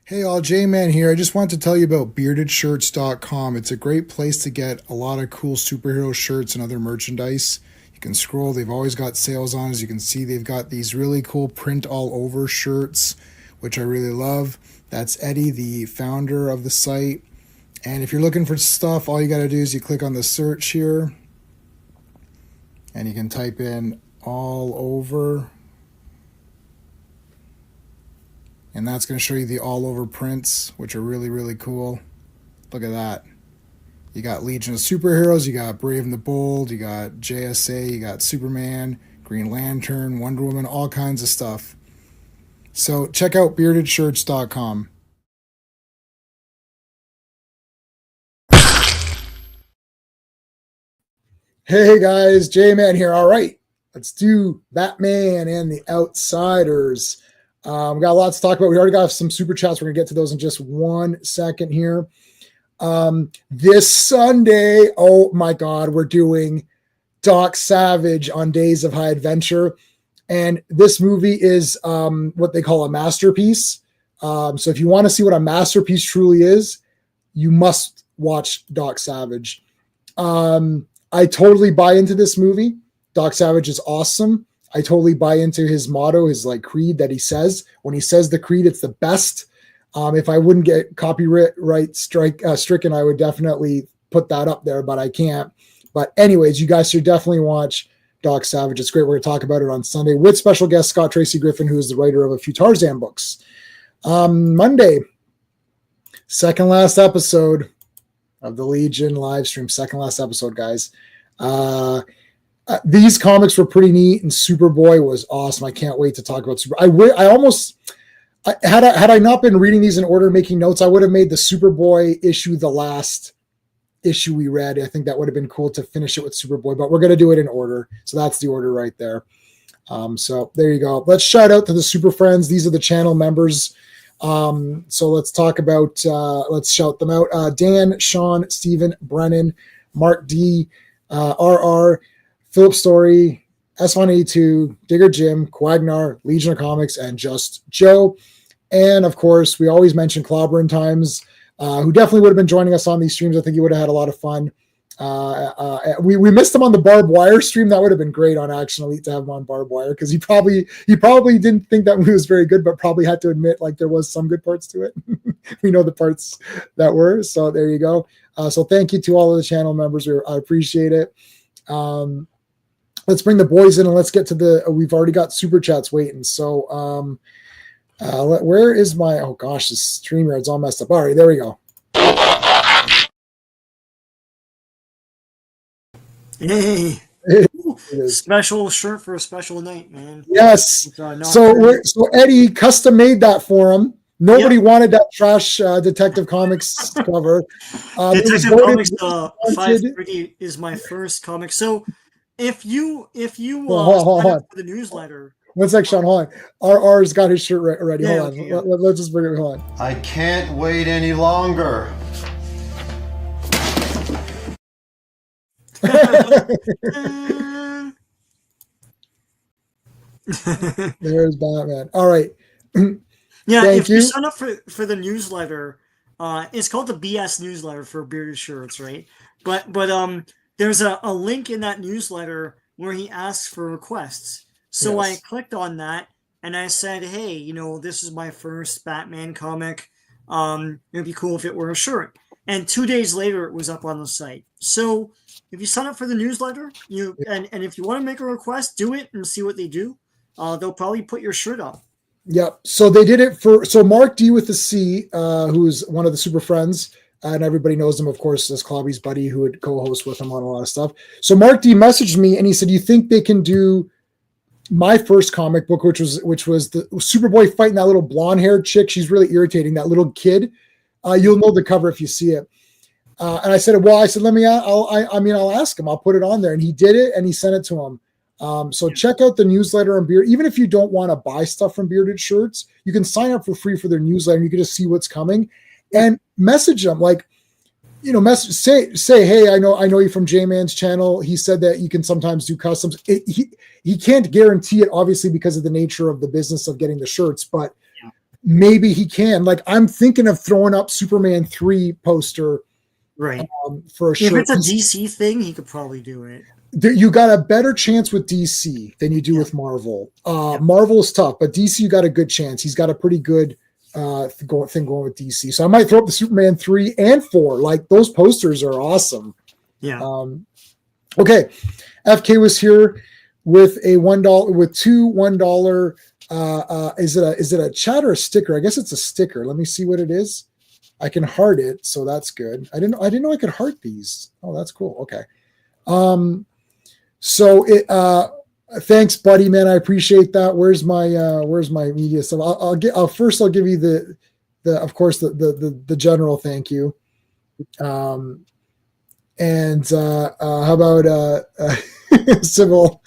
Hey all, J-Man here. I just want to tell you about beardedshirts.com. It's a great place to get a lot of cool superhero shirts and other merchandise. You can scroll, they've always got sales on. As you can see, they've got these really cool print all over shirts, which I really love. That's Eddie, the founder of the site. And if you're looking for stuff, all you got to do is you click on the search here and you can type in all over. And that's going to show you the all over prints, which are really, really cool. Look at that. You got Legion of Superheroes, you got Brave and the Bold, you got JSA, you got Superman, Green Lantern, Wonder Woman, all kinds of stuff. So check out beardedshirts.com. Hey guys, J-Man here. All right, let's do Batman and the Outsiders. We got a lot to talk about. We already got some super chats. We're going to get to those in just 1 second here. This Sunday, oh my God, we're doing Doc Savage on Days of High Adventure. And this movie is what they call a masterpiece. So if you want to see what a masterpiece truly is, you must watch Doc Savage. I totally buy into this movie. Doc Savage is awesome. I totally buy into his motto, his like creed that he says. When he says the creed, it's the best. If I wouldn't get copyright stricken, I would definitely put that up there, but I can't. But anyways, you guys should definitely watch Doc Savage. It's great. We're going to talk about it on Sunday with special guest Scott Tracy Griffin, who is the writer of a few Tarzan books. Monday, second last episode of the Legion live stream. Second last episode, guys. These comics were pretty neat, and Superboy was awesome. I can't wait to talk about Superboy. Had I not been reading these in order, making notes, I would have made the Superboy issue the last issue we read. I think that would have been cool to finish it with Superboy, but we're going to do it in order. So that's the order right there. So there you go. Let's shout out to the Super Friends. These are the channel members. So let's talk about, let's shout them out. Dan, Sean, Steven, Brennan, Mark D, RR, Philip Story, S182, Digger Jim, Quagnar, Legion of Comics, and Just Joe. And of course, we always mention Clobberin Times, who definitely would have been joining us on these streams. I think he would have had a lot of fun. We missed him on the barbed wire stream. That would have been great on Action Elite to have him on barbed wire, because he probably didn't think that movie was very good, but probably had to admit like there was some good parts to it. We know the parts that were. So there you go. So thank you to all of the channel members. I appreciate it. Let's bring the boys in and let's get to we've already got super chats waiting. So where is my, oh gosh, the StreamYard's all messed up. All right, there we go. Hey, special shirt for a special night, man. Yes. So Eddie custom made that for him. Nobody wanted that trash Detective Comics cover. Detective Comics 530 is my first comic. So if you sign up for the newsletter. One sec, Sean, hold on. RR's got his shirt ready. Hold on. Yeah. Let's just bring it. Hold on. I can't wait any longer. There's Batman. All right. Yeah, if you sign up for the newsletter, it's called the BS newsletter for Bearded Shirts, right? But there's a link in that newsletter where he asks for requests. So yes. I clicked on that and I said, hey, this is my first Batman comic. It'd be cool if it were a shirt. And 2 days later, it was up on the site. So if you sign up for the newsletter, and if you want to make a request, do it and see what they do. They'll probably put your shirt up. Yep. So they did it so Mark D with the C, who's one of the Super Friends, and everybody knows him, of course, as Clobby's buddy who would co-host with him on a lot of stuff. So Mark D messaged me and he said, you think they can do my first comic book, which was the Superboy fighting that little blonde-haired chick? She's really irritating, that little kid. You'll know the cover if you see it. And I said, I'll ask him. I'll put it on there. And he did it, and he sent it to him. So check out the newsletter on Beard. Even if you don't want to buy stuff from Bearded Shirts, you can sign up for free for their newsletter, and you can just see what's coming and message them. Like, say, hey, I know you from J-Man's channel. He said that you can sometimes do customs. He can't guarantee it, obviously, because of the nature of the business of getting the shirts, but maybe he can. Like, I'm thinking of throwing up Superman 3 poster, right? For a shirt. If it's a DC thing, he could probably do it. You got a better chance with DC than you do with Marvel. Marvel's tough, but DC, you got a good chance. He's got a pretty good thing going with DC. So I might throw up the Superman 3 and 4. Like, those posters are awesome. Yeah. Okay. FK was here with a $1 with two $1. Is it a chat or a sticker? I guess it's a sticker. Let me see what it is. I can heart it, so that's good. I didn't know I could heart these. Oh, that's cool. Okay. So thanks, buddy, man. I appreciate that. Where's my media stuff? I'll give you the of course the general thank you. And how about Sybil?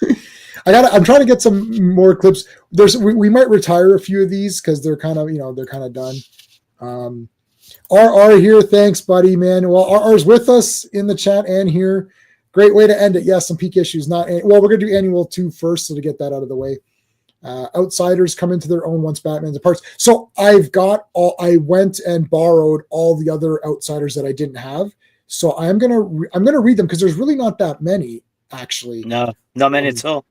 I'm trying to get some more clips. We might retire a few of these because they're kind of done. RR here, thanks, buddy, man. Well, RR's with us in the chat and here. Great way to end it. Yes, some peak issues. We're gonna do annual 2 first, so to get that out of the way. Outsiders come into their own once Batman departs. So I went and borrowed all the other Outsiders that I didn't have. So I'm gonna read them because there's really not that many, actually. No, not many at all.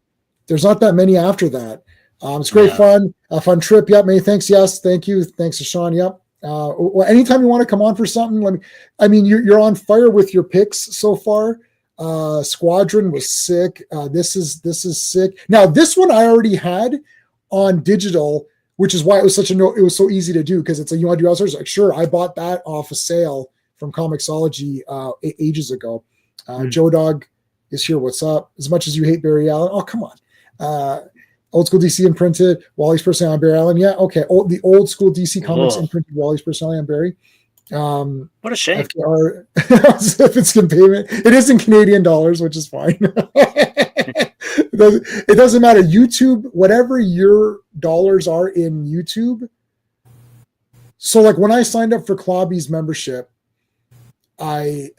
There's not that many after that. It's great fun. A fun trip. Yep. Many thanks. Yes. Thank you. Thanks to Sean. Yep. Well, anytime you want to come on for something, you're on fire with your picks so far. Squadron was sick. This is sick. Now, this one I already had on digital, which is why it was it was so easy to do, because it's like, you want to do Outsiders? Like, sure. I bought that off a sale from Comixology ages ago. Joe Dog is here. What's up? As much as you hate Barry Allen. Oh, come on. Old school DC imprinted Wally's personality on Barry Allen. Yeah, okay. The old school DC comics imprinted Wally's personality on Barry. What a shame. If it's in payment, it is in Canadian dollars, which is fine. It doesn't matter. YouTube, whatever your dollars are in YouTube. So, like, when I signed up for Clobby's membership, I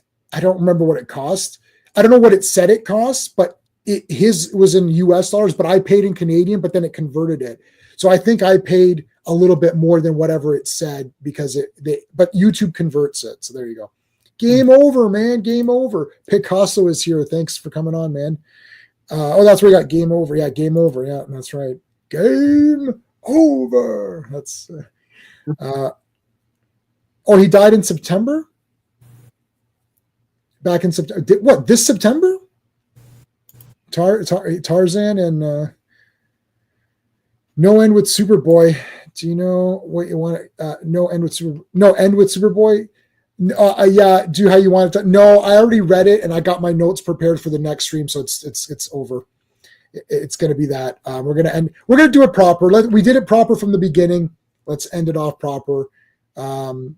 don't remember what it cost. I don't know what it said it cost, but his was in US dollars, but I paid in Canadian, but then it converted it. So I think I paid a little bit more than whatever it said because but YouTube converts it. So there you go. Game over, man. Game over. Picasso is here. Thanks for coming on, man. That's where we got game over. Yeah, game over. Yeah, that's right. Game over. That's he died in September? Back in September. What, this September? Tarzan and No End with Superboy. Do you know what you want? No End with Superboy. Yeah, do how you want it to. No, I already read it and I got my notes prepared for the next stream, so it's over. It's going to be that. We're going to end. We're going to do it proper. We did it proper from the beginning. Let's end it off proper. Hail,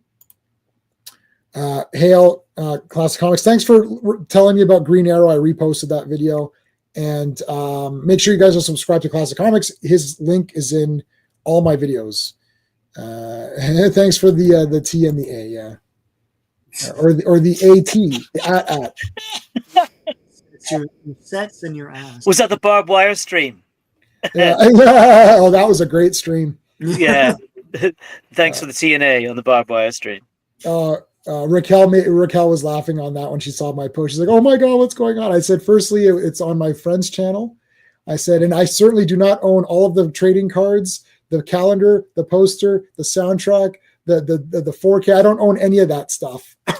Classic Comics. Thanks for telling me about Green Arrow. I reposted that video. And make sure you guys are subscribed to Classic Comics. His link is in all my videos. Thanks for the T and the A, yeah, or the AT, at. It's your sets and your ass. Was that the barbed wire stream? Yeah. Oh, that was a great stream. Yeah. Thanks for the TNA on the barbed wire stream. Raquel was laughing on that when she saw my post. She's like, "Oh my God, what's going on?" I said, "Firstly, it's on my friend's channel." I said, "And I certainly do not own all of the trading cards, the calendar, the poster, the soundtrack, the 4K. I don't own any of that stuff." So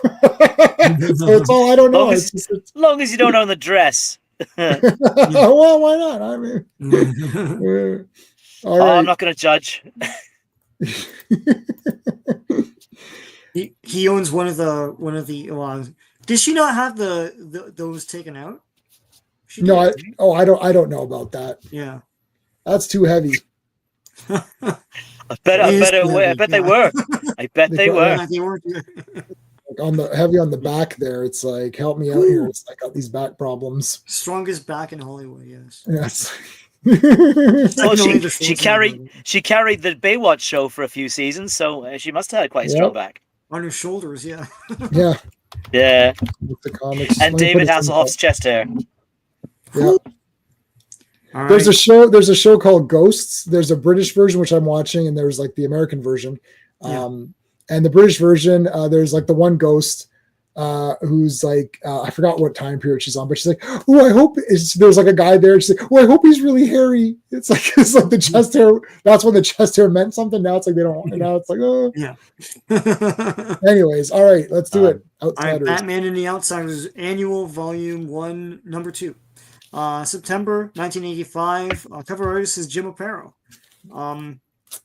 it's all I don't know. As long as you don't own the dress. Well, why not? I mean, all right. I'm not going to judge. He owns one of the. Did she not have those taken out? No, I don't know about that. Yeah, that's too heavy. I bet they were. I bet they were. Like heavy on the back there. It's like, help me out here. It's like, got these back problems. Strongest back in Hollywood. Yes. Yes. Well, she carried the Baywatch show for a few seasons, so she must have had quite a strong back on her shoulders. Yeah. Yeah. Yeah. With the comics. And David Hasselhoff's chest hair. Yeah. All There's right. There's a show called Ghosts. There's a British version which I'm watching, and there's like the American version. And the British version, there's like the one ghost who's like I forgot what time period she's on, but she's like, oh, I hope there's like a guy there. And she's like, oh, I hope he's really hairy. It's like the chest hair. That's when the chest hair meant something. Now it's like they don't. And now it's like, oh yeah. Anyways, all right, let's do it. Outsiders. Batman and the Outsiders Annual Volume 1, Number 2. September 1985. Cover artist is Jim Aparo.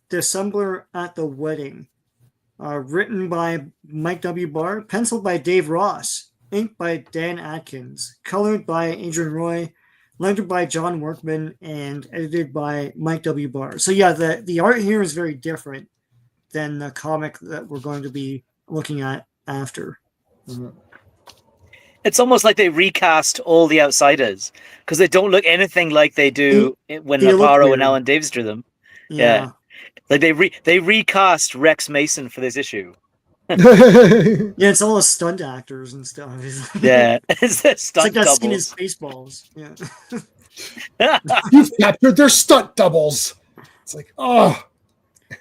December at the Wedding. Written by Mike W. Barr, penciled by Dave Ross, inked by Dan Atkins, colored by Adrian Roy, lettered by John Workman, and edited by Mike W. Barr. So yeah, the art here is very different than the comic that we're going to be looking at after. Mm-hmm. It's almost like they recast all the Outsiders because they don't look anything like they do when Aparo and Alan Davis drew them. Yeah. Like they recast Rex Mason for this issue. Yeah, it's all the stunt actors and stuff. Yeah, it's like that scene in Spaceballs. Yeah. You've captured their stunt doubles. It's like, oh.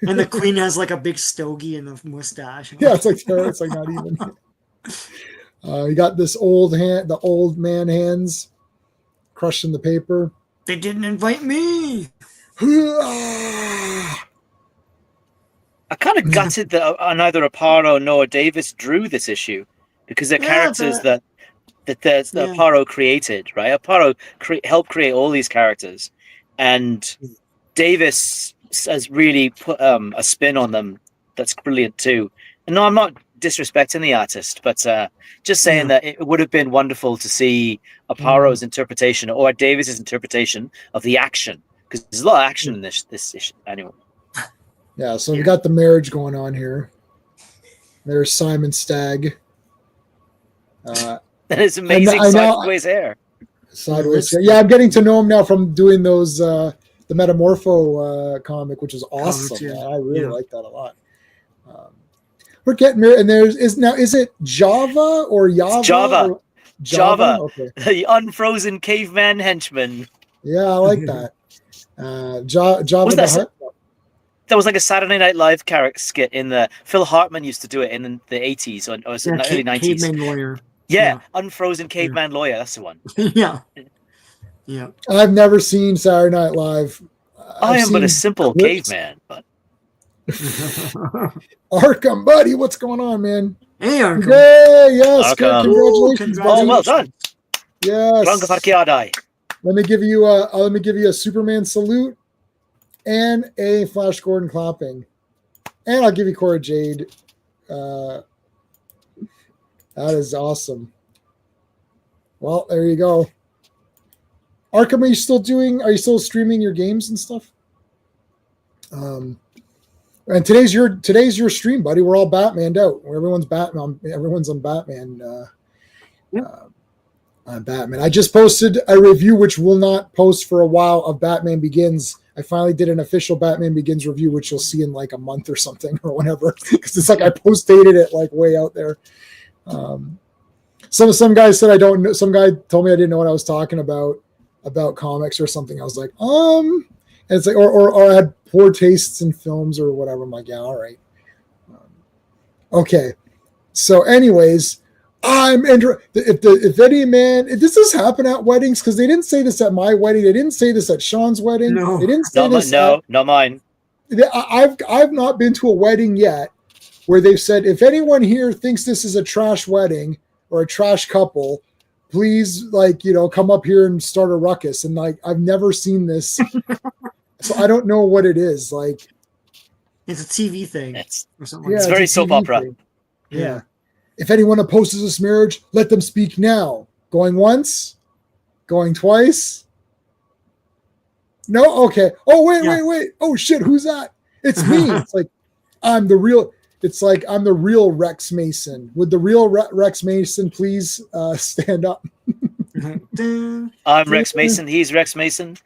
And the Queen has like a big stogie and a mustache. Yeah, it's like not even. You got this the old man hands crushing the paper. They didn't invite me. I kind of gutted that neither Aparo nor Davis drew this issue because they're characters that Aparo created, right? Aparo helped create all these characters, and Davis has really put a spin on them that's brilliant too. And no, I'm not disrespecting the artist, but just saying that it would have been wonderful to see Aparo's interpretation or Davis's interpretation of the action, because there's a lot of action in this issue anyway. Yeah, so we got the marriage going on here. There's Simon Stagg. That is amazing sideways hair. Sideways hair. Yeah, I'm getting to know him now from doing those the Metamorpho comic, which is awesome. I really like that a lot. We're getting there, and is it Java or Java? It's Java. Okay. The unfrozen caveman henchman. Yeah, I like that. Java the Hutt. That was like a Saturday Night Live character skit in the Phil Hartman used to do it in the 80s or was it early 90s? Caveman lawyer. Yeah, unfrozen caveman lawyer. That's the one. Yeah. I've never seen Saturday Night Live. I am but a simple caveman. But Arkham, buddy, what's going on, man? Hey, Arkham. Hey, yes, Arkham. Congratulations, buddy. Oh, well done. Yes. Let me give you a Superman salute and a Flash Gordon clapping, and I'll give you Cora Jade. That is awesome. Well, there you go. Arkham, are you still streaming your games and stuff? And today's your stream, buddy. We're all Batmaned out. Everyone's Batman. Everyone's on Batman. On Batman. I just posted a review, which will not post for a while, of Batman Begins. I finally did an official Batman Begins review, which you'll see in like a month or something or whatever, because it's like I post-dated it like way out there. Some guy said I don't know. Some guy told me I didn't know what I was talking about comics or something. I was like, and it's like, or I had poor tastes in films or whatever. I'm like, yeah, all right. Okay. So anyways, if any man, does this happen at weddings? Because they didn't say this at my wedding. They didn't say this at Sean's wedding. No. They didn't say this. Not mine. I've not been to a wedding yet where they've said, if anyone here thinks this is a trash wedding or a trash couple, please, come up here and start a ruckus. And I've never seen this, so I don't know what it is. Like, it's a TV thing. It's very soap opera. Thing. Yeah. If anyone opposes this marriage, let them speak now. Going once, going twice. No, okay. Oh wait. Oh shit, who's that? It's me. It's like I'm the real. It's like I'm the real Rex Mason. Would the real Rex Mason please stand up? I'm Rex Mason. He's Rex Mason.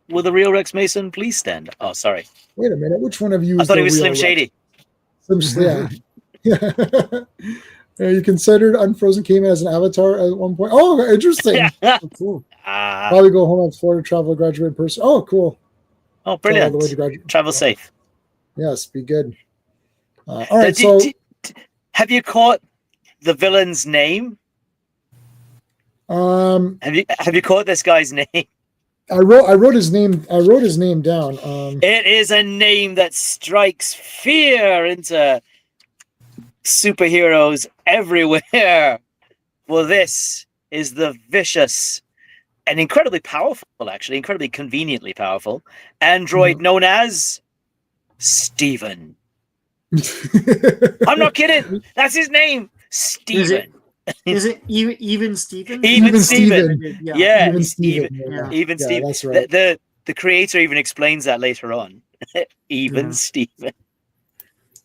Will the real Rex Mason please stand up? Oh, sorry. Wait a minute. Which one of you? I thought he was Slim Shady. Yeah. You considered Unfrozen Caveman as an avatar at one point. Oh, interesting. Oh, cool. Probably go home on Florida, travel, graduate in person. Oh, cool. Oh, brilliant. Travel safe. Yes, be good. All right, so... have you caught the villain's name? Have you caught this guy's name? I wrote his name. I wrote his name down. It is a name that strikes fear into superheroes everywhere. Well, this is the vicious and incredibly powerful, actually, incredibly conveniently powerful android known as Steven. I'm not kidding. That's his name, Steven. Is it even Steven? Even Steven. Yeah. Even Steven. Even Steven. That's right. The creator even explains that later on. Even Steven.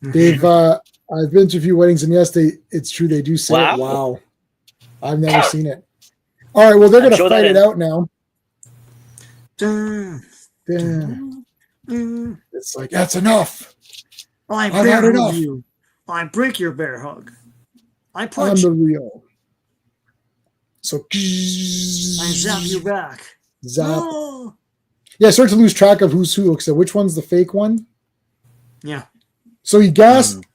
I've been to a few weddings, and yes, it's true. They do say it. Wow. I've never seen it. All right, well, they're going to fight it out now. It's like, that's enough. I've had enough. You. I break your bear hug. I punch. I'm the real. So I zap you back. Zap. Oh. Yeah, I start to lose track of who's who. So which one's the fake one? Yeah. So he gasped.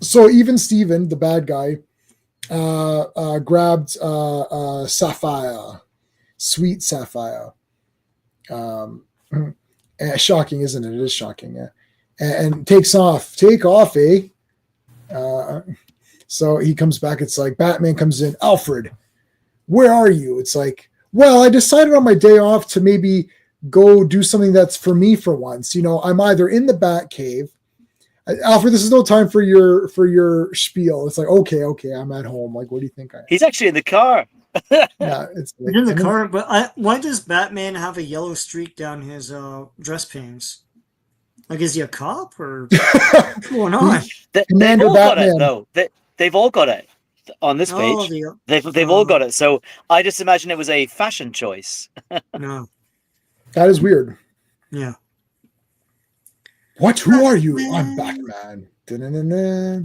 So even Steven, the bad guy, grabbed Sapphire, sweet Sapphire. Shocking, isn't it? It is shocking, yeah. And take off, eh? So he comes back. It's like Batman comes in. Alfred, where are you? It's like, well, I decided on my day off to maybe go do something that's for me for once. You know, I'm either in the Bat Cave. Alfred, this is no time for your spiel. It's like, okay, I'm at home. Like, what do you think I am? He's actually in the car. Yeah, it's like, in the car. But why does Batman have a yellow streak down his dress pants? Like, is he a cop or what's going on? They've all got it, though. They've all got it on this page. They've all got it. So I just imagine it was a fashion choice. No, that is weird. Yeah. What? Who are you? I'm Batman. Da-na-na-na.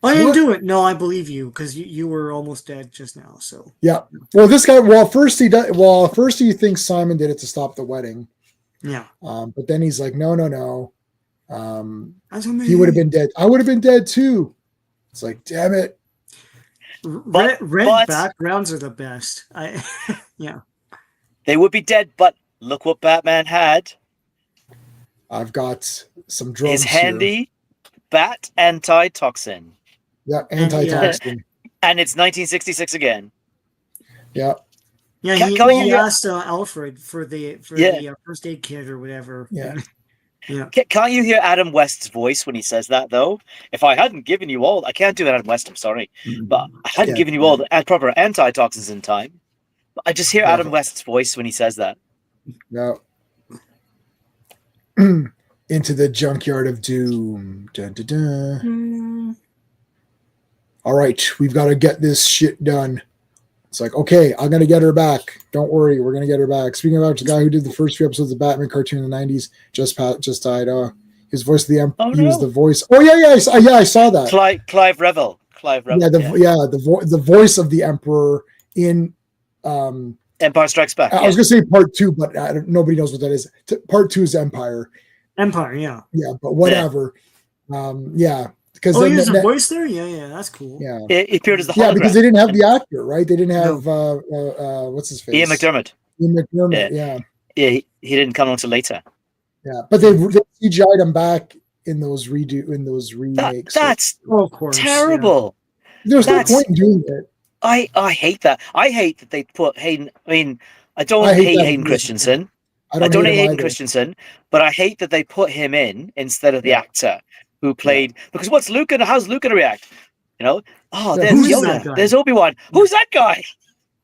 I didn't do it. No, I believe you because you were almost dead just now. So yeah. Well, this guy. Well, first he does. Well, first he thinks Simon did it to stop the wedding. Yeah. But then he's like, no. That's amazing. He would have been dead. I would have been dead too. It's like, damn it. Red backgrounds are the best. Yeah. They would be dead, but look what Batman had. I've got some drums. His handy bat antitoxin. Yeah, antitoxin. And it's 1966 again. Yeah. Yeah, he asked Alfred for the first aid kit or whatever. Yeah. Yeah. Can't you hear Adam West's voice when he says that, though? If I hadn't given you all... I can't do Adam West, I'm sorry. But I hadn't given you all the proper antitoxins in time. I just hear Adam West's voice when he says that. No. Into the junkyard of doom. Dun, dun, dun. All right, we've got to get this shit done. It's like, okay, I'm going to get her back. Don't worry, we're going to get her back. Speaking about the guy who did the first few episodes of the Batman cartoon in the 90s, just died. His voice of the Emperor. He was the voice. Oh, yeah, I saw that. Clive Revill. Yeah, the voice of the Emperor in... Empire Strikes Back. I was going to say part 2, but nobody knows what that is. Part 2 is Empire. Empire, yeah. Yeah, but whatever. Yeah. Because he was a voice there? Yeah, that's cool. Yeah. It appeared as the hologram. Yeah, because they didn't have the actor, right? They didn't have what's his face? Ian McDermott. Yeah. Yeah, he didn't come until later. Yeah, but they CGI'd him back in those remakes. That's of course, terrible. Yeah. There's no point in doing it. I hate that. I hate that they put Hayden. I mean, I don't hate Hayden Christensen. I don't hate Hayden Christensen, but I hate that they put him in instead of the actor who played. Because how's Luke gonna react? You know, there's Yoda, there's Obi-Wan. Who's that guy?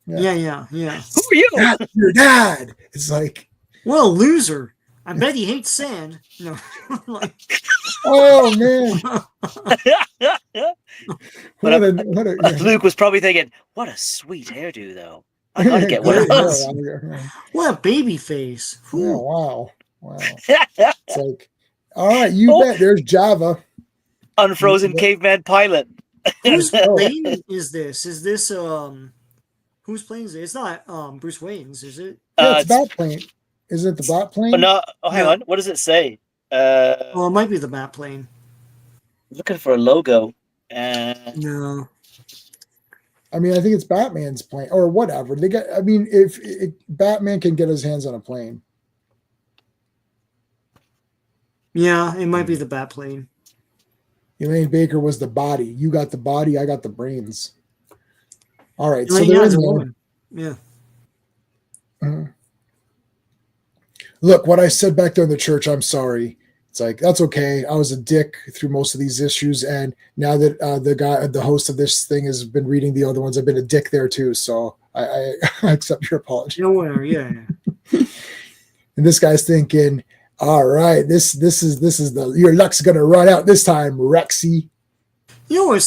Yeah. Who are you? That's your dad. It's like, well, loser. I bet he hates sand. No. Oh man. Luke was probably thinking, what a sweet hairdo, though. I gotta get one of those. What a baby face. Yeah, wow. It's like, all right, bet. There's Java. Unfrozen caveman pilot. Whose plane is this? Is this whose plane is it? It's not Bruce Wayne's, is it? Yeah, it's Batplane. Isn't it the Batplane? Oh, no. Oh, hang on. What does it say? Well, it might be the Batplane. Looking for a logo. No. I mean, I think it's Batman's plane or whatever. They got. I mean, if Batman can get his hands on a plane. Yeah, it might be the Batplane. Elaine Baker was the body. You got the body. I got the brains. All right. So yeah, it's a woman. Yeah. Look, what I said back there in the church, I'm sorry. It's like, that's okay. I was a dick through most of these issues. And now that the host of this thing has been reading the other ones, I've been a dick there too. So I accept your apology. No worry, yeah. And this guy's thinking, all right, this is your luck's going to run out this time, Rexy. You know, is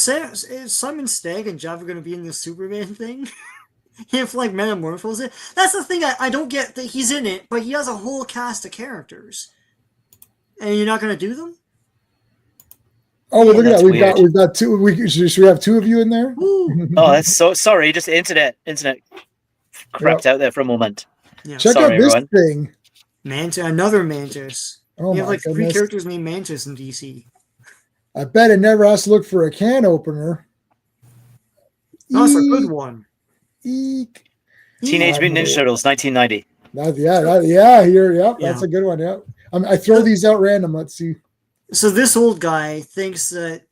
Simon Stagg and Java going to be in this Superman thing? If like metamorphose it. That's the thing I don't get, that he's in it, but he has a whole cast of characters. And you're not going to do them? Oh, well, look at that. We've got two. Should we have two of you in there? Oh, that's so sorry. Just internet crapped out there for a moment. Yeah. Check out this thing. Another Mantis. Oh, you have like goodness. 3 characters named Mantis in DC. I bet it never has to look for a can opener. That's a good one. Eek. Teenage Mutant Ninja Turtles, 1990. That's a good one. Yeah. I throw these out random. Let's see. So this old guy thinks that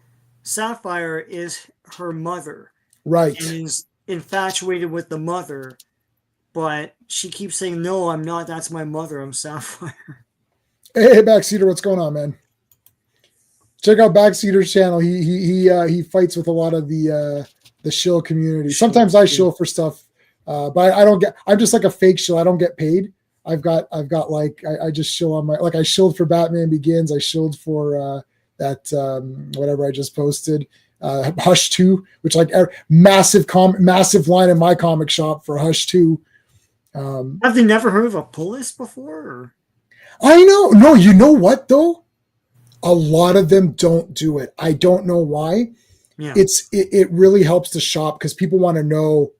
Sapphire is her mother. Right. And he's infatuated with the mother, but she keeps saying, no, I'm not. That's my mother. I'm Sapphire. Hey, Backseater, what's going on, man? Check out Backseater's channel. He fights with a lot of the shill community. Sometimes I shill for stuff, but I don't get. I'm just like a fake shill. I don't get paid. I've got like I just shill on my, like I shilled for Batman Begins. I shilled for that whatever I just posted. Hush 2, which like massive line in my comic shop for Hush 2. Have they never heard of a pull list before? Or? I know. No, you know what though? A lot of them don't do it. I don't know why. Yeah. It really helps the shop because people want to know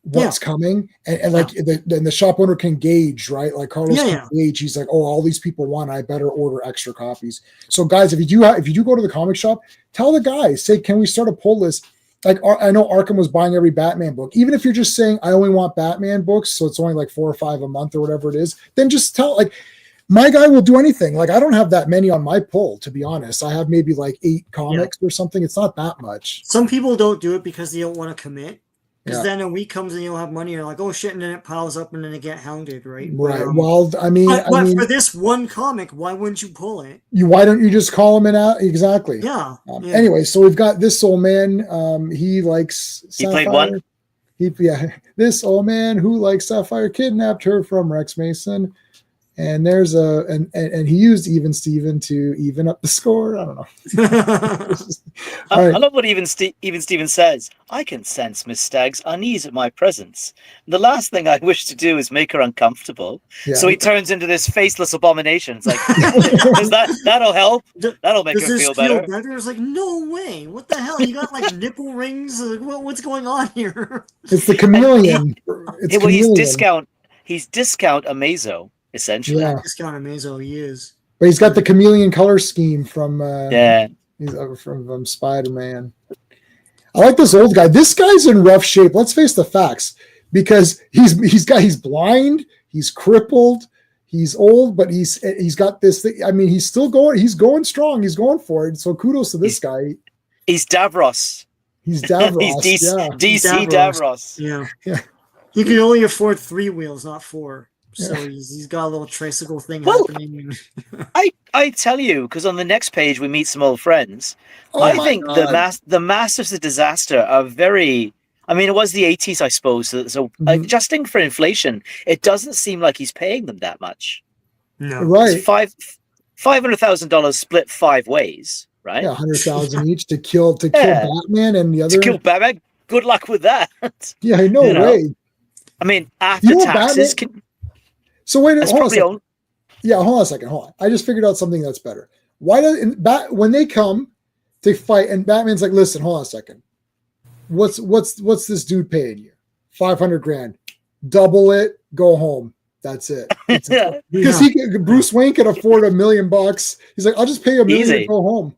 what's coming, and like the shop owner can gauge, right? Like Carlos can gauge. He's like, oh, all these people want, I better order extra copies. So guys, if you do go to the comic shop, tell the guys, say, can we start a pull list? Like I know Arkham was buying every Batman book. Even if you're just saying I only want Batman books, so it's only like 4 or 5 a month or whatever it is, then just tell, like, my guy will do anything. Like I don't have that many on my pull, to be honest. I have maybe like 8 comics or something. It's not that much. Some people don't do it because they don't want to commit. Because then a week comes and you don't have money, you're like, oh shit, and then it piles up and then they get hounded, right? Right. Well, I mean, for this one comic, why wouldn't you pull it? Why don't you just call him in out? Exactly. Yeah. Anyway, so we've got this old man. He likes Sapphire. He played one. This old man who likes Sapphire kidnapped her from Rex Mason. And there's and he used Even Steven to even up the score. I don't know. I love what Even Steven says. I can sense Miss Stagg's unease at my presence. The last thing I wish to do is make her uncomfortable. Yeah. So he turns into this faceless abomination. It's like, that'll help. That'll make her feel better. It's like, no way. What the hell? You got like nipple rings? What's going on here? It's the chameleon. He's discount Amazo. Essentially, Discount Amazo, he is. But he's got the chameleon color scheme from he's from Spider-Man. I like this old guy. This guy's in rough shape. Let's face the facts, because he's blind, he's crippled, he's old, but he's got this thing. I mean, he's still going. He's going strong. He's going for it. So kudos to this guy. He's Davros. He's Davros. He's DC Davros. Yeah. He can only afford 3 wheels, not 4. So he's got a little tricycle thing happening. I tell you, because on the next page we meet some old friends. I think the Masters of Disaster are very. I mean, it was the 80s, I suppose. So adjusting for inflation, it doesn't seem like he's paying them that much. No, right? It's $500,000 split 5 ways, right? Yeah, 100,000 each to kill Batman and the other. To kill Batman. Good luck with that. Yeah, no way. I mean, after taxes. So wait, hold on a second. Hold on. I just figured out something that's better. Why does when they come, to fight. And Batman's like, listen, hold on a second. What's this dude paying you? 500 grand. Double it, go home. That's it. Because Bruce Wayne can afford $1 million. He's like, I'll just pay $1 million and go home.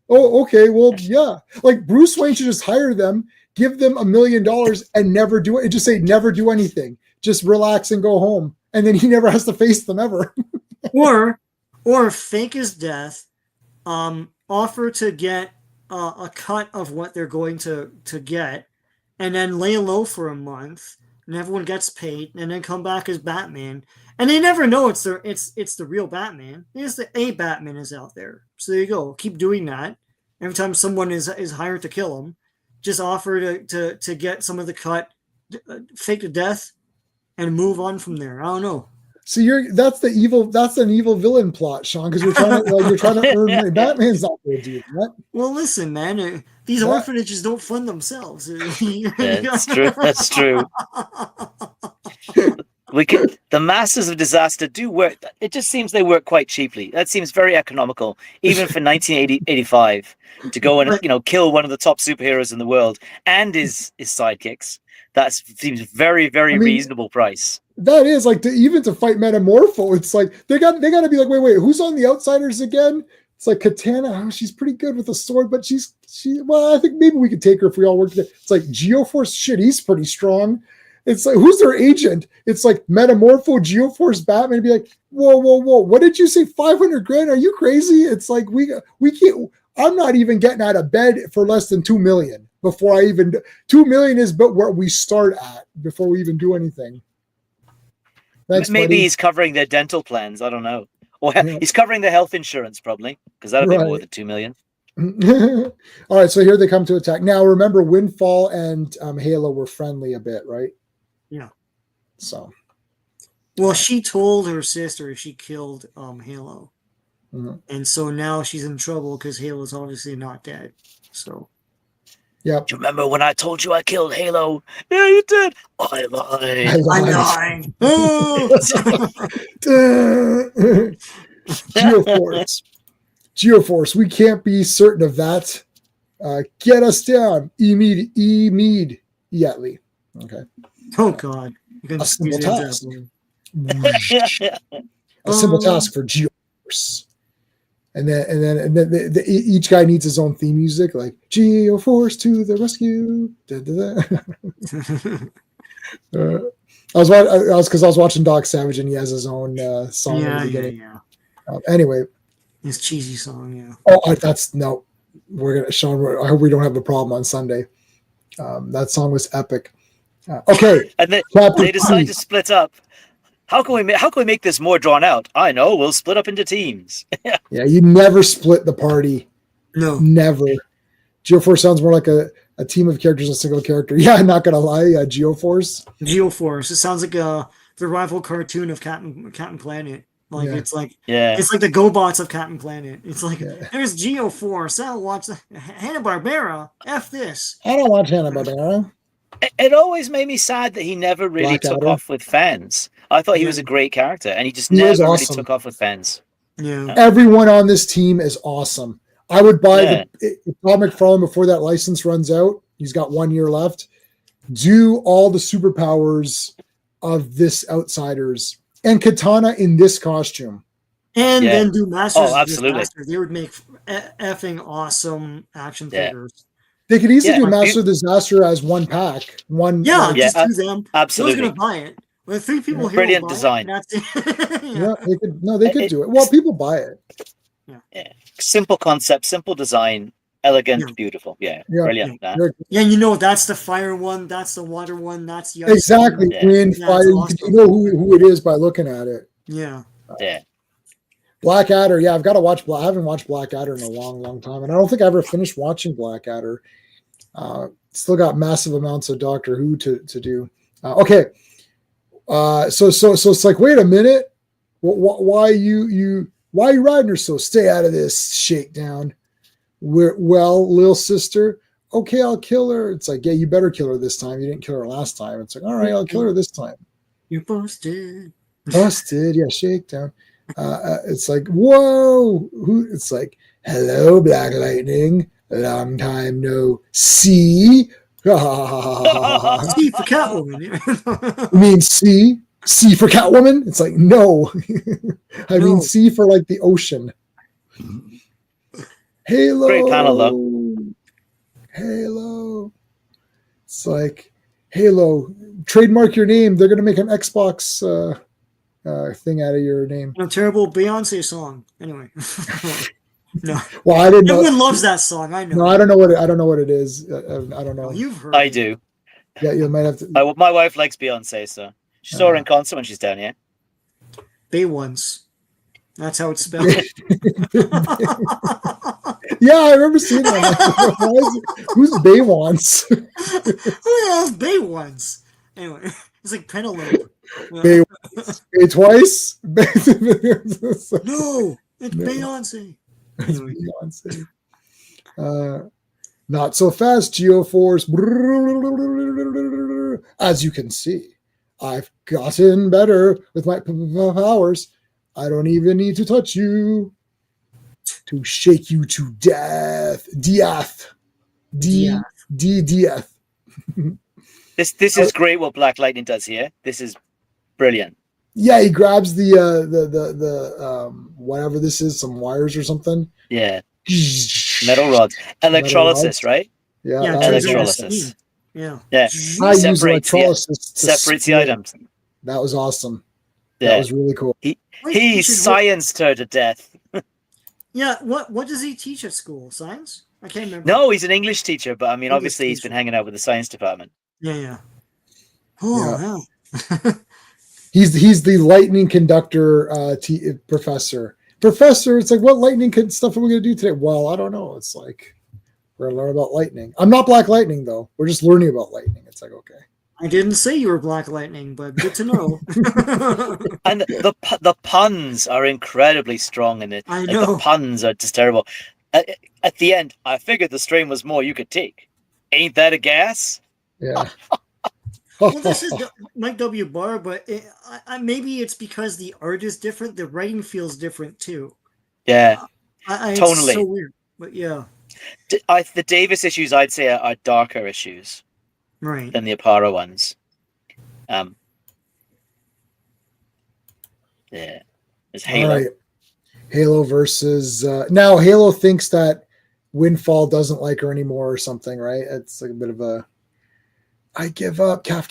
Oh, okay. Well, yeah. Like Bruce Wayne should just hire them, give them $1 million and never do it. Just say never do anything. Just relax and go home. And then he never has to face them ever. or fake his death, offer to get a cut of what they're going to get, and then lay low for a month, and everyone gets paid, and then come back as Batman. And they never know it's the real Batman. It's a Batman is out there. So there you go. Keep doing that. Every time someone is hired to kill him, just offer to get some of the cut, fake the death, and move on from there. I don't know. So that's an evil villain plot, Sean, because you're trying to earn money. Batman's not going to do that. Well, listen, man, these orphanages don't fund themselves. That's true. That's true. The Masters of Disaster do work. It just seems they work quite cheaply. That seems very economical, even for 1985, to go and kill one of the top superheroes in the world and his sidekicks. That seems very, very reasonable price. That is like even to fight Metamorpho. It's like they got to be like, wait, who's on the Outsiders again? It's like Katana. Oh, she's pretty good with a sword, but well, I think maybe we could take her if we all work together. It's like Geoforce. Shit, he's pretty strong. It's like, who's their agent? It's like Metamorpho, Geoforce, Batman. Be like, whoa! What did you say? 500 grand? Are you crazy? It's like we can't. I'm not even getting out of bed for less than $2 million before I even. $2 million is but where we start at before we even do anything. Thanks, maybe buddy. He's covering their dental plans. I don't know, or he's covering their health insurance probably, because that'll be more than $2 million. All right, so here they come to attack. Now remember, Windfall and Halo were friendly a bit, right? Yeah. So. Well, she told her sister she killed Halo. Mm-hmm. And so now she's in trouble because Halo's obviously not dead. So. Yep. Do you remember when I told you I killed Halo? Yeah, you did. I lied. Geoforce. We can't be certain of that. Get us down immediately. Okay. Oh God. A simple task. A simple task for Geoforce. And then each guy needs his own theme music, like Geoforce to the rescue. I was watching Doc Savage, and he has his own song at the beginning. Yeah. Anyway, his cheesy song, yeah. Oh, we're gonna Sean. I hope we don't have a problem on Sunday. That song was epic. Okay, and they decide to split up. How can we make this more drawn out? I know, we'll split up into teams. Yeah, you never split the party. No, never. Geoforce sounds more like a team of characters than a single character. Yeah, I'm not gonna lie. Geoforce. It sounds like the rival cartoon of Captain Planet. Like it's like it's like the GoBots of Captain Planet. It's like there's Geoforce. I don't watch Hanna-Barbera. F this. I don't watch Hanna-Barbera. It always made me sad that he never really took off with fans. I thought he was a great character, and he just never really took off with fans. Yeah, everyone on this team is awesome. I would buy the Todd McFarlane before that license runs out. He's got 1 year left. Do all the superpowers of this Outsiders and Katana in this costume, and then do Masters. Oh, absolutely. They would make effing awesome action figures. They could easily do Master of Disaster as one pack. Just do them. Absolutely. Who's going to buy it? Well, 3 people here. Brilliant design. They could do it. Well, people buy it. Yeah. Simple concept, simple design, elegant, beautiful. Yeah. Brilliant. Yeah, that's the fire one, that's the water one, that's the ice exactly. One. Wind, fire. Awesome. You know who it is by looking at it. Yeah. Blackadder. Yeah, I've got to watch. I haven't watched Blackadder in a long, long time, and I don't think I ever finished watching Blackadder. Still got massive amounts of Doctor Who to do. Okay. So it's like, wait a minute. Why you riding her so? Stay out of this shakedown. Well, little sister. Okay, I'll kill her. It's like, yeah, you better kill her this time. You didn't kill her last time. It's like, all right, I'll kill her this time. You're busted. Yeah, shakedown. It's like, whoa. It's like, hello, Black Lightning. Long time no see. C for Catwoman. You mean C? C for Catwoman? It's like, no. I mean C for like the ocean. Halo. Great panel, though. Halo. It's like, Halo, trademark your name. They're going to make an Xbox thing out of your name. A terrible Beyonce song. Anyway. No. Well, I didn't know. Everyone loves that song. I know. No, I don't know what it is. I don't know. Oh, you've heard. I do. Yeah, you might have to. My wife likes Beyonce, so she saw her in concert when she's down here. Bay ones. That's how it's spelled. Yeah, I remember seeing that. Who's Bay Ones? Who the hell's Bay ones? Anyway, it's like Penelope. Bay twice? No, it's Beyonce. Anyway. Beyonce. Not so fast, Geoforce. As you can see, I've gotten better with my powers. I don't even need to touch you to shake you to death. Death. Death. This is great what Black Lightning does here. This is brilliant. Yeah, he grabs the whatever this is, some wires or something. Yeah. Metal rods. Electrolysis, right? Yeah. Electrolysis. Yeah. I use electrolysis to separates the items. That was awesome. Yeah. That was really cool. He scienced her to death. Yeah. What does he teach at school? Science? I can't remember. No, he's an English teacher, but I mean, English obviously he's teacher. been hanging out with the science department. Yeah. Oh, Yeah. He's the lightning conductor professor. Professor, it's like, what lightning stuff are we going to do today? Well, I don't know. It's like, we're going to learn about lightning. I'm not Black Lightning, though. We're just learning about lightning. It's like, okay. I didn't say you were Black Lightning, but good to know. And the puns are incredibly strong in it. I Like, know. the puns are just terrible. At the end, I figured the strain was more you could take. Ain't that a gas? Yeah. Well, this is Mike W. Barr, but maybe it's because the art is different. The writing feels different, too. Yeah. Tonally. It's so weird, but yeah. The Davis issues, I'd say, are darker issues. Right. Than the Aparo ones. Yeah. It's Halo. All right. Halo versus now Halo thinks that Windfall doesn't like her anymore or something, right? It's like a bit of a I give up. Calf.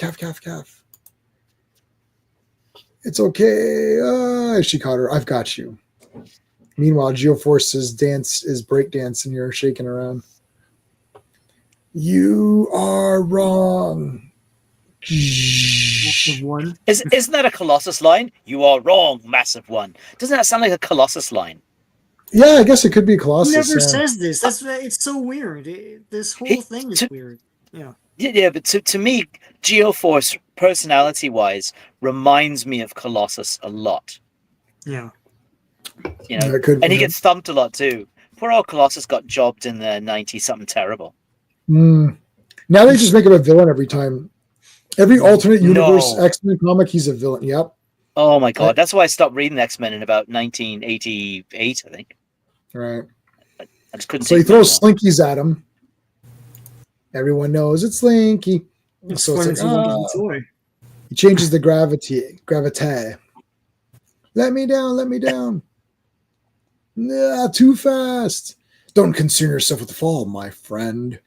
It's okay. She caught her. I've got you. Meanwhile, Geoforce's dance is breakdance and you're shaking around. You are wrong. One. Isn't that a Colossus line? You are wrong, massive one. Doesn't that sound like a Colossus line? Yeah, I guess it could be Colossus. He never says this. It's so weird. This whole thing is weird. Yeah. Yeah, but to me, Geoforce, personality-wise, reminds me of Colossus a lot. Yeah. You know, and he gets thumped a lot too. Poor old Colossus got jobbed in the 90s, something terrible. Now they just make him a villain every time. Every alternate universe X-Men comic, he's a villain. Yep. Oh my god, that's why I stopped reading X-Men in about 1988, I think. Right. I just couldn't. So he throws slinkies at him. Everyone knows it's Slinky. So it's like, he changes the gravity. Let me down. Nah, too fast. Don't concern yourself with the fall, my friend,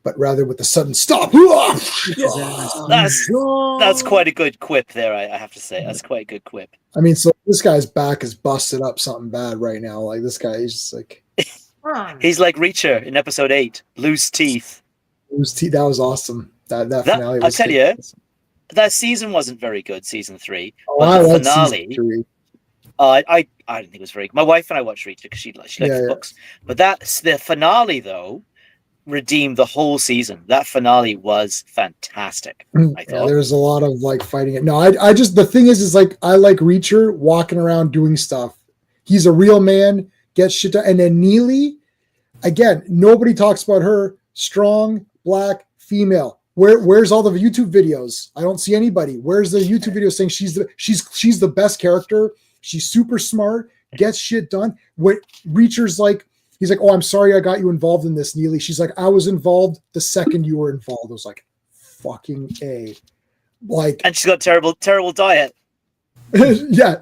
but rather with the sudden stop. That's quite a good quip there, I have to say. That's quite a good quip. I mean, so this guy's back is busted up something bad right now. Like this guy, he's just like he's like Reacher in episode 8, loose teeth. That was awesome. That finale was. I tell you, that season wasn't very good. Season 3, but the finale. I didn't think it was very good. My wife and I watched Reacher because she likes books. But the finale though redeemed the whole season. That finale was fantastic. I thought there was a lot of like fighting it. No, I just the thing is like I like Reacher walking around doing stuff. He's a real man, gets shit done. And then Neely, again, nobody talks about her. Strong, black, female. Where's all the YouTube videos? I don't see anybody. Where's the YouTube video saying she's the best character? She's super smart, gets shit done. What Reacher's like, he's like, oh, I'm sorry I got you involved in this, Neely. She's like, I was involved the second you were involved. I was like, fucking A. Like, and she's got terrible diet. yeah,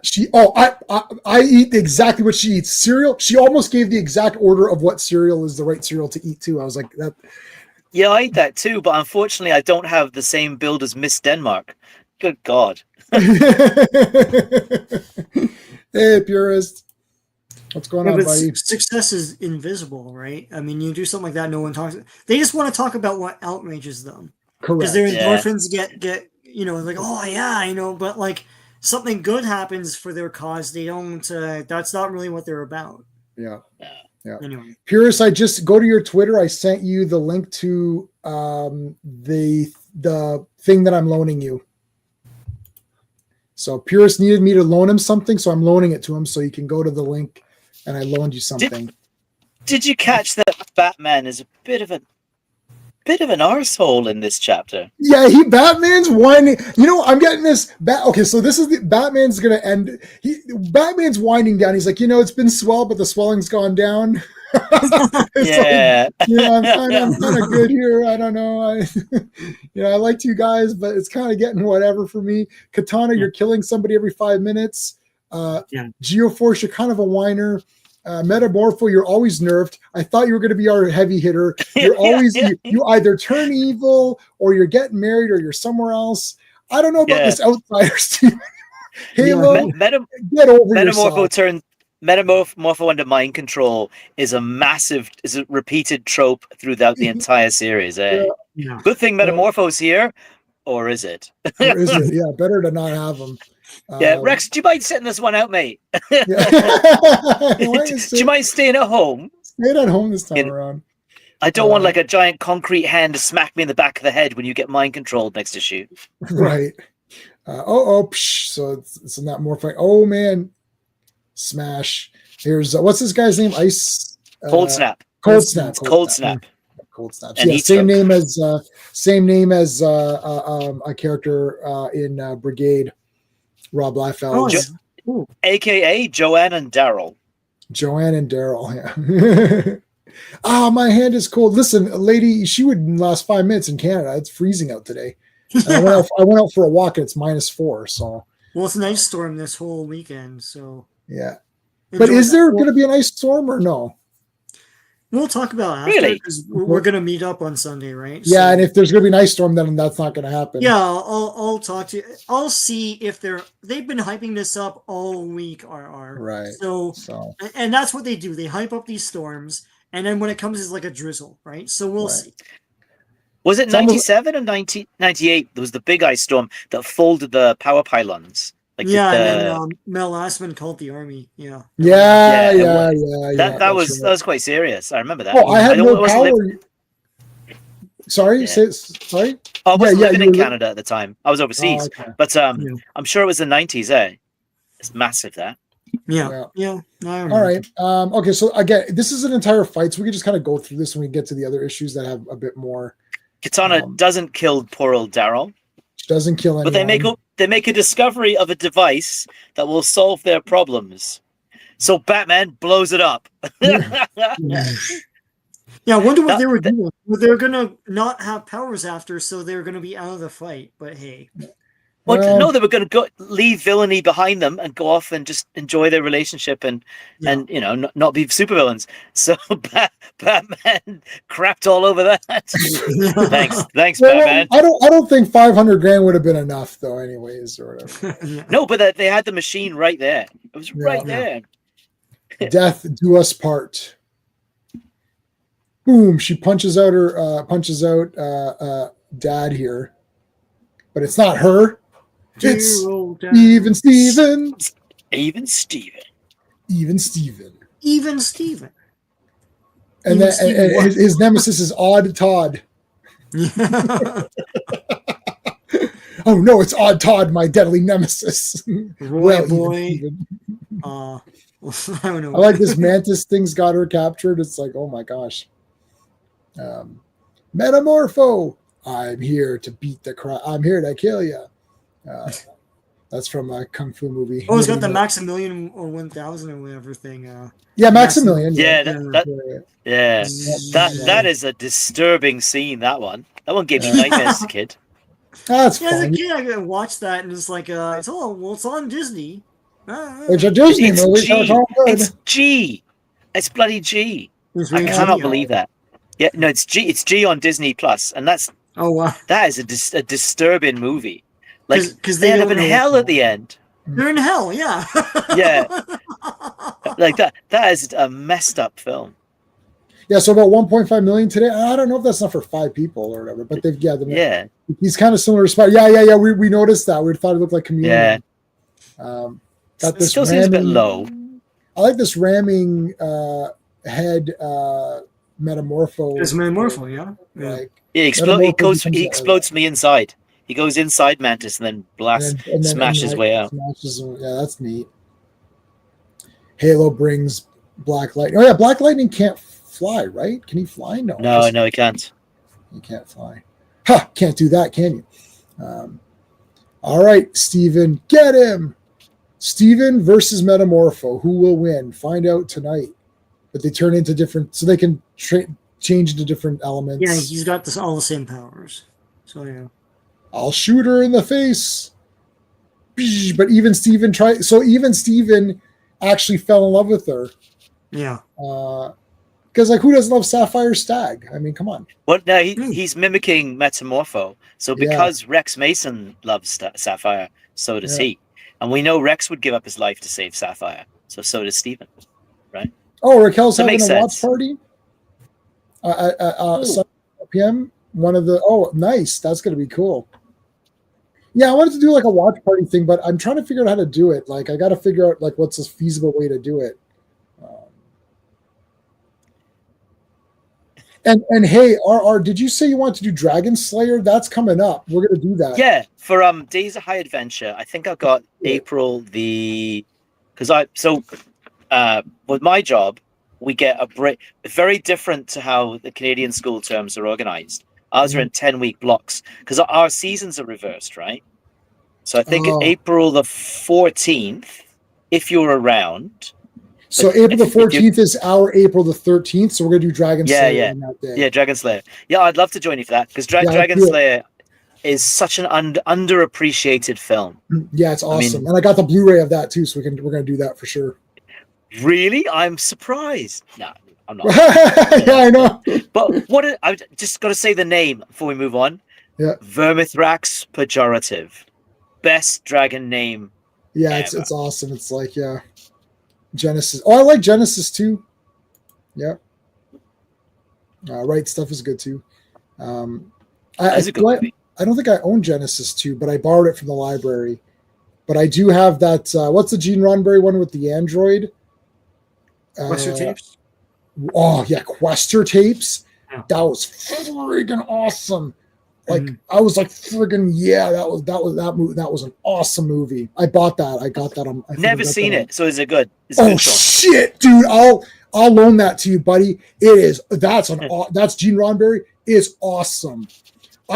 I eat exactly what she eats. Cereal. She almost gave the exact order of what cereal is the right cereal to eat too. I was like, that. Yeah, I eat that too, but unfortunately I don't have the same build as Miss Denmark. Good God. Hey, purist. What's going on, buddy? Success is invisible, right? I mean, you do something like that, no one talks. They just want to talk about what outrages them. Correct. Because their endorphins get like, oh yeah, but like something good happens for their cause, they don't. That's not really what they're about. Yeah. Anyway, Purist, I just go to your Twitter. I sent you the link to the thing that I'm loaning you. So Purist needed me to loan him something, so I'm loaning it to him so you can go to the link, and I loaned you something. Did you catch that Batman is a bit of an arsehole in this chapter? Yeah, Batman's whining. I'm getting this. Okay, so this is Batman's going to end. Batman's winding down. He's like, it's been swell, but the swelling's gone down. Yeah. I'm kind of good here. I don't know. I liked you guys, but it's kind of getting whatever for me. Katana, you're killing somebody every 5 minutes. Geoforce, you're kind of a whiner. Metamorpho, you're always nerfed. I thought you were going to be our heavy hitter. You're always you either turn evil or you're getting married or you're somewhere else. I don't know about this Outsiders team. Halo, get over yourself. Metamorpho under mind control is a repeated trope throughout the entire series. Yeah. Good thing Metamorpho's here, or is it? Or is it? Yeah, better to not have him. Rex, do you mind setting this one out, mate? Do you mind staying at home? Staying at home this time around. I don't want like a giant concrete hand to smack me in the back of the head when you get mind controlled next to shoot. Right. So it's not more fight. Oh man, smash. Here's what's this guy's name? Ice. Cold Snap. Cold Snap. Cold Snap. Cold Snap. Yeah, same name as a character in Brigade. Rob Liefeld. AKA Joanne and Daryl. Yeah. My hand is cold. Listen, lady, she would last 5 minutes in Canada. It's freezing out today. I went out for a walk and it's -4. So it's an ice storm this whole weekend. So yeah. But is there going to be an ice storm or no? We'll talk about it after because we're going to meet up on Sunday, right? Yeah, and if there's going to be an ice storm, then that's not going to happen. Yeah, I'll talk to you. I'll see if they've been hyping this up all week, RR. Right. So and that's what they do. They hype up these storms, and then when it comes, it's like a drizzle, right? So we'll see. Was it 97 or 1998? There was the big ice storm that folded the power pylons. And then Mel Assman called the army. Yeah. That was quite serious. I remember that. Oh, I had no power. Sorry. Sorry. I wasn't living in Canada at the time. I was overseas, but I'm sure it was the 90s. It's massive. That. Yeah. All right. Okay. So again, this is an entire fight, so we can just kind of go through this when we get to the other issues that have a bit more. Katana doesn't kill poor old Daryl. Doesn't kill anyone. But they make a discovery of a device that will solve their problems. So Batman blows it up. Yeah, I wonder what they were doing. They're gonna not have powers after, so they're gonna be out of the fight. But hey. No, they were going to leave villainy behind them and go off and just enjoy their relationship and not be supervillains. So Batman crapped all over that. Thanks, Batman. I don't think $500,000 would have been enough, though. Anyways, or whatever. No, but they had the machine right there. It was right there. Death do us part. Boom! She punches out Dad here, but it's not her. It's even Steven. And his nemesis is Odd Todd. Oh no, it's Odd Todd, my deadly nemesis. Roy boy. I don't know. I like this mantis thing's got her captured. It's like, oh my gosh. Metamorpho. I'm here to beat the crowd. I'm here to kill you. That's from a kung fu movie. Oh, it's got the Maximilian or 1000 or whatever thing. Yeah, Maximilian. That is a disturbing scene. That one gave me nightmares as a kid. That's fun. As a kid, I watched that and it's like, it's on Disney. It's a Disney movie. It's G. It's bloody G. I cannot believe that. Yeah, no, it's G. It's G on Disney Plus, and that's that is a disturbing movie. Like, because they end up in hell at the end. They're in hell, yeah. Yeah. Like that is a messed up film. Yeah, so about 1.5 million today. I don't know if that's not for 5 people or whatever, but he's kind of similar to Spider. Yeah. We noticed that. We thought it looked like Chameleon. Yeah. Got this still seems a bit low. I like this ramming head metamorpho. It's metamorpho, yeah. Like, he explodes from the inside. He goes inside Mantis and then smashes his way out. Yeah, that's neat. Halo brings Black Lightning. Oh yeah, Black Lightning can't fly, right? Can he fly? No, he can't. He can't fly. Ha! Can't do that, can you? All right, Steven, get him. Steven versus Metamorpho. Who will win? Find out tonight. But they turn into different, so they can change into different elements. Yeah, he's got all the same powers. So yeah. I'll shoot her in the face. But even Steven actually fell in love with her. Yeah. Because who doesn't love Sapphire Stag? I mean, come on. Well, no, he's mimicking Metamorpho. So because Rex Mason loves Sapphire, so does he. And we know Rex would give up his life to save Sapphire. So does Steven, right? Oh, Raquel's having a watch party at 7 p.m. One of the nice. That's going to be cool. Yeah, I wanted to do a watch party thing, but I'm trying to figure out how to do it. I got to figure out what's a feasible way to do it. And hey, RR, did you say you want to do Dragon Slayer? That's coming up. We're going to do that. Yeah, for Days of High Adventure. I think I've got April with my job, we get a break. Very different to how the Canadian school terms are organized. Ours are in 10-week blocks because our seasons are reversed, right? So I think April the 14th, if you're around. So April the 14th is our April the 13th. So we're going to do Dragon Slayer on that day. Yeah, Dragon Slayer. Yeah, I'd love to join you for that because Dragon Slayer is such an underappreciated film. Yeah, it's awesome. And I got the Blu-ray of that too, so we're going to do that for sure. Really? I'm surprised. No, I'm not. Yeah, I know. But I just got to say the name before we move on. Yeah. Vermithrax Pejorative. Best dragon name. Yeah, it's awesome. It's Genesis. Oh, I like Genesis too. Yeah. Right Stuff is good too. That's a good movie. I don't think I own Genesis 2, but I borrowed it from the library. But I do have that. What's the Gene Roddenberry one with the android? Quester tapes. Oh yeah, Quester tapes. Yeah. That was friggin' awesome. I was friggin' that movie. That was an awesome movie. I bought that. I got that on. Never seen it. So is it good? Shit, dude! I'll loan that to you, buddy. It is. That's Gene Roddenberry. Is awesome.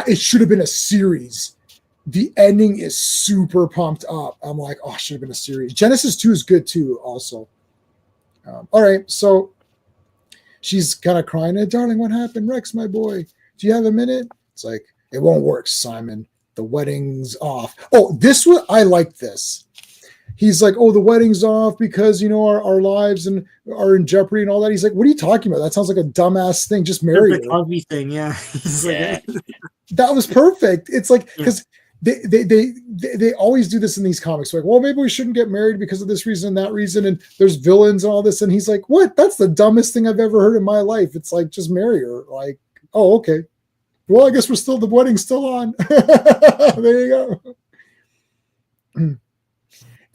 It should have been a series. The ending is super pumped up. I'm like, it should have been a series. Genesis 2 is good too, also. All right, so she's kind of crying. Darling, what happened? Rex, my boy, do you have a minute? It's like, it won't work, Simon. The wedding's off. I like this. He's like, the wedding's off because, our lives are in jeopardy and all that. He's like, what are you talking about? That sounds like a dumbass thing. Just marry her. The Cosby thing, yeah. That was perfect. It's because they always do this in these comics. Maybe we shouldn't get married because of this reason and that reason. And there's villains and all this. And he's like, what? That's the dumbest thing I've ever heard in my life. It's just marry her. Okay. Well, I guess the wedding's still on. There you go.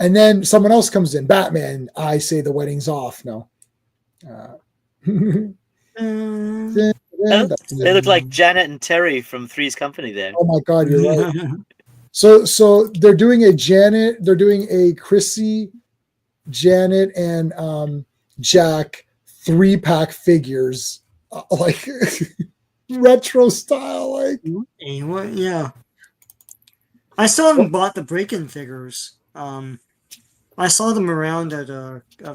And then someone else comes in. Batman, I say the wedding's off. No. They look like Janet and Terry from Three's Company there. Oh my God, you're right. So they're doing a Janet, they're doing a Chrissy, Janet, and Jack 3-pack figures, retro style, Yeah. I still haven't bought the break-in figures. I saw them around at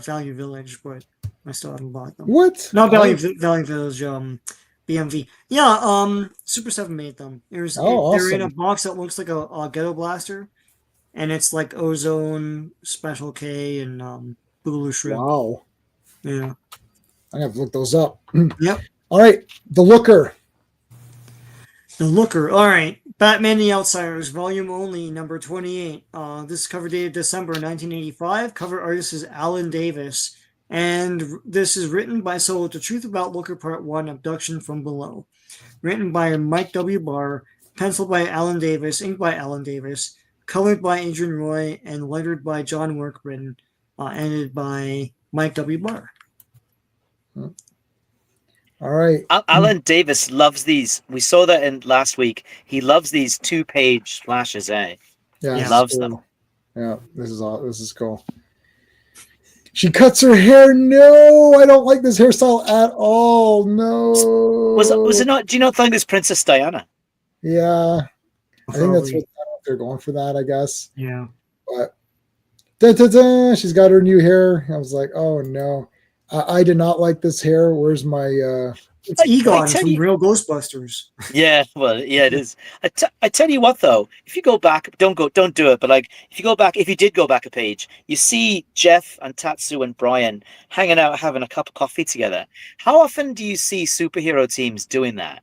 Value Village, but I still haven't bought them. What? Not Value Village. BMV. Yeah. Super 7 made them. They're in a awesome. box that looks like a Ghetto Blaster, and it's like Ozone, Special K, and Boogaloo Shrimp. Wow. Yeah. I have to look those up. Yep. All right. The Looker. The Looker. All right. Batman the Outsiders, volume only, number 28. This is cover dated December 1985. Cover artist is Alan Davis. And this is written by The Truth About Looker Part 1, Abduction from Below. Written by Mike W. Barr, penciled by Alan Davis, inked by Alan Davis, colored by Adrian Roy, and lettered by John Workman, edited by Mike W. Barr. All right. Alan Davis loves these. We saw that in last week. He loves these 2-page splashes, eh? Yeah, he loves them. Yeah, this is cool. She cuts her hair. No, I don't like this hairstyle at all. No. Was it not? Do you not think it's Princess Diana? Yeah, I think that's what they're going for. That, I guess. Yeah. But she's got her new hair. I was like, oh no. I did not like this hair. Where's my it's Egon from Real Ghostbusters. Yeah, well, yeah, it is. I tell you what though, if you go back, don't do it, but like if you did go back a page, you see Jeff and Tatsu and Brian hanging out having a cup of coffee together. How often do you see superhero teams doing that?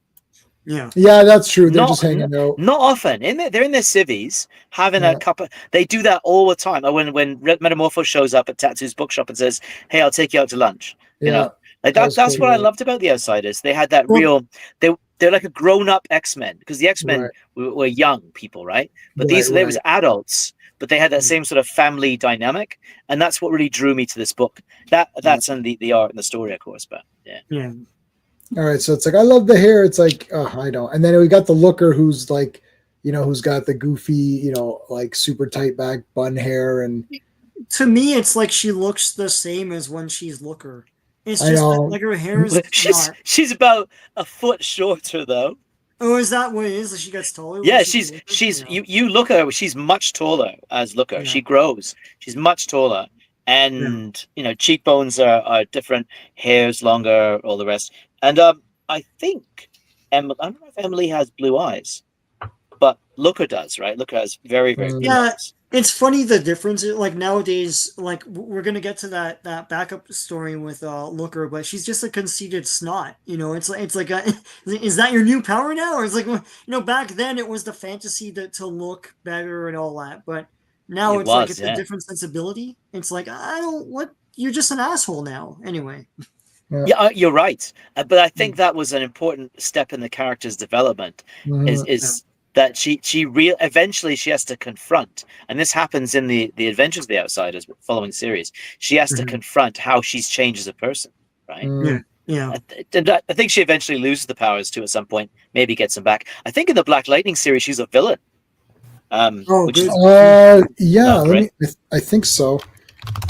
Yeah, that's true. They're just hanging out. Not often. They're in their civvies having a cup of. They do that all the time. When Metamorpho shows up at Tatsu's bookshop and says, "Hey, I'll take you out to lunch." You know, like that's cool, what I loved about the Outsiders. They had that real. They're like a grown-up X-Men, because the X-Men were young people, right? But they was adults, but they had that same sort of family dynamic, and that's what really drew me to this book. That's in the art and the story, of course, but yeah. All right, so it's like I love the hair. It's like I don't. And then we got the Looker, who's like, who's got the goofy, like super tight back bun hair. And to me, it's like she looks the same as when she's Looker. It's just like her hair is. She's about a foot shorter though. Oh, is that what it is? That she gets taller? Yeah, she's you look at her. She's much taller as Looker. Yeah. She grows. She's much taller. And cheekbones are different, hair's longer, all the rest. And I think I don't know if Emily has blue eyes, but Looker does, right? Looker has very, very blue eyes. It's funny the difference. Like nowadays, like we're gonna get to that backup story with Looker, but she's just a conceited snot. It's like is that your new power now? Or it's like back then it was the fantasy to look better and all that, but now it's a different sensibility. It's like you're just an asshole now. Anyway. Yeah, you're right. But I think that was an important step in the character's development. Is that she eventually she has to confront, and this happens in the Adventures of the Outsiders following series. She has to confront how she's changed as a person, right? Yeah. I think she eventually loses the powers too at some point. Maybe gets them back. I think in the Black Lightning series she's a villain. I think so.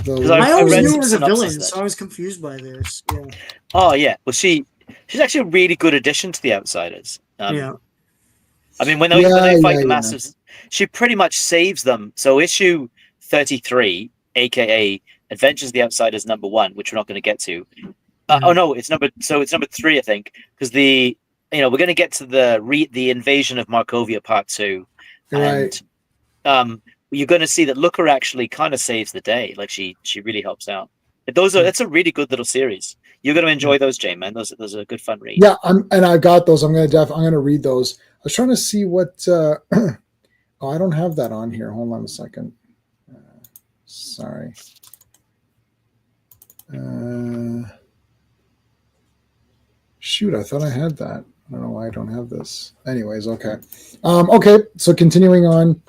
I always knew her as a villain, so I was confused by this. Yeah. Oh yeah, well she's actually a really good addition to the Outsiders. I mean, when they fight the Massives, she pretty much saves them. So issue 33, aka Adventures of the Outsiders #1, which we're not going to get to. It's number 3, I think, because we're going to get to the invasion of Markovia Part 2, and you're going to see that Looker actually kind of saves the day. Like she really helps out. That's a really good little series. You're going to enjoy those, Jay, man. Those are a good fun read. Yeah, I got those. I'm going to read those. I was trying to see what. I don't have that on here. Hold on a second. Sorry. Shoot, I thought I had that. I don't know why I don't have this. Anyways, okay. Okay, so continuing on.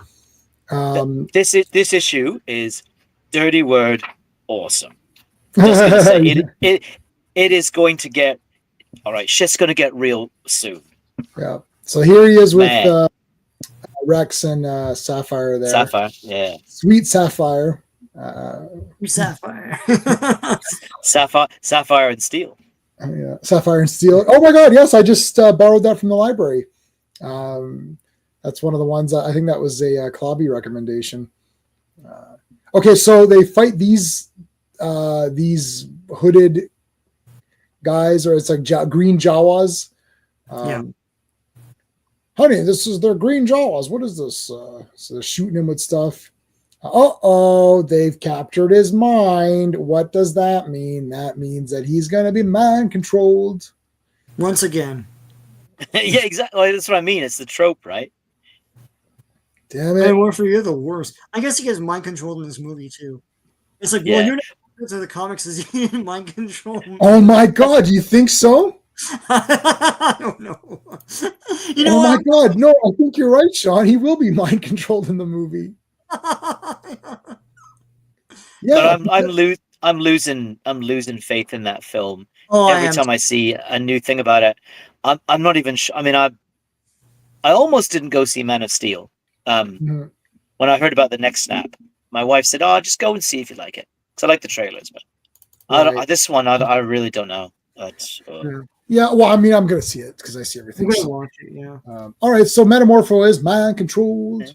This issue is dirty word awesome. It is going to get all right. Shit's going to get real soon. Yeah. So here he is with Rex and Sapphire there. Sapphire, yeah. Sweet Sapphire. Sapphire. Sapphire and Steel. Yeah, Sapphire and Steel. Oh my God! Yes, I just borrowed that from the library. That's one of the ones. I think that was a Clobby recommendation. Okay, so they fight these hooded guys, or it's like green Jawas. Honey, this is their green Jawas. What is this? So they're shooting him with stuff. They've captured his mind. What does that mean? That means that he's going to be mind controlled. Once again. Yeah, exactly. That's what I mean. It's the trope, right? Damn it. Hey, Warfare, you're the worst. I guess he gets mind controlled in this movie, too. It's like, well, you're not to the comics as he mind control. Oh, my God. Do you think so? I don't know. My God. No, I think you're right, Sean. He will be mind controlled in the movie. Yeah, but I'm losing faith in that film. Every time I see a new thing about it, I'm not even sure. I mean, I almost didn't go see Man of Steel. When I heard about the next snap, my wife said, "Oh, just go and see if you like it," because I like the trailers. But this one, I really don't know. Yeah, well, I mean, I'm gonna see it because I see everything. I'm gonna watch it. Yeah. All right, so Metamorpho is mind controlled.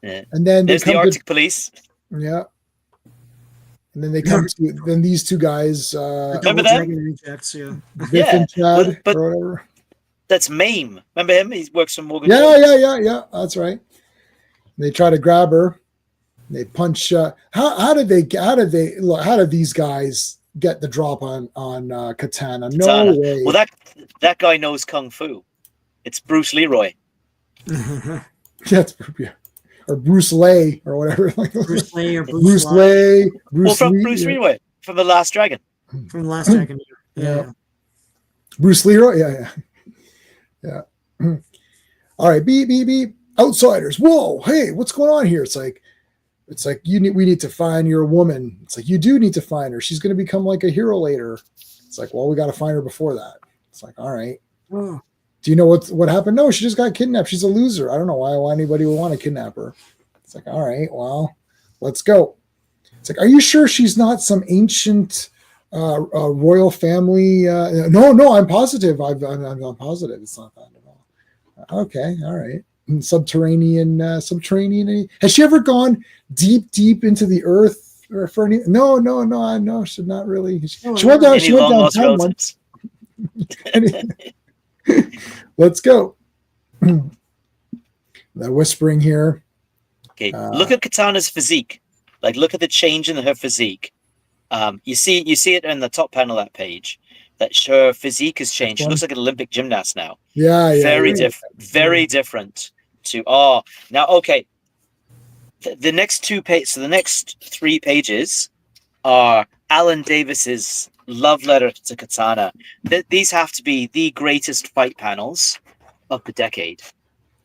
Yeah. And then there's the Arctic Police. Yeah. And then they come to then these two guys. Remember them? Rejects, Biff and Chad or whatever. That's Mame. Remember him? He works for Morgan. Yeah. That's right. They try to grab her. They punch. How did these guys get the drop on Katana? No way. Well, that guy knows kung fu. It's Bruce Leroy. That's or Bruce Lee or whatever. Bruce Lee or Bruce Lee. Bruce Leroy from The Last Dragon. From The Last Dragon. Yeah. Bruce Leroy. Yeah. All right. Beep. Outsiders. Whoa. Hey, what's going on here? It's like we need to find your woman. It's like, you do need to find her. She's going to become like a hero later. It's like, well, we got to find her before that. It's like, all right. Oh. Do you know what happened? No, she just got kidnapped. She's a loser. I don't know why anybody would want to kidnap her. It's like, all right, well, let's go. It's like, are you sure she's not some ancient royal family? No, I'm positive. I'm positive. It's not that at all. Okay, all right. Subterranean. Has she ever gone deep into the earth or for any? No. She's not really. She went down. She went down once. Let's go. The whispering here. Okay, look at Katana's physique. Like, look at the change in her physique. You see it in the top panel of that page. That her physique has changed. She looks like an Olympic gymnast now. Yeah. Very different. Very different to now. Okay, the next 2 pages. So the next 3 pages are Alan Davis's love letter to Katana. These have to be the greatest fight panels of the decade.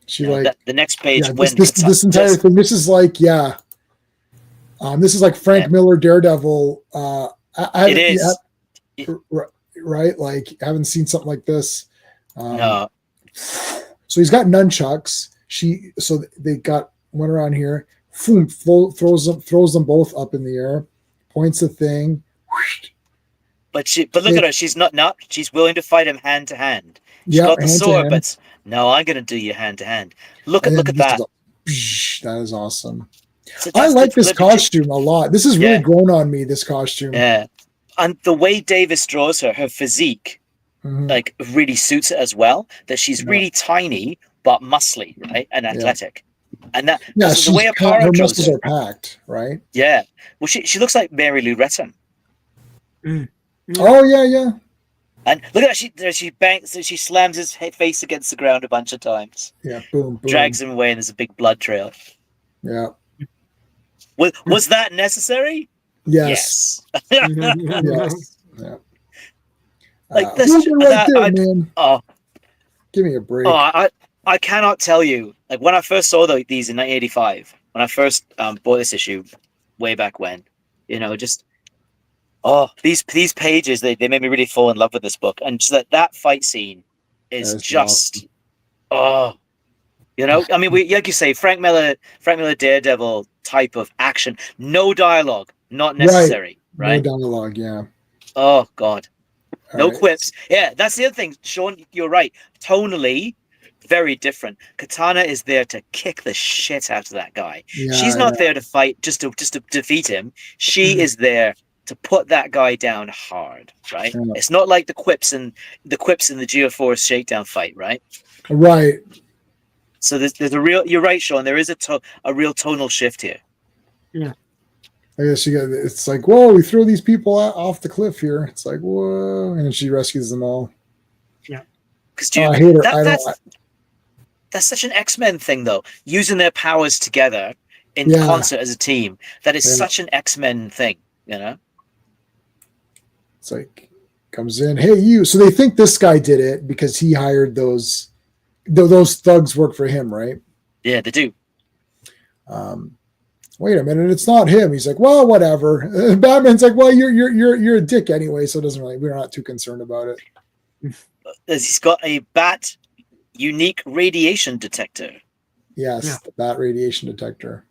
The next page. This entire thing. This is like this is like Frank Miller Daredevil. It is right. Like, I haven't seen something like this. No. So he's got nunchucks. So they got one around here. Boom, throws them both up in the air. Points the thing. But look at her. She's not. She's willing to fight him hand to hand. She's got the sword, but no, I'm going to do you hand to hand. Look at that. That is awesome. I like this costume a lot. This has really grown on me. This costume. Yeah, and the way Davis draws her physique, like, really suits it as well. That she's really tiny but muscly, right, and athletic. And that the way her muscles are packed, right? Yeah. Well, she looks like Mary Lou Retton. Oh yeah. And look at that! She bangs. She slams his face against the ground a bunch of times. Yeah, boom. Drags him away, and there's a big blood trail. Yeah. Was that necessary? Yes. Yes. Yes. Yeah. Like this, man. Oh, give me a break. Oh, I cannot tell you. Like, when I first saw these in 1985, when I first bought this issue, way back when, just. Oh, these pages, they made me really fall in love with this book. And just that fight scene is just awesome. I mean, like you say, Frank Miller Daredevil type of action. No dialogue, not necessary, right? No dialogue, yeah. Oh, God. All no right. quips. Yeah, that's the other thing. Sean, you're right. Tonally, very different. Katana is there to kick the shit out of that guy. Yeah, She's not there to fight just to defeat him. She is there to put that guy down hard, right? Yeah. It's not like the quips in the Geoforce shakedown fight, right? Right. So there's a real. You're right, Sean. There is a real tonal shift here. Yeah. I guess it's like, whoa, we throw these people off the cliff here. It's like, whoa, and then she rescues them all. Yeah. Because I hate her. That's such an X-Men thing, though. Using their powers together in concert as a team. That is such an X-Men thing, you know? It's like, comes in, hey, you. So they think this guy did it because he hired those thugs work for him, right? Yeah, they do. Wait a minute, it's not him. He's like, well, whatever. Batman's like, well, you're a dick anyway, so it doesn't really. We're not too concerned about it. He's got a bat unique radiation detector. Yes, the bat radiation detector.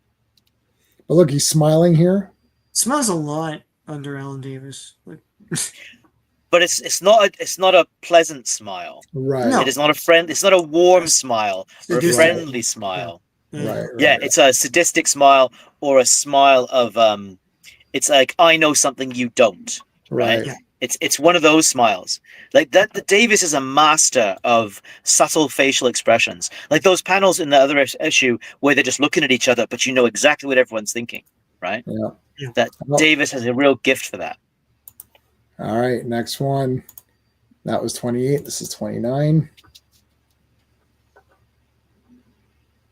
But look, he's smiling here. Smells a lot under Alan Davis. But it's not a pleasant smile. Right. No. It is not a friend. It's not a warm smile or a friendly smile. Right. Yeah, it's a sadistic smile or a smile of it's like, I know something you don't. Right. Yeah. It's one of those smiles. Like that. The Davis is a master of subtle facial expressions. Like those panels in the other issue where they're just looking at each other, but you know exactly what everyone's thinking. Right. Yeah. That Davis has a real gift for that. All right, next one. That was 28. This is 29.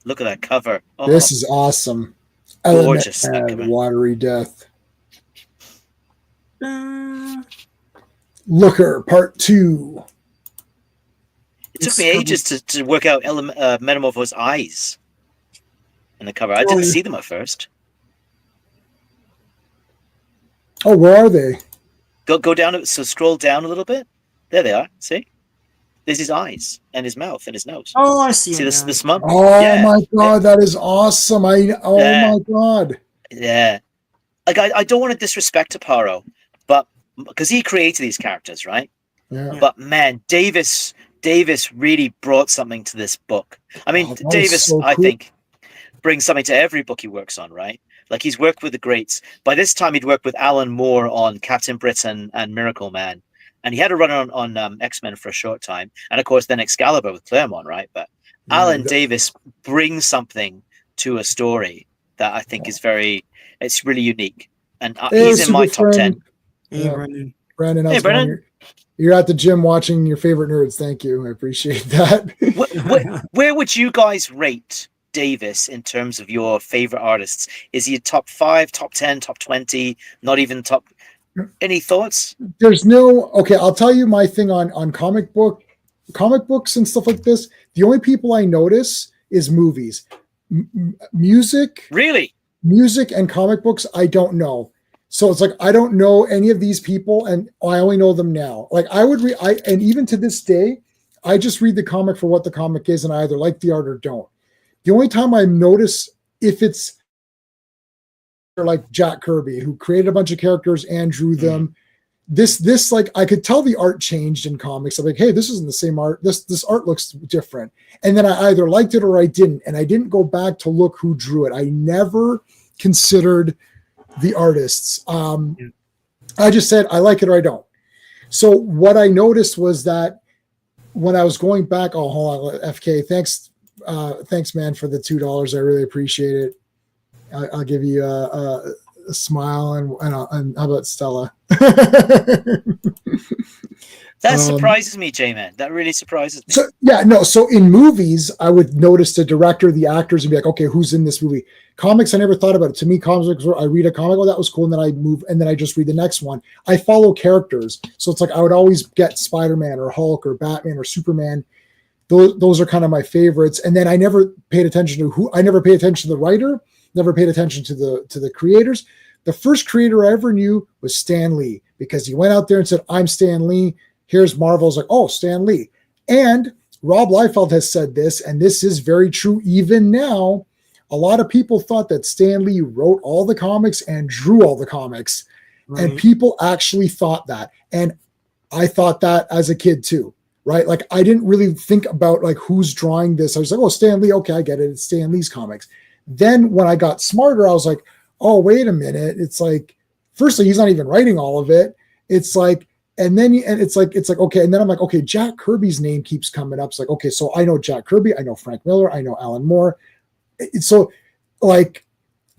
Look at that cover. Oh, this is awesome. Gorgeous. Watery Death. Looker, part 2. It took me ages to work out Metamorpho's eyes in the cover. I didn't see them at first. Oh, where are they? Go down. So scroll down a little bit. There they are. See? There's his eyes and his mouth and his nose. Oh, I see. See the smug? Oh my god, that is awesome. My god. Yeah. Like I don't want to disrespect Aparo, but because he created these characters, right? Yeah. But man, Davis really brought something to this book. I mean, Davis, so cool. I think, brings something to every book he works on, right? Like he's worked with the greats. By this time, he'd worked with Alan Moore on Captain Britain and Miracle Man. And he had a run on X-Men for a short time. And of course, then Excalibur with Claremont, right? But Alan Davis brings something to a story that I think is it's really unique. And he's in my top 10. Hey, Brendan. Brandon, hey, Brendan. You're at the gym watching your favorite nerds. Thank you. I appreciate that. Where would you guys rate Davis in terms of your favorite artists? Is he top 5, top 10, top 20, not even top? Any thoughts? There's no, okay, I'll tell you my thing on comic books and stuff like this. The only people I notice is movies. Music. Really? Music and comic books, I don't know. So it's like I don't know any of these people, and I only know them now. Like I would read, and even to this day, I just read the comic for what the comic is, and I either like the art or don't. The only time I notice if it's like Jack Kirby, who created a bunch of characters and drew them. This like I could tell the art changed in comics. I'm like, hey, this isn't the same art. This art looks different. And then I either liked it or I didn't. And I didn't go back to look who drew it. I never considered the artists. I just said I like it or I don't. So what I noticed was that when I was going back, oh, hold on, FK, thanks, man, for the $2. I really appreciate it. I'll give you a smile and how about Stella? That surprises me, J-Man. That really surprises me. So in movies, I would notice the director, the actors, and be like, okay, who's in this movie? Comics, I never thought about it. To me, comics, I read a comic, oh, that was cool, and then I move, and then I just read the next one. I follow characters, so it's like I would always get Spider-Man or Hulk or Batman or Superman. Those are kind of my favorites, and then I never paid attention to I never paid attention to the writer. Never paid attention to the creators. The first creator I ever knew was Stan Lee, because he went out there and said, I'm Stan Lee. Here's Marvel's like, oh, Stan Lee. And Rob Liefeld has said this, and this is very true even now. A lot of people thought that Stan Lee wrote all the comics and drew all the comics. Right. And people actually thought that. And I thought that as a kid too. right? Like I didn't really think about like who's drawing this. I was like, oh, Stan Lee. Okay, I get it. It's Stan Lee's comics. Then when I got smarter, I was like, oh, wait a minute. It's like, firstly, he's not even writing all of it. It's like, and then it's like, okay. And then I'm like, okay, Jack Kirby's name keeps coming up. It's like, okay, so I know Jack Kirby, I know Frank Miller, I know Alan Moore. So like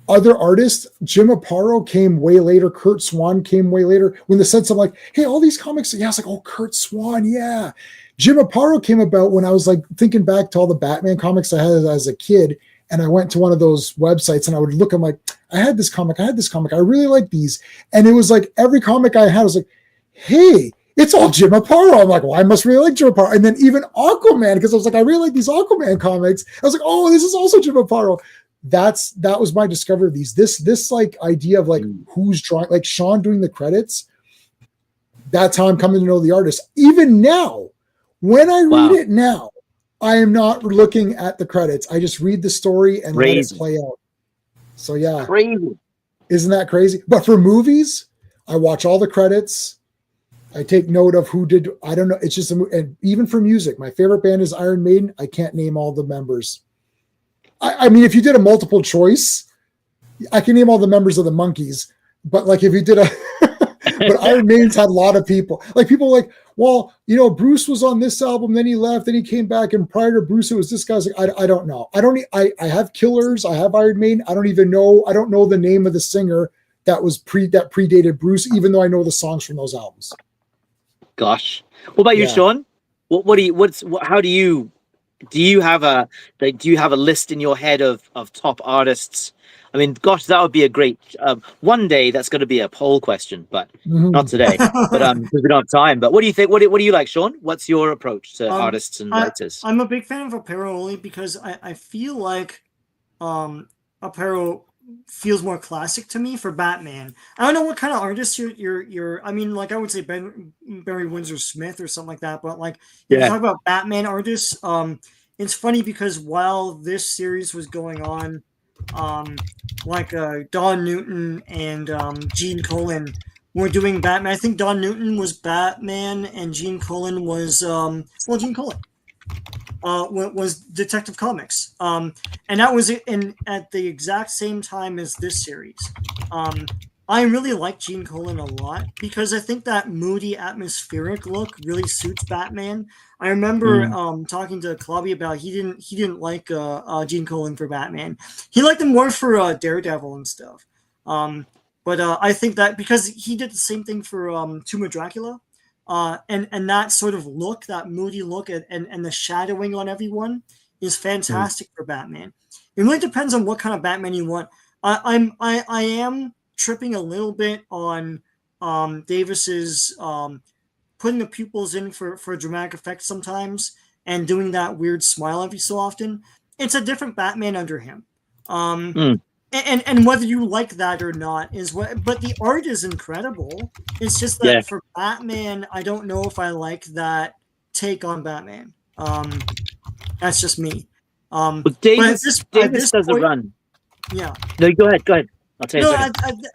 other artists, Jim Aparo came way later, Kurt Swan came way later. When the sense of like, hey, all these comics, yeah, it's like, oh, Kurt Swan, yeah. Jim Aparo came about when I was like thinking back to all the Batman comics I had as a kid. And I went to one of those websites and I would look, I'm like, I had this comic, I really like these. And it was like every comic I had was like, hey, it's all Jim Aparo. I'm like, well, I must really like Jim Aparo. And then even Aquaman, because I was like, I really like these Aquaman comics. I was like, oh, this is also Jim Aparo. That was my discovery of these. This like idea of like who's drawing, like Sean doing the credits. That's how I'm coming to know the artist. Even now, when I read it now, I am not looking at the credits. I just read the story and let it play out. So yeah, crazy. Isn't that crazy? But for movies, I watch all the credits. I take note of who did. I don't know. It's just and even for music, my favorite band is Iron Maiden. I can't name all the members. I mean, if you did a multiple choice, I can name all the members of the Monkees. But like if you did but Iron Maiden's had a lot of people. Like people like, well, you know, Bruce was on this album, then he left, then he came back, and prior to Bruce, it was this guy's. Like, I don't know. I have Killers. I have Iron Maiden. I don't even know. I don't know the name of the singer that predated Bruce, even though I know the songs from those albums. Gosh, what about you, Sean? How do you have a list in your head of top artists? I mean, gosh, that would be a great one day. That's going to be a poll question, but not today. But because we don't have time. But what do you think? What do you like, Sean? What's your approach to artists and writers? I'm a big fan of Aparo only because I feel like Aparo feels more classic to me for Batman. I don't know what kind of artist you're I mean, like I would say Barry Windsor Smith or something like that, but like if you talk about Batman artists, it's funny because while this series was going on, like Don Newton and Gene Colan were doing Batman. I think Don Newton was Batman and Gene Colan was Gene Colan was Detective Comics, and that was at the exact same time as this series. I really like Gene Colan a lot because I think that moody, atmospheric look really suits Batman. I remember talking to Clobberin about he didn't like Gene Colan for Batman. He liked him more for Daredevil and stuff. But I think that because he did the same thing for Tomb of Dracula, and that sort of look, that moody look, and the shadowing on everyone is fantastic for Batman. It really depends on what kind of Batman you want. I am tripping a little bit on Davis's putting the pupils in for dramatic effect sometimes and doing that weird smile every so often. It's a different Batman under him. And whether you like that or not is what, but the art is incredible. It's just that for Batman, I don't know if I like that take on Batman. That's just me. But Davis does a run. Yeah. No, go ahead. I'll tell you. No,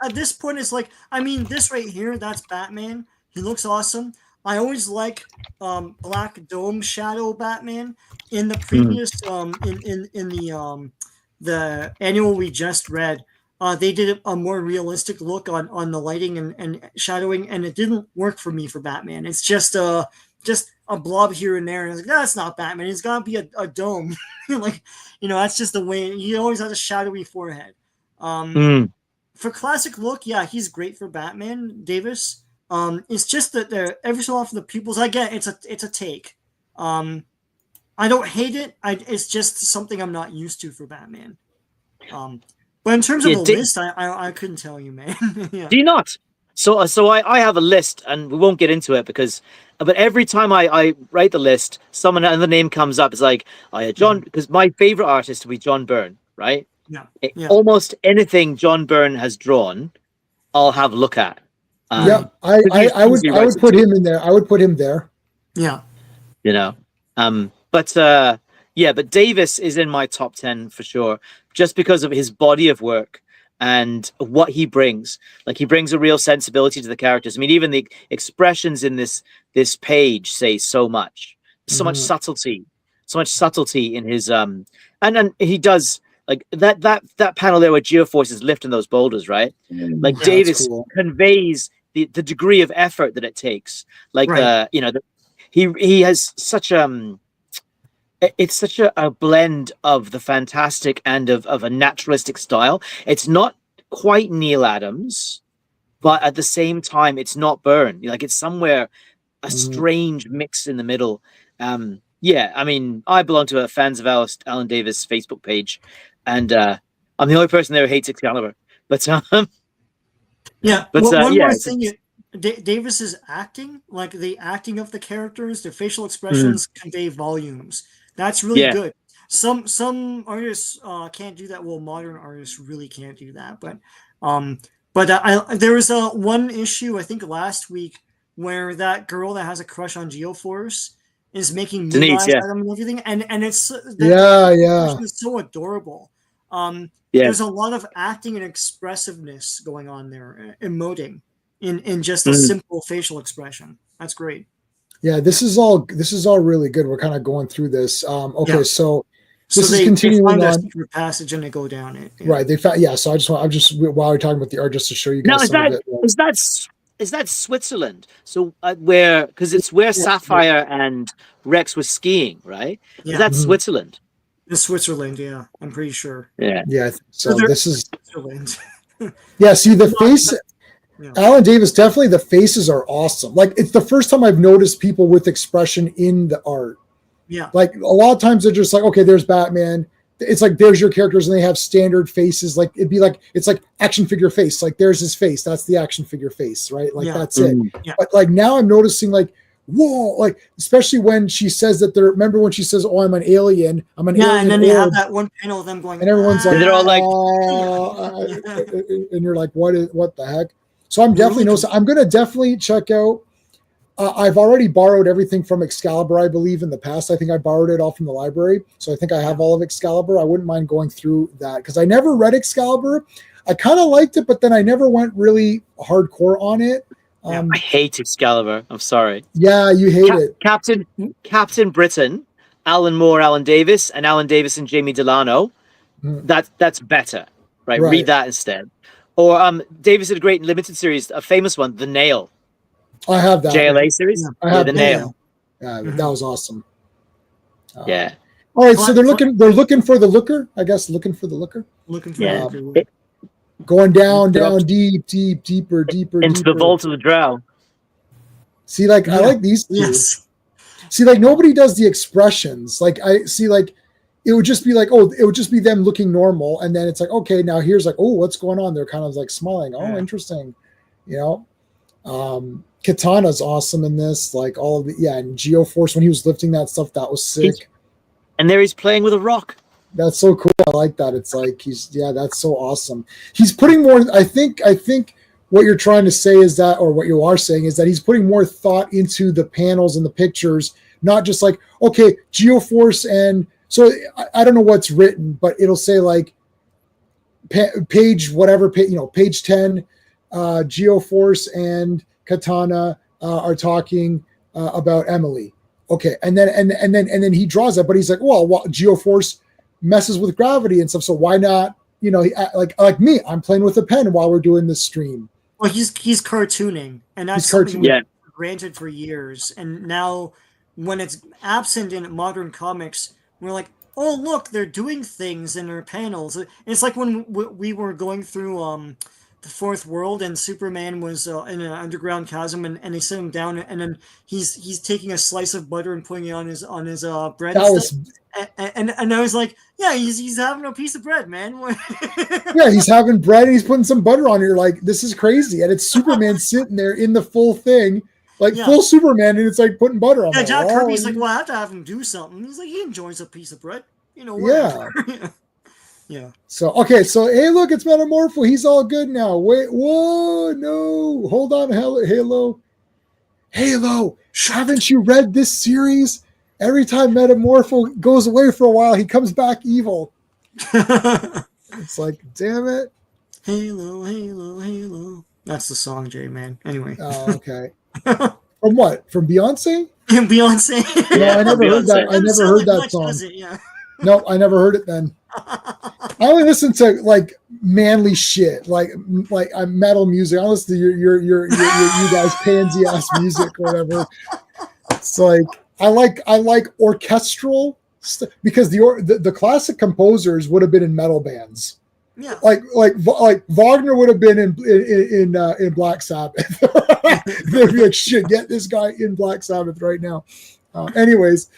at this point, it's like, I mean, this right here, that's Batman. He looks awesome. I always like Black Dome Shadow Batman. In the previous in the annual we just read, they did a more realistic look on the lighting and shadowing, and it didn't work for me for Batman. It's just a blob here and there, and it's like, that's not Batman. It's got to be a dome. Like, that's just the way he always has a shadowy forehead. For classic look, yeah, he's great for Batman, Davis. It's just that every so often the pupils, I get it's a take. I don't hate it. It's just something I'm not used to for Batman. But in terms of a list, I couldn't tell you, man. Yeah. Do you not? So I have a list, and we won't get into it but every time I write the list, another name comes up. It's like, John, because my favorite artist will be John Byrne, right? Yeah. Almost anything John Byrne has drawn, I'll have a look at. I would put him in there. I would put him there. Yeah. But Davis is in my top 10 for sure, just because of his body of work and what he brings. Like, he brings a real sensibility to the characters. I mean, even the expressions in this page say so much. so much subtlety in his and he does like that panel there where Geoforce is lifting those boulders, right? Like Davis conveys the degree of effort that it takes. Like he has such it's such a blend of the fantastic and of a naturalistic style. It's not quite Neil Adams, but at the same time, it's not Byrne. Like it's somewhere a strange mix in the middle. Yeah, I mean, I belong to a fans of Alan Davis Facebook page, and I'm the only person there who hates Excalibur. But yeah, but one more thing. Davis's acting, like the acting of the characters, their facial expressions convey volumes. That's really good. Some artists can't do that. Well, modern artists really can't do that. But there was one issue I think last week where that girl that has a crush on Geoforce is making mean eyes at him and everything, and it's it's so adorable. There's a lot of acting and expressiveness going on there, emoting in just a simple facial expression. That's great. Yeah, this is all really good. We're kind of going through this. Okay, so this is continuing on. A secret passage and they go down it. Yeah. Right. They found. Yeah. So I'm just while we're talking about the art, just to show you guys some of it. Is that Switzerland? So because it's where Sapphire and Rex was skiing, right? Yeah. Is that Switzerland? It's Switzerland. Yeah, I'm pretty sure. Yeah. Yeah. So this is Switzerland. Yeah. See the face. Yeah. Alan Davis, definitely the faces are awesome. Like it's the first time I've noticed people with expression in the art. Yeah. Like a lot of times they're just like, okay, there's Batman. It's like there's your characters and they have standard faces. Like it'd be like it's like action figure face. Like there's his face. That's the action figure face, right? Like that's it. Yeah. But like now I'm noticing like, whoa, like especially when she says that they're remember when she says, oh, I'm an alien. I'm an alien. And then they have that one panel of them going, and everyone's like, they're all like, and you're like, what the heck? So I'm definitely noticing. I'm going to definitely check out. I've already borrowed everything from Excalibur, I believe, in the past. I think I borrowed it all from the library. So I think I have all of Excalibur. I wouldn't mind going through that because I never read Excalibur. I kind of liked it, but then I never went really hardcore on it. I hate Excalibur. I'm sorry. Yeah, you hate it. Captain Britain, Alan Moore, Alan Davis, and Alan Davis and Jamie Delano. That's better, right? Read that instead. Or Davis did a great limited series, a famous one, The Nail. I have that JLA series. I have The Nail. Yeah, that was awesome. Yeah. All right, so they're looking for the looker. I guess looking for the looker. Looking for the looker. Going down, deeper into the vault of the Drow. See, like I like these two. Yes. See, like nobody does the expressions. Like I see, like it would just be like, oh, it would just be them looking normal, and then it's like, okay, now here's like, oh, what's going on? They're kind of like smiling. Oh, interesting. You know, Katana's awesome in this. Like all of the and Geoforce when he was lifting that stuff, that was sick. And there he's playing with a rock. That's so cool. I like that. It's like that's so awesome. He's putting more. I think what you're trying to say is that, or what you are saying is that he's putting more thought into the panels and the pictures, not just like, okay, Geoforce and so I don't know what's written, but it'll say like page whatever, page 10, Geoforce and Katana are talking about Emily. Okay, and then he draws that, but he's like, well, Geoforce messes with gravity and stuff, so why not? Like me, I'm playing with a pen while we're doing this stream. Well, he's cartooning, and that's something we've granted for years. And now, when it's absent in modern comics, we're like, oh look, they're doing things in their panels. It's like when we were going through the Fourth World, and Superman was in an underground chasm, and they set him down, and then he's taking a slice of butter and putting it on his bread. And I was like, yeah, he's having a piece of bread, man. Yeah, he's having bread and he's putting some butter on it. You're like, this is crazy, and it's Superman sitting there in the full thing, like full Superman, and it's like putting butter on. Yeah, Jack Kirby's like, well, I have to have him do something. He's like, he enjoys a piece of bread, whatever. Yeah. Yeah. So hey, look, it's Metamorpho. He's all good now. Wait, whoa, no, hold on, Halo. Haven't you read this series? Every time Metamorpho goes away for a while, he comes back evil. It's like, damn it. Halo. That's the song, Jay, man. Anyway. Oh, okay. From what? From Beyonce? And Beyonce. No, I never heard that. I never heard that much, song. does it? Yeah. No, I never heard it then. I only listen to like manly shit, like metal music. I listen to your you guys pansy ass music or whatever. It's like I like orchestral stuff because the classic composers would have been in metal bands. Yeah. Like Wagner would have been in Black Sabbath. They'd be like, shit, get this guy in Black Sabbath right now. Anyways.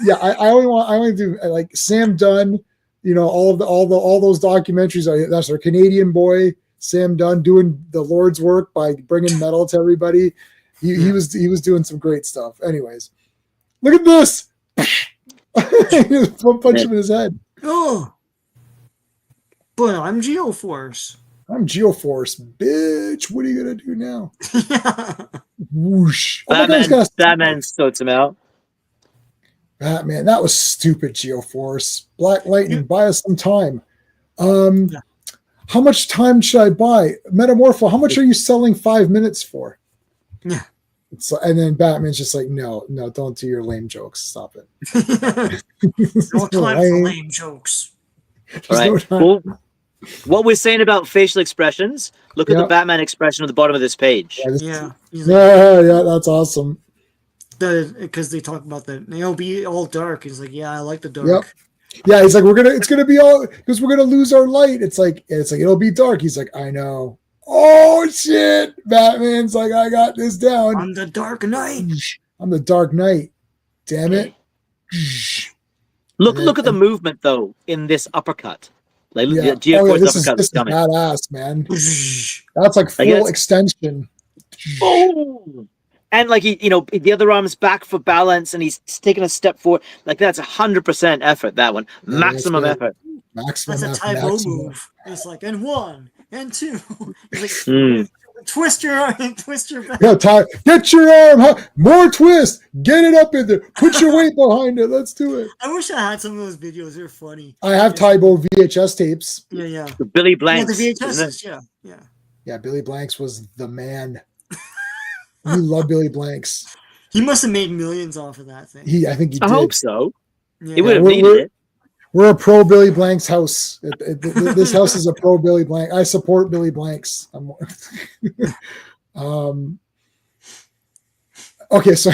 Yeah, I only do like Sam Dunn, you know, all those documentaries. That's our Canadian boy, Sam Dunn, doing the Lord's work by bringing metal to everybody. He was doing some great stuff. Anyways, look at this. Punch him in his head. Oh, but I'm Geoforce. I'm Geoforce, bitch. What are you gonna do now? Yeah. Whoosh. Batman sorts him out. Batman, that was stupid, Geoforce. Black Lightning, buy us some time. How much time should I buy? Metamorpho, how much are you selling 5 minutes for? Yeah. And then Batman's just like, no, don't do your lame jokes. Stop it. No time for lame jokes. All right. Well, what we're saying about facial expressions, look at the Batman expression at the bottom of this page. Yeah, that's awesome. Because they talk about that, it'll be all dark. He's like, yeah, I like the dark. Yep. Yeah, he's like, it's gonna be all because we're gonna lose our light. It's like it'll be dark. He's like, I know. Oh shit! Batman's like, I got this down. I'm the Dark Knight. I'm the Dark Knight. Damn it! Look at the movement though in this uppercut. Like yeah. Geoforce This uppercut is badass, man. That's like full extension. Oh. And like the other arm's back for balance, and he's taking a step forward. Like that's 100% effort. That one, maximum effort. That's a Tybo move. It's like and 1 and 2. It's like twist your arm and twist your back. Yeah, get your arm. More twist. Get it up in there. Put your weight behind it. Let's do it. I wish I had some of those videos. They're funny. I have Tybo VHS tapes. Yeah. The Billy Blanks. Yeah, the VHS. Yeah. Yeah, Billy Blanks was the man. You love Billy Blanks. He must have made millions off of that thing. I think he did. I hope so. Yeah. He would have needed it. We're a pro Billy Blanks house. This house is a pro Billy Blanks. I support Billy Blanks. Okay, so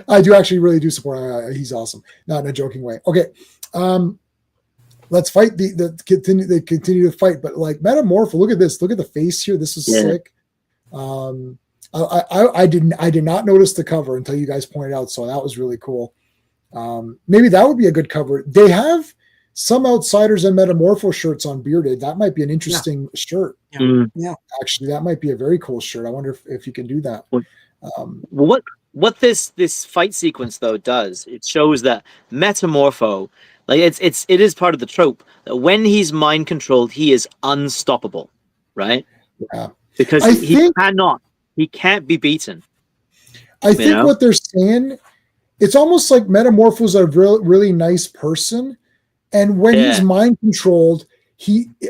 I do actually really do support. He's awesome. Not in a joking way. Okay, let's fight. They continue to fight, but like Metamorpho. Look at this. Look at the face here. This is sick. I did not notice the cover until you guys pointed out, so that was really cool. Maybe that would be a good cover. They have some Outsiders and Metamorpho shirts on Bearded. That might be an interesting shirt. Yeah. Actually, that might be a very cool shirt. I wonder if you can do that. What this fight sequence though does, it shows that Metamorpho, like it is part of the trope that when he's mind controlled, he is unstoppable, right? Yeah. Because he can't be beaten. I think what they're saying, it's almost like Metamorpho's a really nice person, and when he's mind controlled,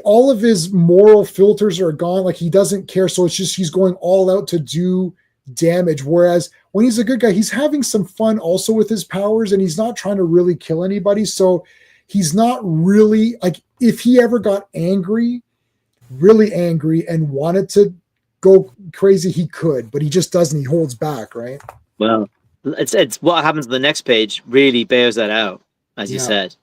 all of his moral filters are gone. Like he doesn't care, so it's just he's going all out to do damage. Whereas when he's a good guy, he's having some fun also with his powers, and he's not trying to really kill anybody. So he's not really like if he ever got really angry and wanted to go crazy, he could, but he just doesn't. He holds back, right? Well, it's what happens on the next page really bears that out, as you said.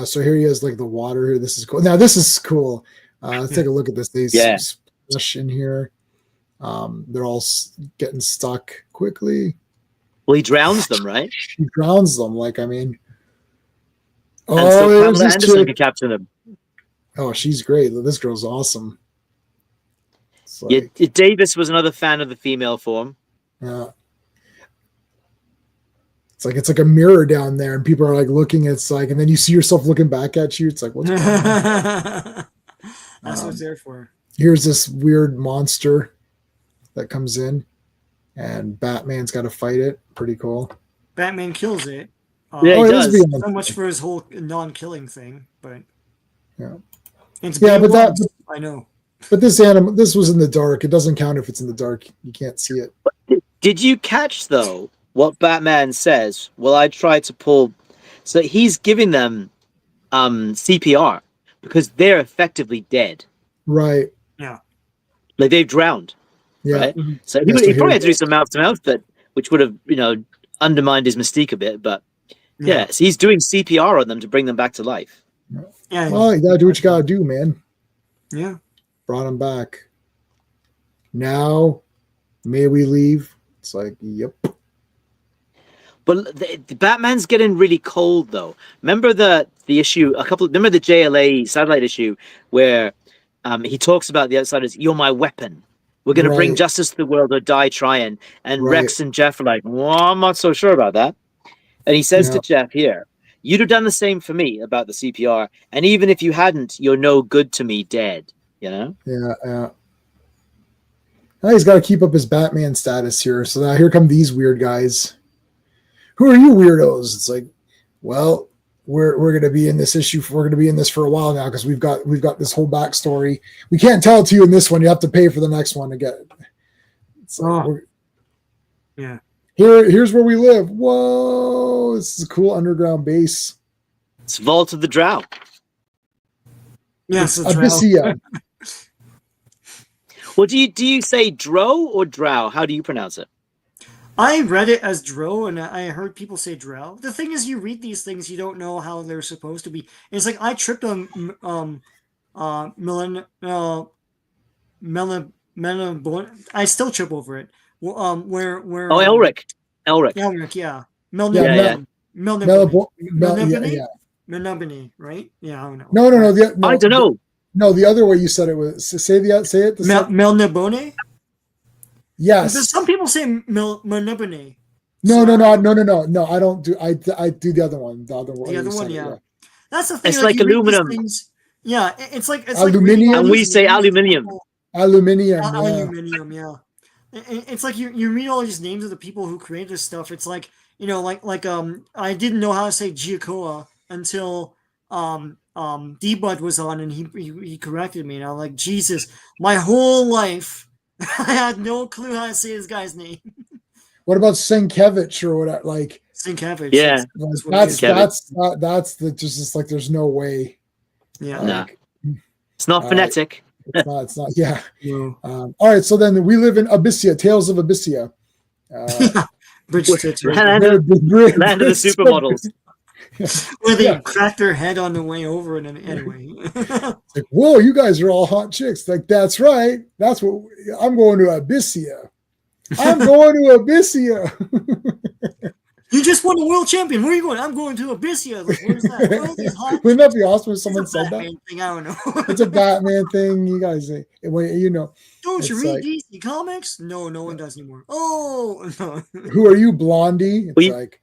So here he is, like the water here. This is cool. Now this is cool. Let's take a look at this. They splash in here. They're all getting stuck quickly. Well, he drowns them, right? He drowns them. Like, I mean, and so Pamela Anderson can capture them. Oh, she's great. This girl's awesome. Like, Davis was another fan of the female form. Yeah. It's like a mirror down there, and people are like looking. It's like, and then you see yourself looking back at you. It's like, what's going on? That's what it's there for. Here's this weird monster that comes in, and Batman's got to fight it. Pretty cool. Batman kills it. He does. So much for his whole non-killing thing, but but I know. But this was in the dark. It doesn't count if it's in the dark. You can't see it. Did you catch though what Batman says? Well, I tried to pull. So he's giving them CPR because they're effectively dead. Right. Yeah. Like they've drowned. Yeah. Right. Mm-hmm. So he probably had to do some mouth to mouth, but which would have undermined his mystique a bit. But yeah, so he's doing CPR on them to bring them back to life. Yeah. Well, you gotta do what you gotta do, man. Yeah. Brought him back. Now, may we leave? It's like, yep. But the Batman's getting really cold, though. Remember the issue? Remember the JLA satellite issue where he talks about the Outsiders. You're my weapon. We're going to bring justice to the world or die trying. And Rex and Jeff are like, well, I'm not so sure about that. And he says to Jeff here, you'd have done the same for me about the CPR. And even if you hadn't, you're no good to me dead. You know? Yeah. Now he's got to keep up his Batman status here. So now here come these weird guys. Who are you weirdos? It's like, well, we're going to be in this issue. We're going to be in this for a while now because we've got this whole backstory. We can't tell it to you in this one. You have to pay for the next one to get it. So yeah. Here's where we live. Whoa, this is a cool underground base. It's Vault of the Drow. Yes, Abyssia. Well, do you say Drow or Drow? How do you pronounce it? I read it as Drow, and I heard people say Drow. The thing is, you read these things, you don't know how they're supposed to be. It's like I tripped on I still trip over it. Where Elric, yeah. Melnibone, right? Yeah, I don't know. No. I don't know. No, the other way you said it was say it. Melnibone. Yes. Because some people say Melnibone. No. I don't do. I do the other one. The other one, yeah. That's the thing. It's like aluminum. Yeah, it's like aluminium. And we say aluminium. Aluminium. Aluminium. Yeah. It's like you read all these names of the people who created this stuff. It's like I didn't know how to say Giacoa until D-Bud was on and he corrected me, and I'm like, Jesus, my whole life I had no clue how to say this guy's name. What about Sienkiewicz or whatever? Like Sienkiewicz. Yeah, that's the just like there's no way. Yeah, like, it's not phonetic. It's not. Yeah. Yeah. All right. So then we live in Abyssia. Tales of Abyssia. Bridge Stitcher. Land of the supermodels. Where they crack their head on the way over, and then anyway. Like, whoa, you guys are all hot chicks. Like, that's right. That's what I'm going to Abyssia. I'm going to Abyssia. You just won the world champion. Where are you going? I'm going to Abyssia. Like, where's that? Wouldn't that be awesome if someone said that? Thing, I don't know. It's a Batman thing. You guys, you know. Don't you read DC Comics? No one does anymore. Oh, no. Who are you, Blondie? It's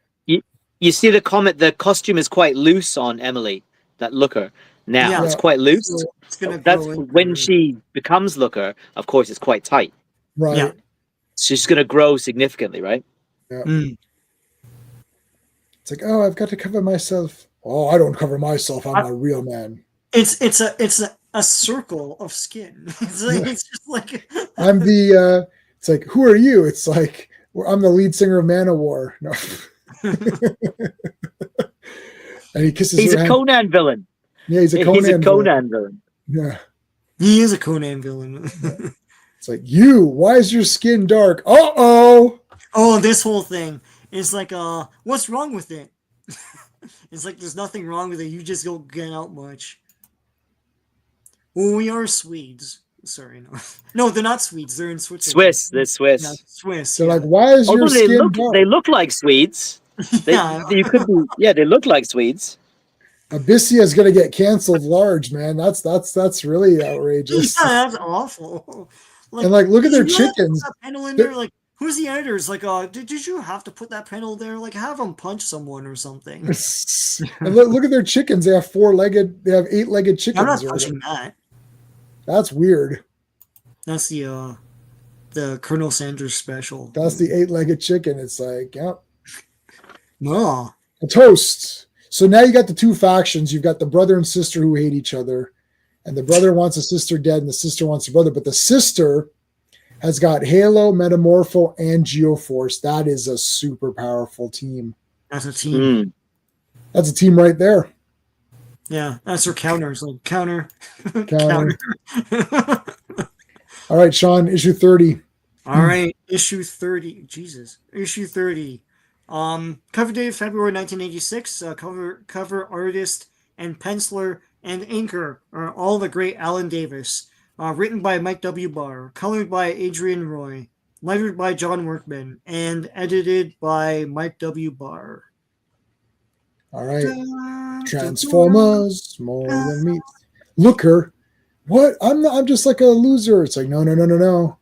you see the comment. The costume is quite loose on Emily. That Looker. Now it's quite loose. So it's gonna that's when she becomes Looker. Of course, it's quite tight. Right. Yeah. She's going to grow significantly, right? Yeah. It's like, oh, I've got to cover myself. Oh, I don't cover myself. I'm a real man. It's a circle of skin. It's just like I'm the. It's like, who are you? It's like, I'm the lead singer of Manowar. No. And he kisses. He's a Conan villain. Yeah, he's a Conan villain. Yeah, he is a Conan villain. It's like, why is your skin dark? Oh, this whole thing is like, what's wrong with it? It's like there's nothing wrong with it. You just don't get out much. Well, we are Swedes. Sorry, no, they're not Swedes. They're in Switzerland. They're Swiss. Yeah, Swiss. They're like, why is your skin dark? They look like Swedes. You could be. Yeah, they look like Swedes. Abyssia is going to get canceled large, man. That's really outrageous. Yeah, that's awful. Like, and look at their chickens. Panel in there, like, who's the editors? Like, did you have to put that panel there? Like, have them punch someone or something. And look at their chickens. They have 8-legged chickens. I'm not touching that. That's weird. That's the Colonel Sanders special. That's the 8-legged chicken. It's like, yep. No. A toast. So now you got the two factions. You've got the brother and sister who hate each other. And the brother wants a sister dead and the sister wants a brother. But the sister has got Halo, Metamorpho, and Geoforce. That is a super powerful team. That's a team. That's a team right there. Yeah, that's their counters. Like counter. All right, Sean, issue 30. All right, issue 30. Jesus. Issue 30. Cover date February 1986. Cover artist and penciler and inker are all the great Alan Davis. Written by Mike W. Barr. Colored by Adrian Roy. Lettered by John Workman. And edited by Mike W. Barr. All right. Transformers, more than meat. Looker. What? I'm just like a loser. It's like, no.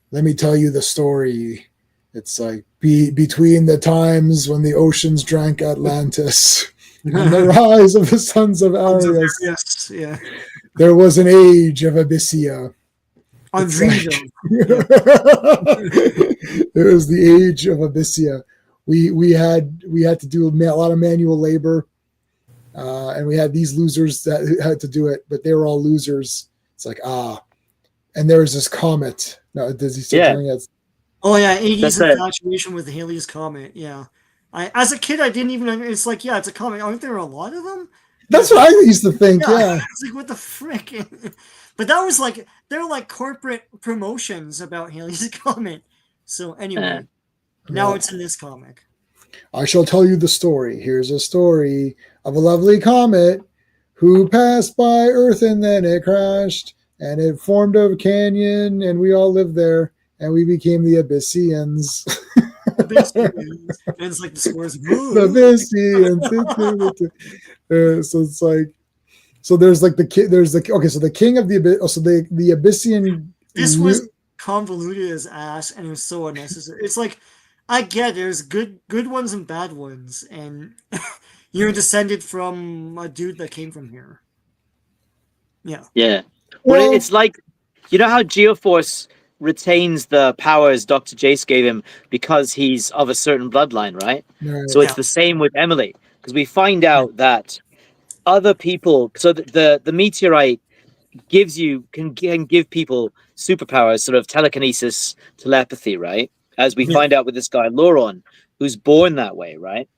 Let me tell you the story. It's like between the times when the oceans drank Atlantis and the rise of the sons of Arius. Yes, yeah. There was an age of Abyssia. Andromeda. It was the age of Abyssia. We had to do a lot of manual labor, and we had these losers that had to do it, but they were all losers. It's like and there was this comet. No, does he still telling us? Oh yeah, 80s infatuation with Halley's Comet. Yeah, as a kid I didn't even. It's like it's a comet. Aren't there a lot of them? That's what I used to think. Yeah. It's like what the frick. But that was like they're like corporate promotions about Halley's Comet. So anyway, now it's in this comic. I shall tell you the story. Here's a story of a lovely comet who passed by Earth and then it crashed and it formed a canyon and we all lived there and we became the Abyssians. And it's like the scores. The Abyssians. So it's like, so there's like so the king of the Abyss. So the Abyssian. This was convoluted as ass and it was so unnecessary. It's like, I get there's good ones and bad ones, and you're descended from a dude that came from here. Yeah. Yeah. Well, it's like, you know how Geoforce retains the powers Dr. Jace gave him because he's of a certain bloodline, right? So it's the same with Emily, because we find out that other people, so the meteorite can give people superpowers, sort of telekinesis, telepathy, right? As we find out with this guy Lauron, who's born that way, right?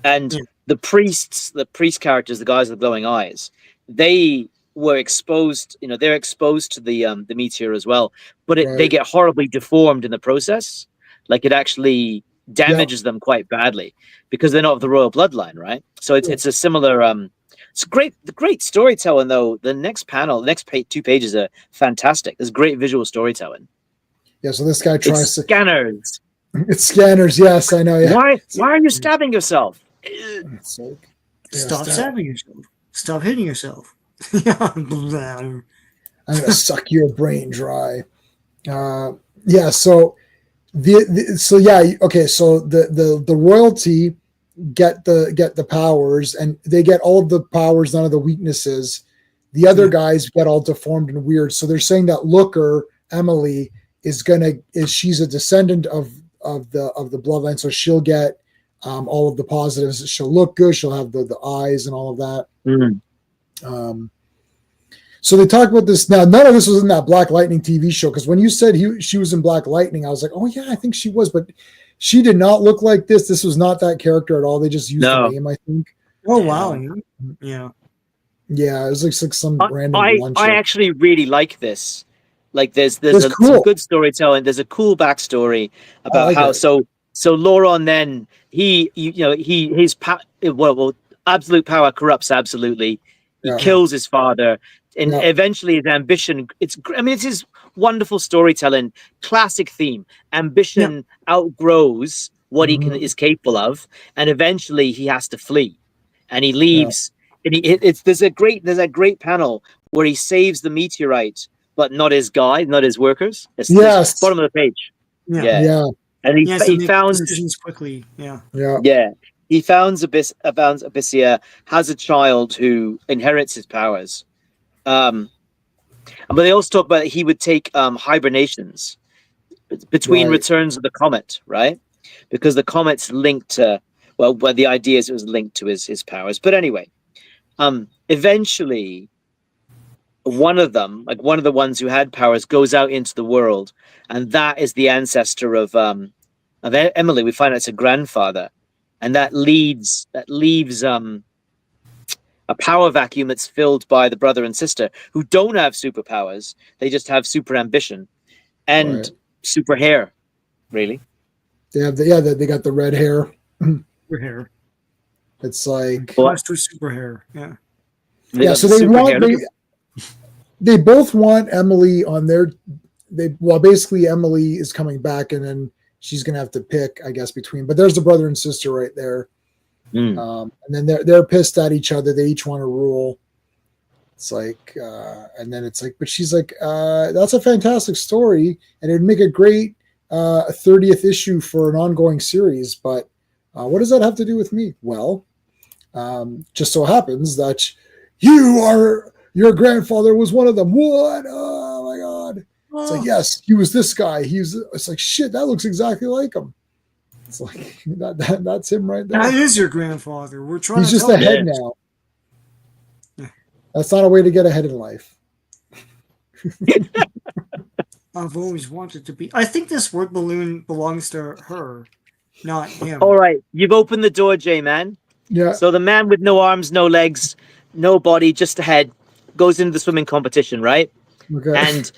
And the priest characters, the guys with the glowing eyes, they were exposed. They're exposed to the meteor as well, but they get horribly deformed in the process. Like it actually damages them quite badly because they're not of the royal bloodline, right? So it's a similar. It's great storytelling though. The next panel, the next 2 pages are fantastic. There's great visual storytelling. Yeah, so this guy tries to scanners. It's scanners, yes, I know. Yeah. Why are you stabbing yourself? Stop stabbing yourself. Stop hitting yourself. I'm gonna suck your brain dry. So the royalty get the powers and they get all of the powers, none of the weaknesses. The other guys get all deformed and weird. So they're saying that Looker, Emily, she's a descendant of the bloodline, so she'll get all of the positives. She'll look good. She'll have the eyes and all of that. So they talk about this now. None of this was in that Black Lightning TV show, because when you said she was in Black Lightning, I was like, oh yeah, I think she was, but she did not look like this. This was not that character at all. They just used the name, I think. Oh wow, yeah. Yeah, it was like some random. I actually really like this. Like there's some good storytelling. There's a cool backstory about how so Lauron then absolute power corrupts absolutely. He kills his father, and eventually his ambition. It's his wonderful storytelling, classic theme. Ambition outgrows what he is capable of, and eventually he has to flee, and he leaves. And there's a great panel where he saves the meteorite. But not his workers. It's bottom of the page. Yeah. And he found decisions quickly. Yeah. He founds Abyssia, has a child who inherits his powers. But they also talk about he would take hibernations between returns of the comet, right? Because the comet's linked to the idea is it was linked to his powers. But anyway, eventually. one of them, like one of the ones who had powers, goes out into the world, and that is the ancestor of Emily. We find out it's a grandfather, and that leaves a power vacuum that's filled by the brother and sister who don't have superpowers. They just have super ambition and super hair, really. They have they got the red hair. Super hair. It's like to super hair. Yeah. So they both want Emily on their basically Emily is coming back and then she's gonna have to pick, I guess, between, but there's the brother and sister right there. And then they're pissed at each other. They each want to rule. It's like, and then it's like, but she's like, that's a fantastic story, and it'd make a great 30th issue for an ongoing series. But what does that have to do with me? Well, just so happens that your grandfather was one of them. What? Oh my God! It's like, yes, he was this guy. It's like, shit, that looks exactly like him. It's like that's him right there. That is your grandfather. We're trying. He's just ahead now. That's not a way to get ahead in life. I've always wanted to be. I think this word balloon belongs to her, not him. All right, you've opened the door, J-Man. Yeah. So the man with no arms, no legs, no body, just a head, goes into the swimming competition, right? Okay. And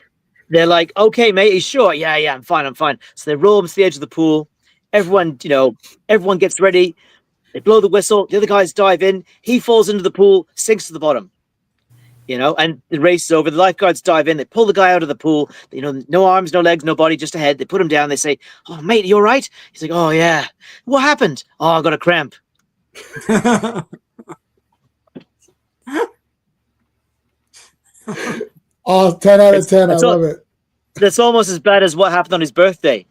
they're like, "Okay, mate, he's sure. Yeah, I'm fine. So they roll him to the edge of the pool. Everyone gets ready. They blow the whistle. The other guys dive in. He falls into the pool, sinks to the bottom. And the race is over. The lifeguards dive in. They pull the guy out of the pool. No arms, no legs, no body, just a head. They put him down. They say, "Oh, mate, are you all right?" He's like, "Oh, yeah. What happened?" "Oh, I got a cramp." Oh, 10 out of 10. I love it. That's almost as bad as what happened on his birthday.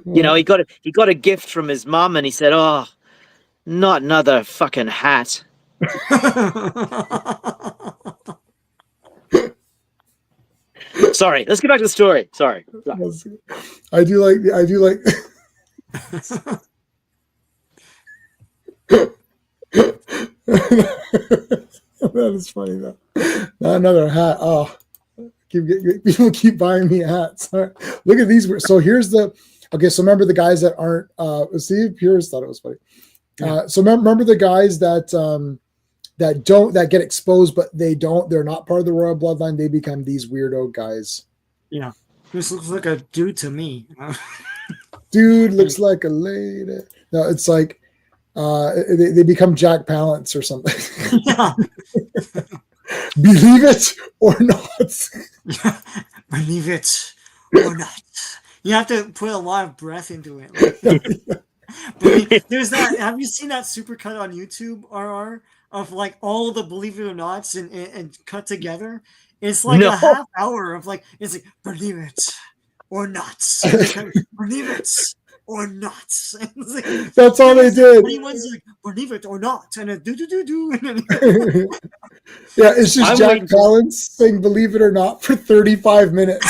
He got a gift from his mom, and he said, "Oh, not another fucking hat." Sorry, let's get back to the story. Sorry. I do like that is funny though. Not another hat. Oh, people keep buying me hats. Look at these. So here's the. Okay, so remember the guys that aren't. Steve Pierce thought it was funny. So remember the guys that get exposed, but they're not part of the royal bloodline. They become these weirdo guys. Yeah, this looks like a dude to me. Dude looks like a lady. No, it's like they become Jack Palance or something. Yeah. Believe it or not. Yeah. Believe it or not. You have to put a lot of breath into it. But there's that. Have you seen that supercut on YouTube, RR, of like all the Believe It or Nots and cut together? It's like a half hour of like, it's like, believe it or not. Believe it or not. Like, that's all they did. Anyone's like, believe it or not. And do. Yeah, it's just Jack Palance saying believe it or not for 35 minutes.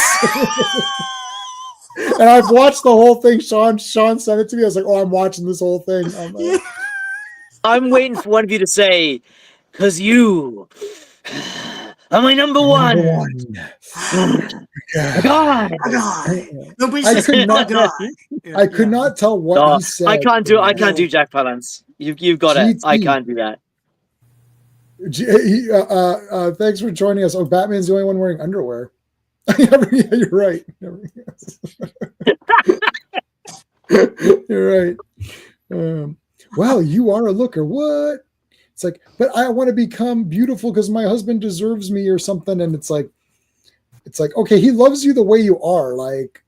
And I've watched the whole thing. Sean sent it to me. I was like, "Oh, I'm watching this whole thing." I'm waiting for one of you to say, "'Cause you are my number one." God. I could not tell what he said. I can't do Jack Palance. You've got it. I can't do that. Thanks for joining us. Oh, Batman's the only one wearing underwear. Yeah, you're right. You're right. Wow, you are a looker. What? It's like, but I want to become beautiful because my husband deserves me or something. And it's like, okay, he loves you the way you are. Like,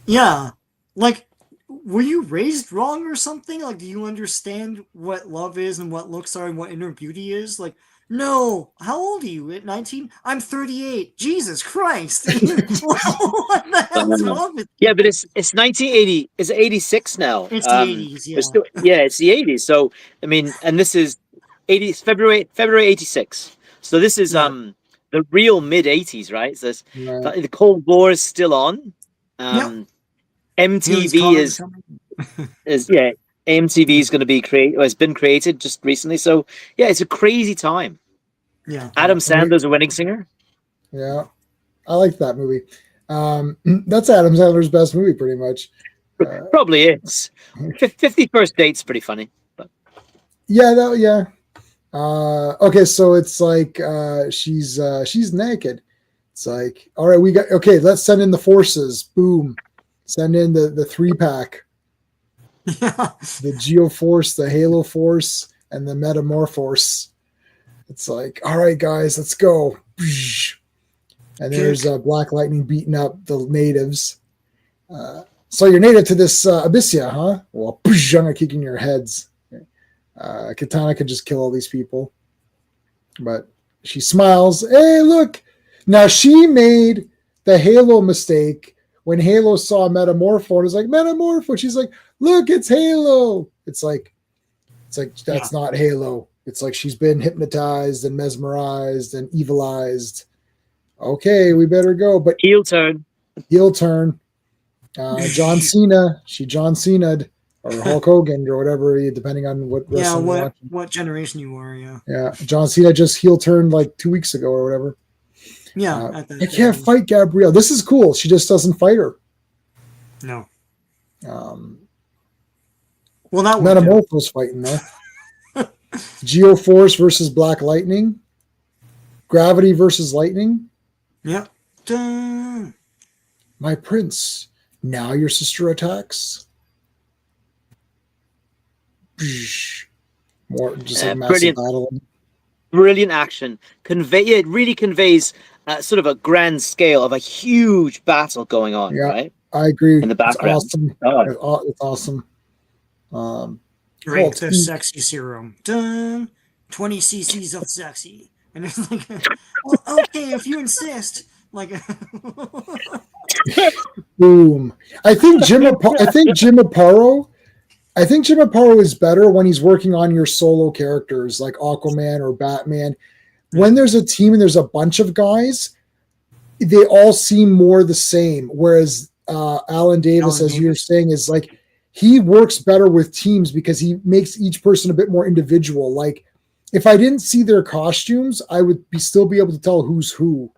yeah, like, were you raised wrong or something? Like, do you understand what love is and what looks are and what inner beauty is? Like, no. How old are you? At 19? I'm 38. Jesus Christ. What the hell's wrong with you? Yeah, but it's 1980. It's 86 now. It's the 80s, yeah. It's the 80s. So, I mean, and this is February 86. So this is the real mid 80s, right? So the Cold War is still on. MTV AMTV is going to be has been created just recently. So yeah, it's a crazy time. Yeah. Adam Sandler's a wedding singer. Yeah, I like that movie. That's Adam Sandler's best movie, pretty much. Probably is. 50 First Date's pretty funny. But. Yeah. Okay, so it's like she's naked. It's like, all right, let's send in the forces. Boom. Send in the 3-pack. The Geoforce, the Halo Force, and the Metamorphose. It's like, all right, guys, let's go. And there's Black Lightning beating up the natives. So you're native to this Abyssia, huh? Well, I'm gonna kick in your heads. Katana can just kill all these people. But she smiles. Hey, look. Now she made the Halo mistake when Halo saw Metamorpho and was like, Metamorpho. She's like, look, it's Halo. It's like that's not Halo. It's like she's been hypnotized and mesmerized and evilized. Okay, we better go. But heel turn. John Cena. She John Cena'd. Or Hulk Hogan or whatever, depending on what wrestling you're watching. What generation you were, yeah. Yeah, John Cena just heel turned like 2 weeks ago or whatever. Yeah. I can't fight Gabrielle. This is cool. She just doesn't fight her. No. Well, not Metamorpho's fighting though. Geoforce versus Black Lightning. Gravity versus Lightning. Yeah. Dun. My prince. Now your sister attacks. More just like massive battle. Brilliant action. It really conveys sort of a grand scale of a huge battle going on. Yeah, right. I agree. In the background, it's awesome. Drink the sexy serum. Dun. 20 cc's of sexy, and it's like, well, okay, if you insist. Like, boom. I think Jim Aparo is better when he's working on your solo characters like Aquaman or Batman. When there's a team and there's a bunch of guys, they all seem more the same. Whereas Alan Davis, as you're saying, is like he works better with teams because he makes each person a bit more individual. Like if I didn't see their costumes, I would still be able to tell who's who.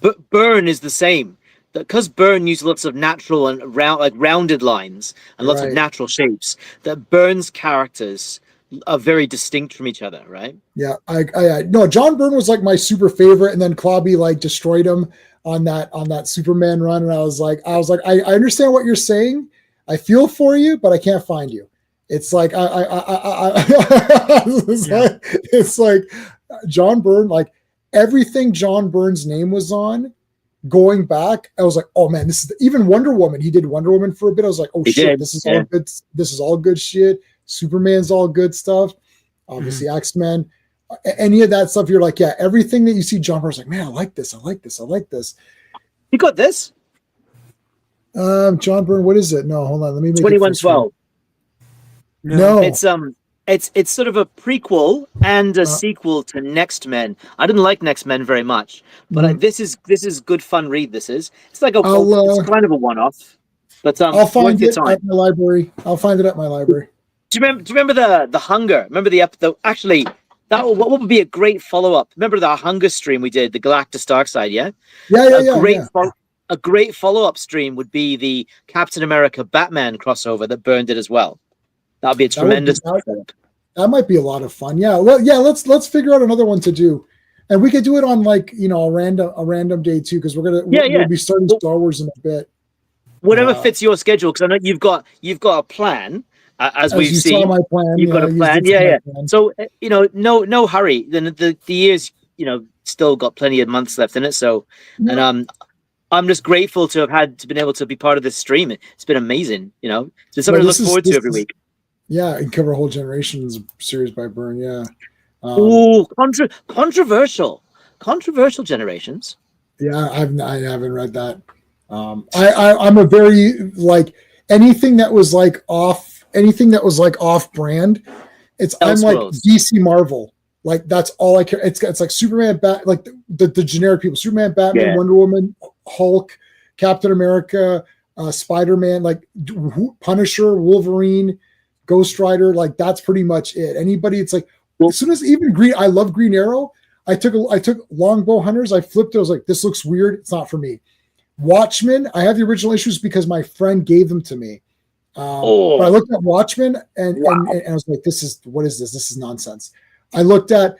But Byrne is the same. Because Byrne used lots of natural and rounded lines and lots of natural shapes, that Byrne's characters are very distinct from each other, right? Yeah, no, John Byrne was like my super favorite, and then Clobby like destroyed him on that Superman run, and I was like, I understand what you're saying, I feel for you, but I can't find you. It's like it's like John Byrne, like everything John Byrne's name was on. Going back, I was like, "Oh man, this is even Wonder Woman." He did Wonder Woman for a bit. I was like, "Oh shit, this is all good. This is all good shit." Superman's all good stuff. Obviously, X-Men, any of that stuff. You're like, yeah, everything that you see, John Byrne's like, man, I like this. You got this? John Byrne. What is it? No, hold on. Let me make 2112. No, it's sort of a prequel and a sequel to Next Men. I didn't like Next Men very much, but this is good fun read. It's like it's kind of a one-off, but I'll find it at my library. Do you remember the Hunger? Remember actually what would be a great follow-up? Remember the Hunger stream we did, the Galactus Dark Side? Yeah. A great follow-up stream would be the Captain America Batman crossover that Byrne did as well. That'd be a tremendous. That might be a lot of fun. Yeah. Well, yeah. Let's figure out another one to do, and we could do it on like a random day too, because we'll be starting Star Wars in a bit. Whatever fits your schedule, because I know you've got a plan. As we've seen, saw my plan. You've got a plan. Yeah. So no hurry. Then the year's still got plenty of months left in it. So and I'm just grateful to have been able to be part of this stream. It's been amazing. It's been something to look forward to every week. Yeah, and cover a whole generations series by Byrne. Yeah. Controversial generations. Yeah, I haven't read that. I'm a very like anything that was like off brand. I'm like DC Marvel. Like that's all I care. It's like Superman, like the generic people: Superman, Batman, Wonder Woman, Hulk, Captain America, Spider-Man, like Punisher, Wolverine. Ghost Rider, like that's pretty much it. Anybody, it's like as soon as even Green, I love Green Arrow. I took Longbow Hunters. I flipped it. I was like, this looks weird. It's not for me. Watchmen. I have the original issues because my friend gave them to me. But I looked at Watchmen and I was like, what is this? This is nonsense. I looked at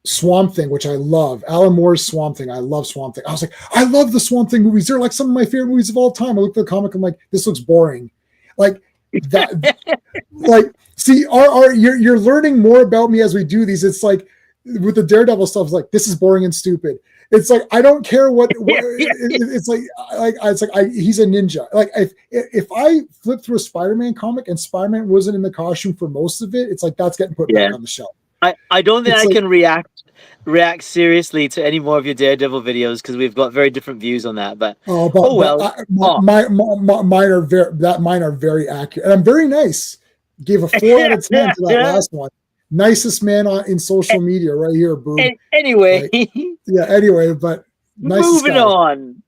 Swamp Thing, which I love. Alan Moore's Swamp Thing. I love Swamp Thing. I was like, I love the Swamp Thing movies. They're like some of my favorite movies of all time. I looked at the comic. I'm like, this looks boring. Like that. Like, see, you're learning more about me as we do these. It's like with the Daredevil stuff. It's like, this is boring and stupid. It's like, I don't care what it's like he's a ninja. Like if I flip through a Spider-Man comic and Spider-Man wasn't in the costume for most of it, it's like that's getting put back on the shelf. I don't think I can react seriously to any more of your Daredevil videos because we've got very different views on that. But mine are very accurate, and I'm very nice. Gave a 4 out of 10 to that last one. Nicest man in social media right here, boo. Anyway, but moving on.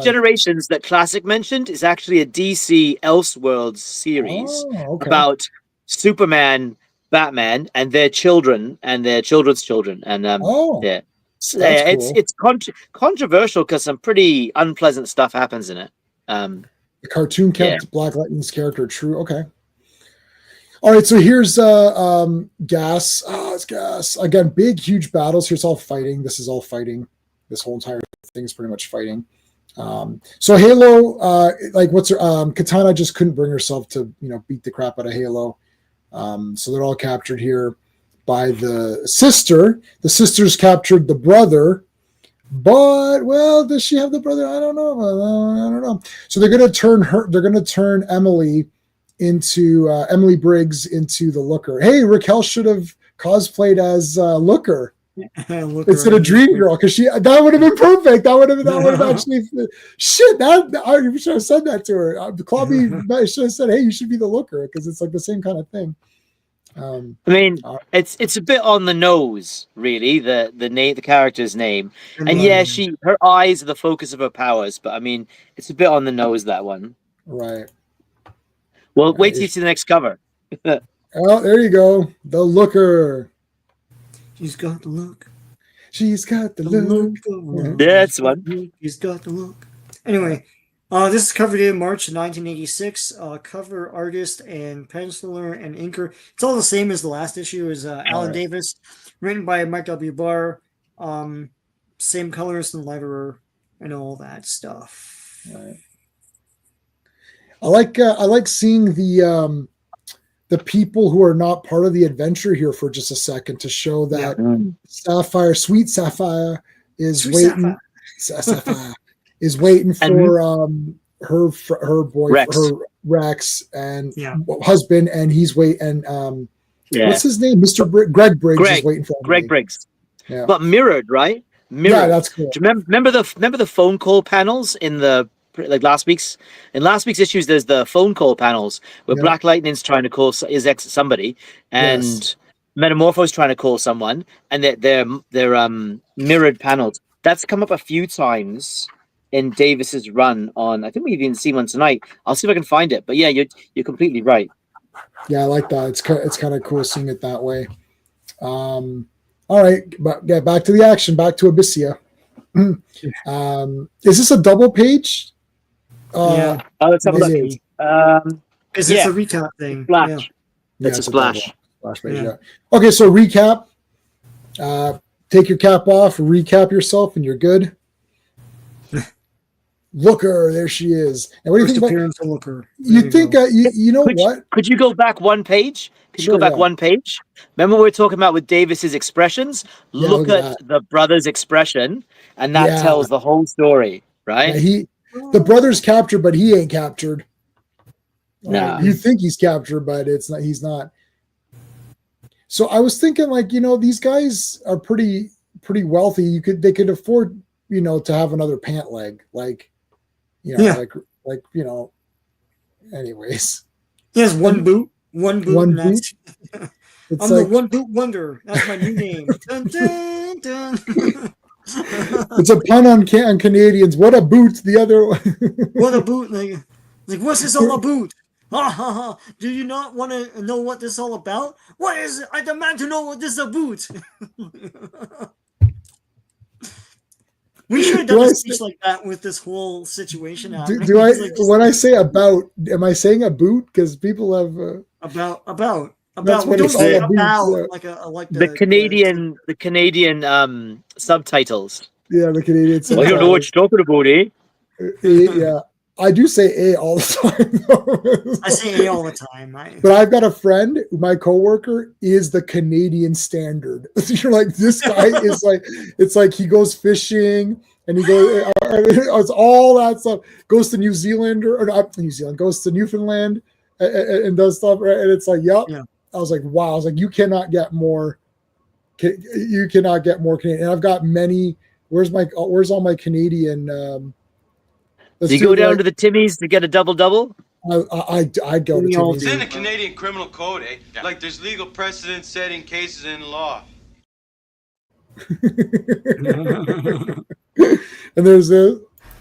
Generations that Classic mentioned is actually a DC Elseworlds series about Superman, Batman, and their children and their children's children. And cool. It's controversial because some pretty unpleasant stuff happens in it. The cartoon kept Black Lightning's character true. Okay. All right, so here's Gas. It's Gas. Again, big, huge battles. Here's all fighting. This is all fighting. This whole entire thing is pretty much fighting. So Halo, what's her Katana just couldn't bring herself to, beat the crap out of Halo. So they're all captured here by the sister. The sister's captured the brother. But does she have the brother? I don't know. So they're gonna turn Emily Briggs into the Looker. Hey, Raquel should have cosplayed as Looker instead of Dream Girl, because that would have been perfect. That would have actually shit. I should have said that to her. Clobby should have said, "Hey, you should be the Looker," because it's like the same kind of thing. It's a bit on the nose, really. The character's name, and her eyes are the focus of her powers. But I mean, it's a bit on the nose, that one. Right. Well, wait till you see the next cover. Oh, there you go. The Looker. She's got the look. She's got the look. That's one. She's got the look. Anyway, this is covered in March 1986. Cover artist and penciler and inker. It's all the same as the last issue. Is Alan Davis, written by Mike W. Barr. Same colorist and letterer and all that stuff. Right. I like seeing the people who are not part of the adventure here for just a second to show that Sweet Sapphire is waiting. Sapphire is waiting for her boyfriend, her Rex, and husband, and he's waiting. What's his name? Mr. Greg Briggs is waiting for him. Greg Briggs. Yeah. But mirrored, right? Mirrored. Yeah, that's cool. Do you remember the phone call panels in the last week's issues? There's the phone call panels where Black Lightning's trying to call his ex somebody, and Metamorpho's trying to call someone, and they're mirrored panels. That's come up a few times in Davis's run on. I think we've even seen one tonight. I'll see if I can find it. But yeah, you're completely right. Yeah, I like that. It's kind of cool seeing it that way. All right, but back to the action. Back to Abyssia. Is this a double page? Let's have a look. Is this a recap thing? Splash. It's a splash. Splash page, Okay, so recap. Take your cap off, recap yourself, and you're good. Looker, there she is. And what do you think about Looker? You think you know what? Could you go back one page? One page? Remember what we were talking about with Davis's expressions? Look at the brother's expression, and that tells the whole story, right? Yeah, the brother's captured, but he ain't captured. No. You think he's captured, but he's not. So I was thinking, these guys are pretty wealthy. They could afford, to have another pant leg, anyways. He has one boot. One boot. I'm the one boot wonder. That's my new name. Dun, dun, dun. It's a pun on Canadians. What a boot! The other one. What a boot! Like what's this all about? Ha ha ha! Do you not want to know what this is all about? What is it? I demand to know what this is about. We should have done a speech like that with this whole situation happening. Do I when I say about? Am I saying a boot? Because people have about. That's what it's about like the Canadian subtitles. Yeah, the Canadian subtitles. I don't know what you're talking about, eh? Yeah, I do say A all the time. I say A all the time. But I've got a friend, my coworker is the Canadian standard. You're like, this guy is like, it's like he goes fishing and he goes, it's all that stuff. Goes to New Zealand or not New Zealand, goes to Newfoundland and does stuff. Right? And it's like, yep. Yeah. I was like, wow. I was like, you cannot get more. You cannot get more Canadian. And I've got many. Where's all my Canadian? Do you go down to the Timmy's to get a double-double? I go to Timmy's. It's in the Canadian Criminal Code, eh? Yeah. Like there's legal precedent setting cases in law. And there's this.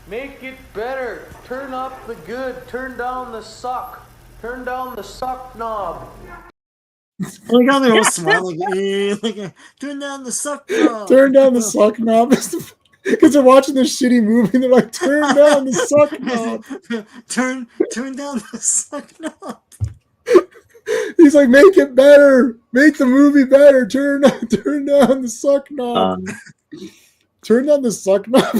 Make it better. Turn up the good. Turn down the suck. Turn down the suck knob. Oh my God, they're all smiling. Turn down the suck knob. Turn down the suck knob. Because they're watching this shitty movie and they're like, turn down the suck knob. Turn down the suck knob. He's like, make it better. Make the movie better. Turn down the suck knob. Turn down the suck knob.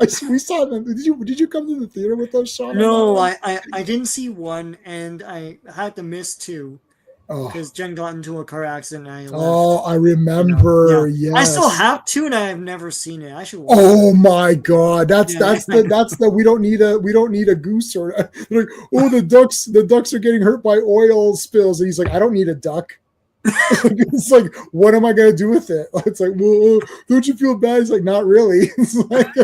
Like, we saw them. Did you come to the theater with us, Sean? No, I didn't see one, and I had to miss two. Because Jen got into a car accident and I left. Oh, I remember. Yeah. Yes. I still have to, and I've never seen it. I should watch it. My God. That's the we don't need a goose or like, oh, the ducks are getting hurt by oil spills. And he's like, I don't need a duck. It's like, what am I gonna do with it? It's like, well, don't you feel bad? He's like, not really. It's like,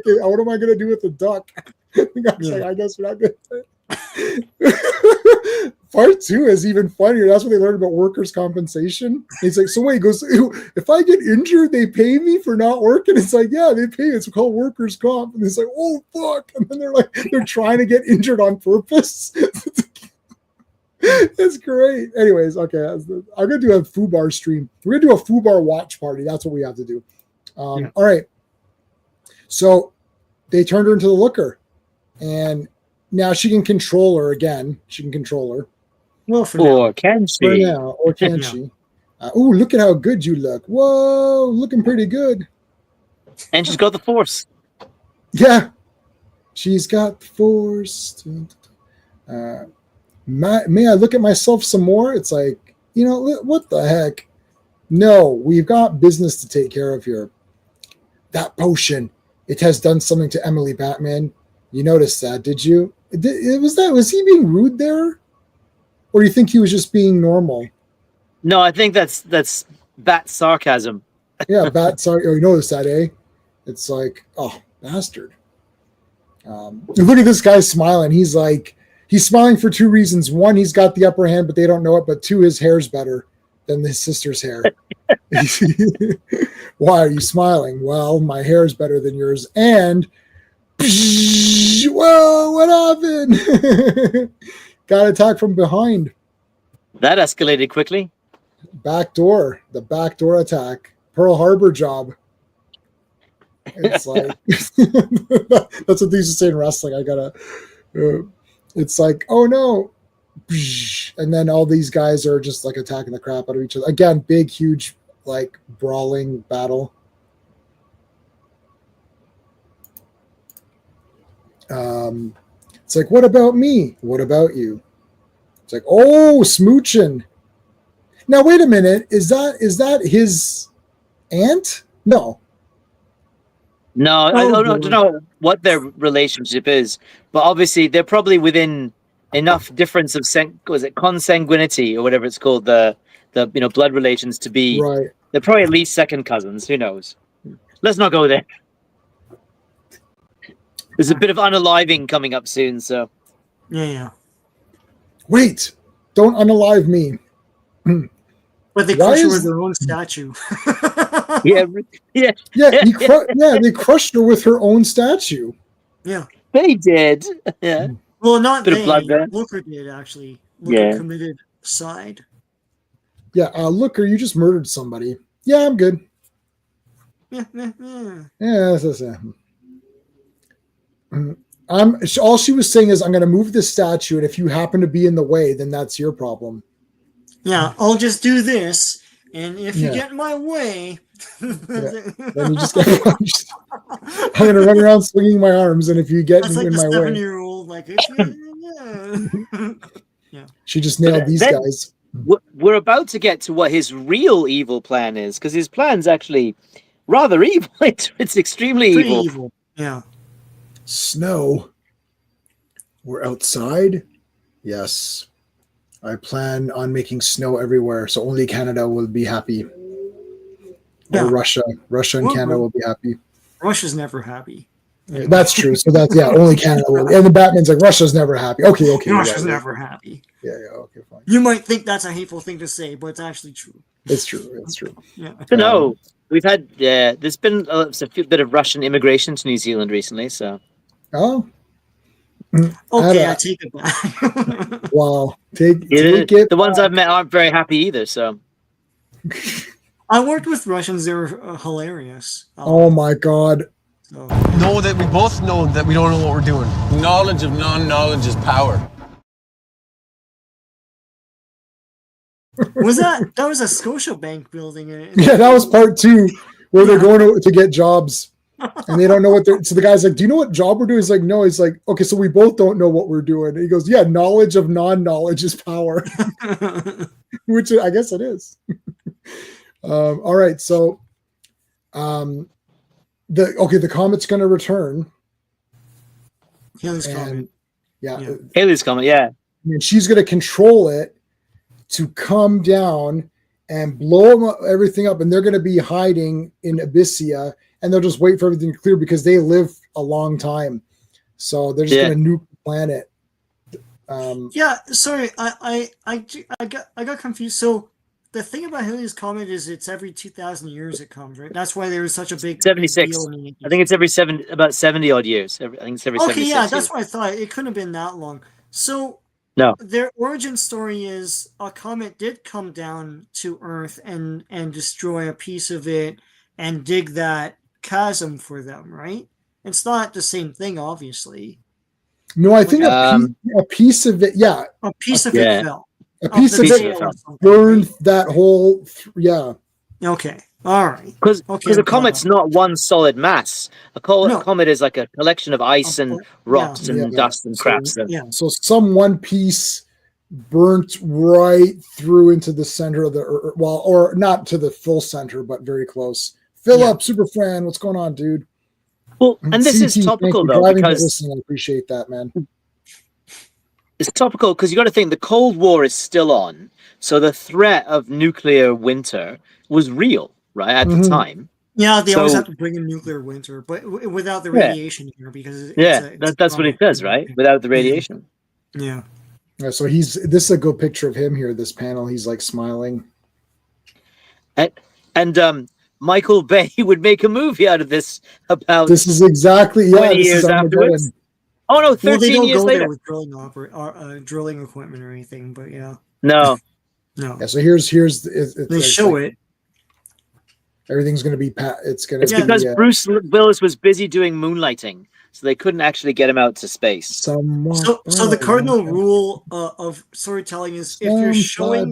what am I gonna do with the duck? Like, I guess we're not gonna. Part 2 is even funnier. That's what they learned about workers' compensation. He's like, so wait, he goes, if I get injured, they pay me for not working. It's like, yeah, they pay. It's called workers' comp. And it's like, oh fuck. And then they're trying to get injured on purpose. It's great. Anyways, okay, I'm gonna do a FUBAR stream. We're gonna do a FUBAR watch party. That's what we have to do. All right. So they turned her into the looker, and now she can control her again. She can control her. Well, or can she? For now, or can she? Look at how good you look. Whoa, looking pretty good. And she's got the force. Yeah, she's got the force. May I look at myself some more? It's like, what the heck? No, we've got business to take care of here. That potion, it has done something to Emily, Batman. You noticed that, did you? Was he being rude there? Or do you think he was just being normal? No, I think that's bat sarcasm. Yeah, bat sarcasm. Oh, you noticed that, eh? It's like, oh, bastard. Look at this guy smiling. He's smiling for 2 reasons. 1, he's got the upper hand, but they don't know it. But 2, his hair's better than his sister's hair. Why are you smiling? Well, my hair's better than yours. And, whoa, what happened? Got attacked from behind. That escalated quickly. The backdoor attack. Pearl Harbor job. It's like, that's what they used to say in wrestling. I gotta, it's like, oh no. And then all these guys are just like attacking the crap out of each other. Again, big, huge, like brawling battle. It's like, what about me? What about you? It's like, oh, smooching. Now, wait a minute. Is that his aunt? No. No, I don't know what their relationship is, but obviously they're probably within enough difference of consanguinity or whatever it's called, the blood relations to be right. They're probably at least second cousins. Who knows? Let's not go there. There's a bit of unaliving coming up soon, so. Yeah. Wait, don't unalive me. But they crushed her with their own statue. Yeah. They crushed her with her own statue. Yeah, they did. Yeah. Well, not bit they. Of blood there. Looker did actually. Looker committed side. Yeah, Looker, you just murdered somebody. Yeah, I'm good. All she was saying is, I'm going to move the statue, and if you happen to be in the way, then that's your problem. Yeah, I'll just do this, and if you get in my way, then you just get punched. I'm going to run around swinging my arms, and if you get in my way, 7-year-old, like, yeah. She just nailed these guys. We're about to get to what his real evil plan is, because his plan's actually rather evil. It's extremely evil. Yeah. Snow. We're outside. Yes. I plan on making snow everywhere, so only Canada will be happy. Yeah. Or Russia. Russia and Canada will be happy. Russia's never happy. Yeah, that's true. So that's only Canada will. And the Batman's like, Russia's never happy. Okay. Russia's never happy. Yeah, okay, fine. You might think that's a hateful thing to say, but it's actually true. It's true. Yeah. No, we've had there's been a bit of Russian immigration to New Zealand recently, so. Oh. Okay, I take it back. Wow. Take it. The ones I've met aren't very happy either, so. I worked with Russians. They were hilarious. Oh my God. So. Know that we both know that we don't know what we're doing. Knowledge of non-knowledge is power. That was a Scotiabank building? Yeah, that was part 2, where they're going to get jobs. And they don't know what they're. So the guy's like, "Do you know what job we're doing?" He's like, "No." He's like, "Okay, so we both don't know what we're doing." And he goes, "Yeah, knowledge of non-knowledge is power," which I guess it is. All right, so the comet's going to return. Haley's comet. Yeah, Haley's comet. Yeah, and she's going to control it to come down and blow everything up, and they're going to be hiding in Abyssia. And they'll just wait for everything to clear because they live a long time. So they're just going to nuke the planet. Sorry. I got confused. So the thing about Halley's Comet is it's every 2,000 years it comes, right? That's why there was such a big 76. I think it's about 70 odd years. I think it's every 76 that's years. what I thought. It couldn't have been that long. So no, their origin story is a comet did come down to Earth and destroy a piece of it and dig that chasm for them, right? It's not the same thing, obviously. No, I think a piece of it, a piece of it fell. A piece of it burned that whole, Okay, all right. Because a comet's not one solid mass. A comet is like a collection of ice and rocks and dust and crap. So some one piece burnt right through into the center of the Earth. Well, or not to the full center, but very close. Philip, Super Fran, what's going on, dude? Well, and this is topical though, because I appreciate that, man. It's topical because you got to think the Cold War is still on, so the threat of nuclear winter was real, right, at the time. Yeah, they always have to bring in nuclear winter, but without the radiation here, because that's what he says, right? Without the radiation. Yeah. So this is a good picture of him here. This panel, he's like smiling. And Michael Bay would make a movie out of this about. This is exactly 20 years afterwards. Oh no, 13 years later. With drilling equipment or anything, but no. Yeah, so here's they show it. Everything's going to be it's because Bruce Willis was busy doing moonlighting, so they couldn't actually get him out to space. So the cardinal rule of storytelling is if you're showing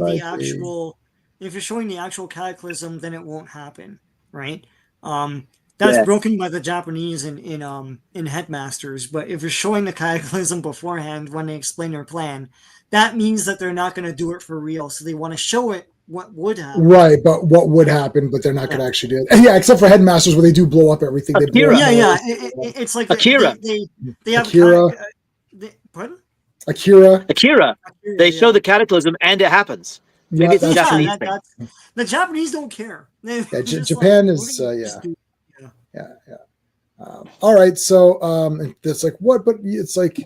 the actual cataclysm, then it won't happen, right? That's broken by the Japanese in Headmasters. But if you're showing the cataclysm beforehand when they explain their plan, that means that they're not going to do it for real. So they want to show it what would happen. Right, but what would happen, but they're not going to actually do it. Yeah, except for Headmasters where they do blow up everything. Akira. It's like Akira. They have Akira. Pardon? Akira. They show the cataclysm and it happens. Yeah, it's Japanese the Japanese don't care. Japan is all right, so it's like what? But it's like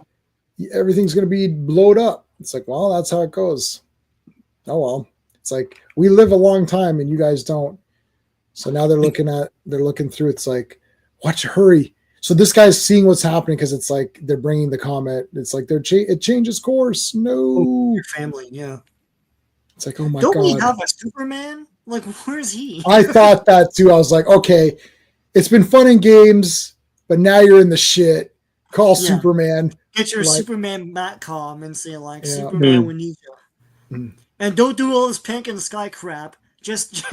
everything's going to be blowed up. It's like, well, that's how it goes. Oh well, it's like we live a long time and you guys don't. So now they're looking through. It's like, watch, hurry. So this guy's seeing what's happening because it's like they're bringing the comet. It's like it changes course. No, your family, yeah. It's like, oh my God. God. Don't we have a Superman? Like, where's he? I thought that too. I was like, okay, it's been fun in games, but now you're in the shit. Call Superman. Get your Superman Matcom and say like Yeah. Superman, we need you. And don't do all this panic in the sky crap. Just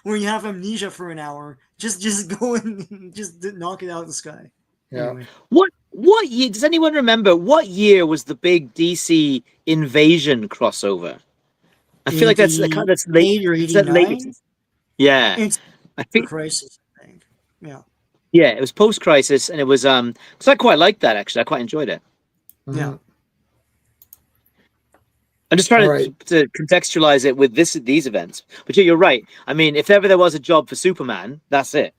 when you have amnesia for an hour, just go and just knock it out of the sky. Yeah. Anyway. What year does anyone remember? What year was the big DC Invasion crossover? I feel like that's late. Or 89? Yeah, it's I think Crisis. I think. Yeah. Yeah, it was post Crisis, and it was because I quite liked that actually. I quite enjoyed it. Yeah. I'm just trying to contextualize it with these events. But yeah, you're right. I mean, if ever there was a job for Superman, that's it.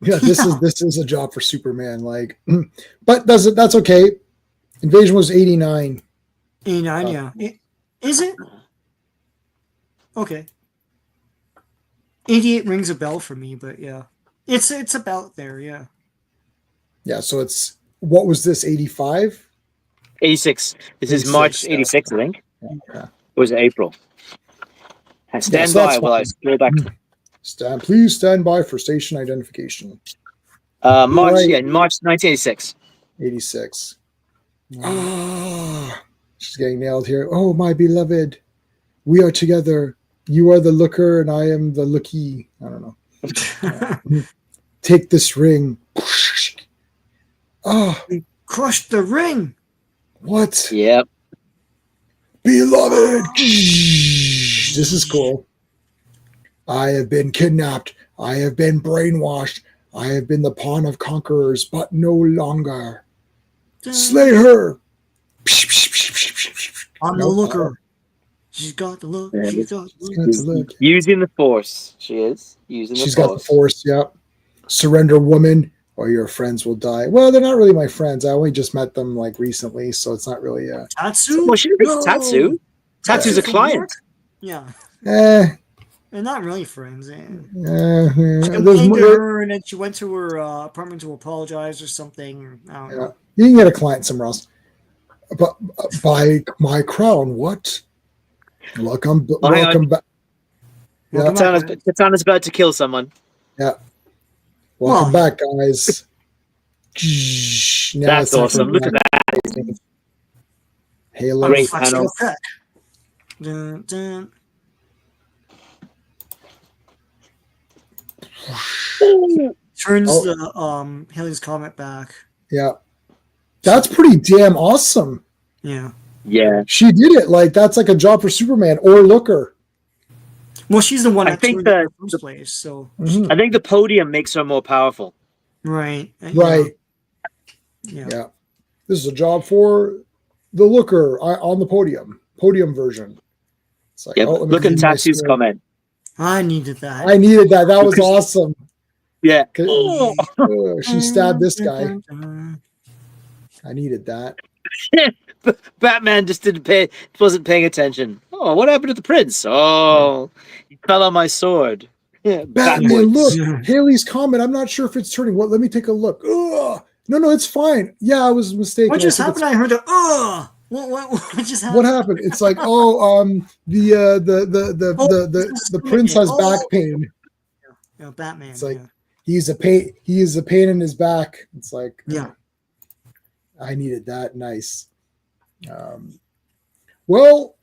Yeah, this is a job for Superman. Like, but that's okay. Invasion was 89. 89, yeah. Is it? Okay. 88 rings a bell for me, but yeah. It's about there, yeah. Yeah, so it's what was this, 85? 86. This is March 86, I think. Yeah. Or was it April? Stand by while I scroll back. Please stand by for station identification. March 1986. 86. She's getting nailed here. Oh, my beloved, we are together. You are the looker, and I am the looky. I don't know. Take this ring. We crushed the ring. What? Yep. Beloved. This is cool. I have been kidnapped. I have been brainwashed. I have been the pawn of conquerors, but no longer. Slay her. I'm the looker. She's got the look. Yeah, She's got the look. Using the Force. She is. She's got the Force, yeah. Surrender, woman, or your friends will die. Well, they're not really my friends. I only just met them like recently, so it's not really Tatsu? Well, it's Tatsu. Tatsu's a client. Yeah. They're not really friends. She complained to her, and then she went to her apartment to apologize or something. I don't know. You can get a client somewhere else. But by my crown, what? Welcome back. Katana's about to kill someone. Yeah. Welcome back, guys. That's awesome. Look at that. Halo. Great panel. Dun, dun. Turns the Haley's Comet back. Yeah. That's pretty damn awesome. Yeah. Yeah. She did it. Like, that's like a job for Superman or Looker. Well, she's the one that turned in the first place, so Mm-hmm. I think the podium makes her more powerful. Right. Right. Yeah. This is a job for the Looker on the podium version. It's like, look at Tatsu's comment. I needed that. That was awesome. Yeah. She stabbed this guy. I needed that. Batman just wasn't paying attention. Oh, what happened to the prince? Oh, he fell on my sword. Batman, look, Haley's Comet. I'm not sure if it's turning. What? Let me take a look. Ugh. No, it's fine. Yeah, I was mistaken. What just happened? I heard a What just happened? What happened? It's like, the prince has back pain. Yeah, Batman. It's like he is a pain in his back. It's like, I needed that. Nice. Well,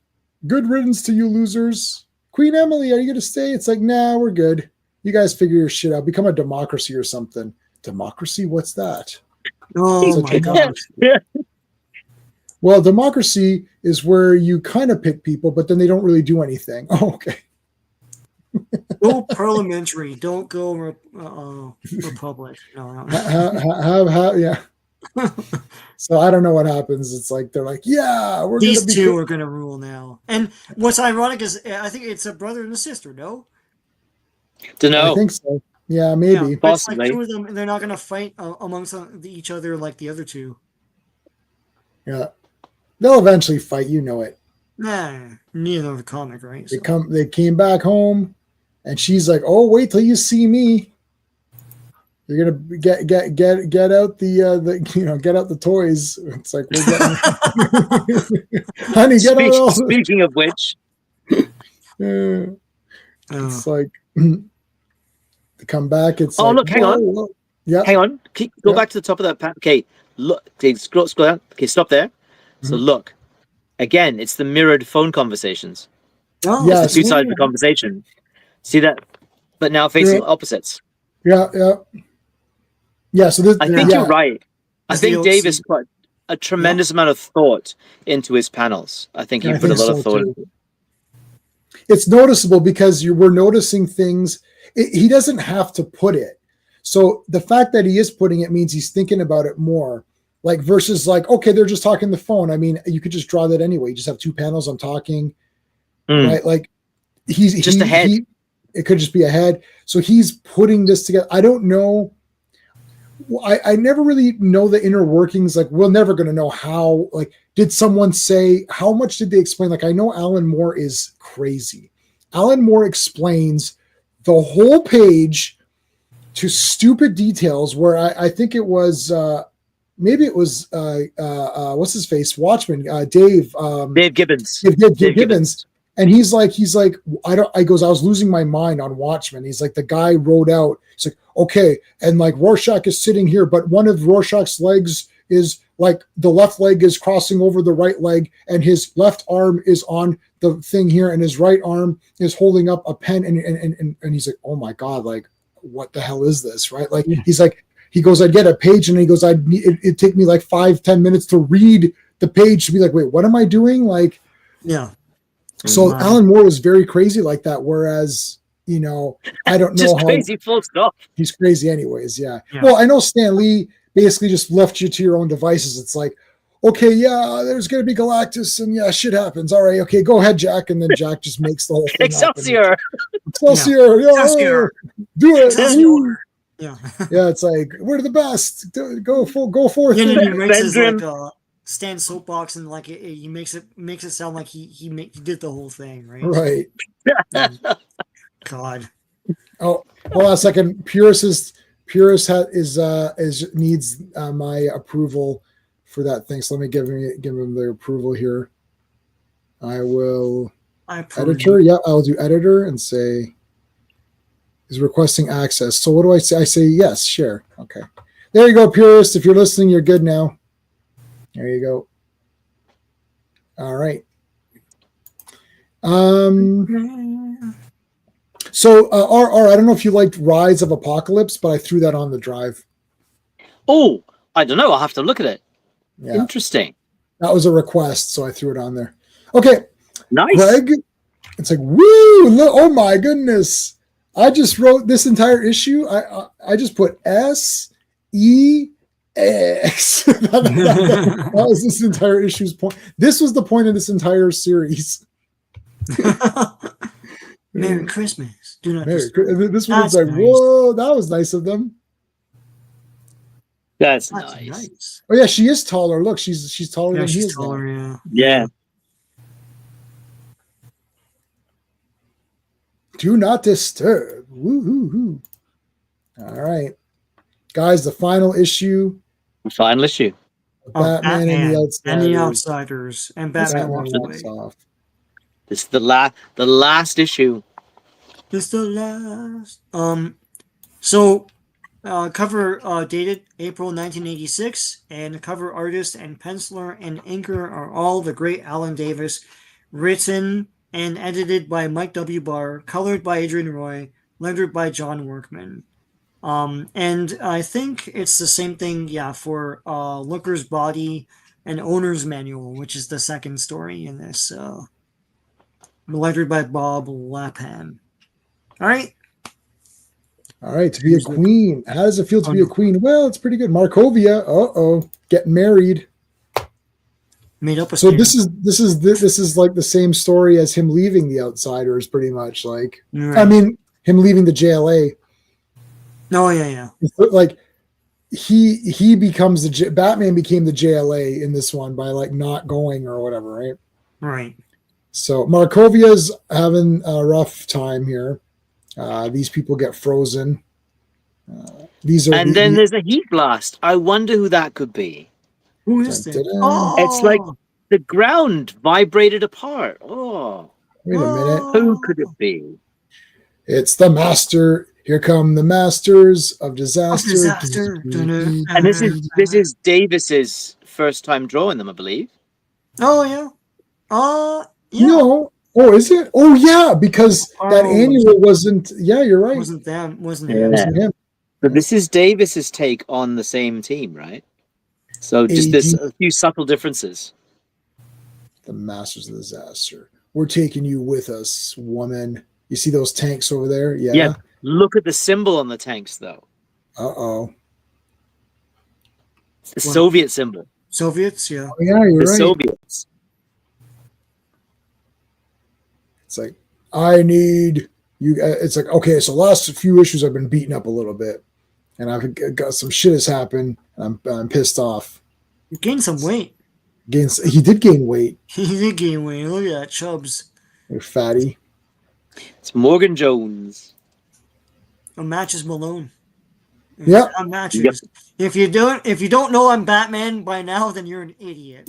good riddance to you losers. Queen Emily, are you going to stay? It's like, nah, we're good. You guys figure your shit out. Become a democracy or something. Democracy? What's that? Oh, my gosh. Well, democracy is where you kind of pick people, but then they don't really do anything. Oh, okay. Go parliamentary. Don't go republic. No. Yeah. So I don't know what happens. It's like they're like, yeah, these two are going to rule now. And what's ironic is I think it's a brother and a sister. No, don't know. I think so. Yeah, maybe. Yeah, possibly. Like two of them, and they're not going to fight amongst each other like the other two. Yeah, they'll eventually fight. You know it. Nah, neither of the comic, right? They came back home, and she's like, "Oh, wait till you see me. You're gonna get out get out the toys." It's like we're getting, honey, get out. Speaking of which, it's like to come back. It's look, hang on. Yeah. Hang on. Go back to the top of that. Okay, look. Okay, scroll down. Okay, stop there. So look. Again, it's the mirrored phone conversations. Oh, Yeah, It's the two sides of the conversation. See that? But now facing opposites. Yeah. So this, I think you're right. I think Davis put a tremendous amount of thought into his panels. I think he put a lot of thought into it. It's noticeable because we're noticing things. He doesn't have to put it. So the fact that he is putting it means he's thinking about it more. Like versus like, okay, they're just talking the phone. I mean, you could just draw that anyway. You just have two panels. I'm talking, right? Like he's just a head. It could just be a head. So he's putting this together. I don't know. I never really know the inner workings. Like we're never going to know how, like, did someone say, how much did they explain? Like, I know Alan Moore is crazy. Alan Moore explains the whole page to stupid details where I think it was, maybe it was, what's his face? Watchman, Dave Gibbons. Dave Gibbons. And he's like, I was losing my mind on Watchmen. He's like, the guy wrote out, he's like, okay. And like Rorschach is sitting here, but one of Rorschach's legs is like the left leg is crossing over the right leg and his left arm is on the thing here. And his right arm is holding up a pen. And he's like, oh my God, like, what the hell is this? Right. Like, he's like, he goes, I'd get a page and he goes, it'd take me like 5-10 minutes to read the page to be like, wait, what am I doing? Like, yeah. So Alan Moore was very crazy like that. Whereas, you know, I don't know just crazy full stop. He's crazy anyways. Yeah. Well, I know Stan Lee basically just left you to your own devices. It's like, okay, yeah, there's going to be Galactus and yeah, shit happens. All right. Okay. Go ahead, Jack. And then Jack just makes the whole thing Excelsior. Excelsior. Yeah. Excelsior. Do it. Excelsior. Yeah. Yeah. It's like, we're the best. Go forth. Yeah, he makes his like Stan soapbox and like he makes it sound like he did the whole thing, right? Right. God. Oh, hold on a second. Purist needs my approval for that thing. So let me give him the approval here. I will editor. Yeah, I'll do editor and say is requesting access. So what do I say? I say yes, share. Okay. There you go, Purist. If you're listening, you're good now. There you go. All right. So, I don't know if you liked Rise of Apocalypse, but I threw that on the drive. Oh, I don't know. I'll have to look at it. Yeah. Interesting. That was a request, so I threw it on there. Okay. Nice. Greg, it's like, woo! Look, oh my goodness. I just wrote this entire issue. I just put SEX. That was this entire issue's point. This was the point of this entire series. Merry Christmas. Do not. This one's like, nice. Whoa, that was nice of them. That's nice. Oh yeah, she is taller. Look, she's taller than he is. Taller, yeah. Yeah. Do not disturb. Woo-hoo-hoo. All right, guys, the final issue. Batman and the Outsiders. And Batman walks away. This is the last issue. This the last. So cover dated April 1986, and the cover artist and penciler and inker are all the great Alan Davis, written and edited by Mike W. Barr, colored by Adrian Roy, lettered by John Workman. And I think it's the same thing, for Looker's Body and Owner's Manual, which is the second story in this. Lettered by Bob Lapham. All right. To be a queen. How does it feel to be a queen? Well, it's pretty good. Markovia, getting married. Made up a so this is like the same story as him leaving the Outsiders, pretty much. Like, right. I mean, him leaving the JLA. Oh yeah. Like he becomes Batman became the JLA in this one by like not going or whatever, right? Right. So Markovia's having a rough time here. These people get frozen. There's a heat blast. I wonder who that could be. Who is it? Oh. It's like the ground vibrated apart. Oh, wait a minute. Who could it be? It's the Master. Here come the masters of disaster. And this is Davis's first time drawing them, I believe. Oh yeah. Yeah. No. Oh, is it? Oh yeah, because that annual wasn't. Yeah, you're right. Wasn't them? Wasn't Yeah. him? Wasn't him. But this is Davis's take on the same team, right? So just there's a few subtle differences. The masters of disaster. We're taking you with us, woman. You see those tanks over there? Yeah. Yeah. Look at the symbol on the tanks, though. Uh-oh. It's the Soviet symbol. Soviets, yeah. Oh, yeah, you're the right. Soviets. It's like, I need you. It's like, okay, so last few issues I've been beaten up a little bit, and I've got some shit has happened, and I'm pissed off. You gained some weight. He did gain weight. He did gain weight. Look at that, Chubbs. You're fatty. It's Morgan Jones. Matches Malone. Yeah. Matches. Yep. If you don't know I'm Batman by now, then you're an idiot.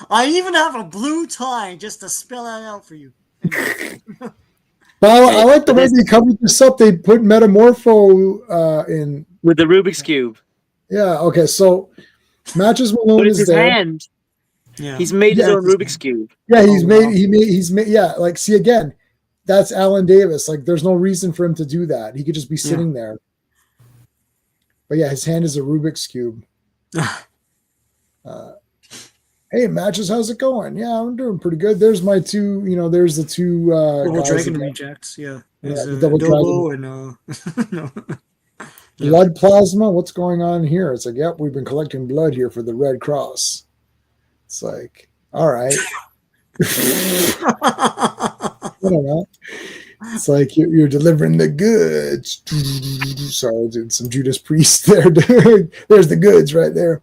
I even have a blue tie just to spell that out for you. Well, I like the way they covered this up. They put Metamorpho in with the Rubik's Cube. Yeah. Okay. So Matches Malone but is his there. Hand. Yeah. He's made his own Rubik's Cube. Yeah, he's made. Yeah, like see again, that's Alan Davis. Like, there's no reason for him to do that. He could just be sitting there. But yeah, his hand is a Rubik's Cube. Hey, Matches, how's it going? Yeah, I'm doing pretty good. There's my two. There's the two. Double guys Dragon again. rejects. Yeah. The Double Dragon. And no. Blood plasma. What's going on here? It's like, yep, we've been collecting blood here for the Red Cross. It's like, all right. I don't know. It's like you're delivering the goods. Sorry, dude, some Judas Priest there. There's the goods right there.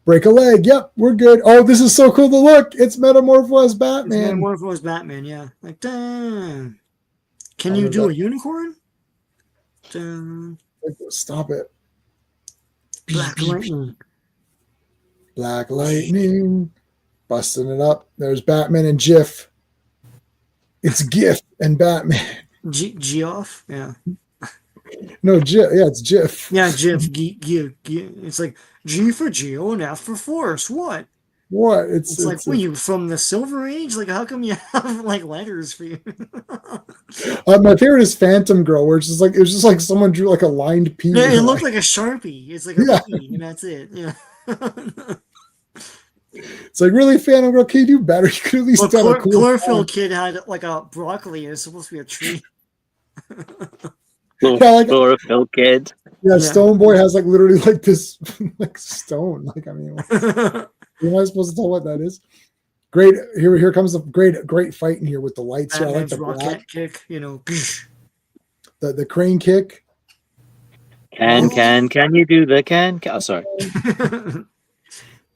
Break a leg. Yep, we're good. Oh, this is so cool to look. It's Metamorpho as Batman. It's Metamorpho as Batman, yeah. Like, damn. Can you do a unicorn? Stop it. Black Lightning. Black Lightning. Busting it up. There's Batman and Jif. It's GIF and Batman. Geoff? Yeah. No, Jif. Yeah, it's Jif. Yeah, Jif. It's like G for Geo and F for Force. What? What? It's like, what, you from the Silver Age? Like, how come you have like letters for you? My favorite is Phantom Girl, where it's just like, it was just like someone drew like a lined P. Yeah, it looked like a Sharpie. It's like a P, and that's it. Yeah. It's like, really, Phantom Girl, can you do better? You could at least done a cool Chlorophyll Kid had like a broccoli. It's supposed to be a tree. Chlorophyll Kid. Yeah, Stone Boy has like literally like this like stone. Like, I mean, am I supposed to tell what that is? Great. Here comes the great fight in here with the lights. Here. I like the rocket kick. The crane kick. Can you do the can? Oh, sorry.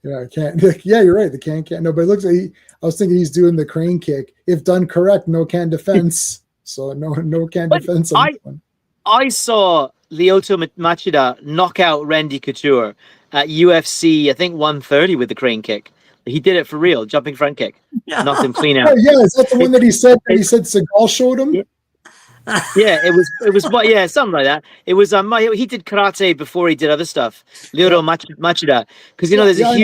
Yeah, I can't. Yeah, you're right. The can. No, but it looks like I was thinking he's doing the crane kick. If done correct, no can defense. So no can defense on this one. I saw Lyoto Machida knock out Randy Couture at UFC, I think 130 with the crane kick. He did it for real, jumping front kick. Yeah. Knocked him clean out. Oh, yeah, is that the one that he said Seagal showed him? Yeah, it was something like that. It was he did karate before he did other stuff. Lyoto Machida, because there's a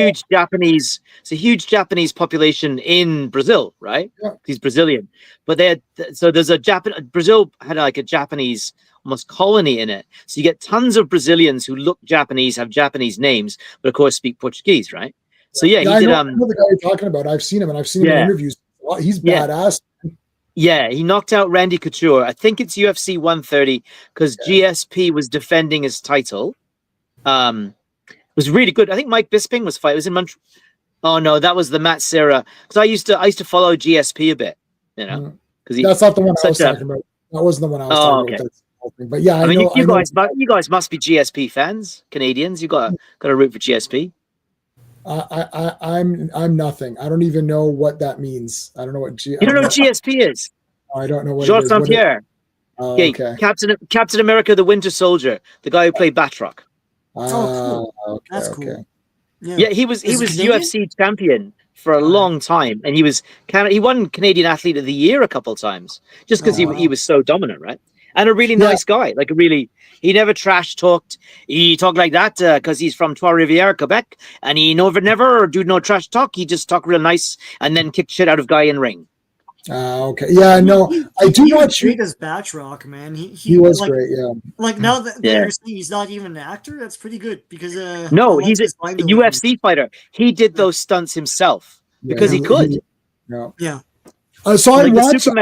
huge Japanese population in Brazil, right? Yeah. He's Brazilian, but Brazil had like a Japanese almost colony in it. So you get tons of Brazilians who look Japanese, have Japanese names, but of course speak Portuguese, right? So he did. I know the guy you're talking about. I've seen him, and I've seen him in interviews. He's badass. Yeah, he knocked out Randy Couture. I think it's UFC 130 because GSP was defending his title. It was really good. I think Mike Bisping was fighting. It was in Montreal. Oh no, that was the Matt Serra. Because I used to follow GSP a bit, because that's not the one I was talking about. That wasn't the one I was talking about. That's the whole thing. But yeah, I mean, you guys must be GSP fans, Canadians. You got to root for GSP. I'm nothing. I don't even know what that means. I don't know what you don't know what GSP is. I don't know what Georges St. Pierre. Okay. Captain America, the Winter Soldier, the guy who played Batroc. Cool. Okay, That's okay. cool. Yeah, he was UFC champion for a long time, and he won Canadian Athlete of the Year a couple of times just because he was so dominant, right? And a really nice guy, like he never trash talked. He talked like that because he's from Trois-Rivières, Quebec, and he never do no trash talk. He just talked real nice and then kicked shit out of guy in ring. Okay. Yeah, no, I do watch. He was Batroc, man. He was great. Yeah. Like now that you're saying he's not even an actor, that's pretty good because no, he's a UFC fighter. He did those stunts himself because he could. Yeah. So I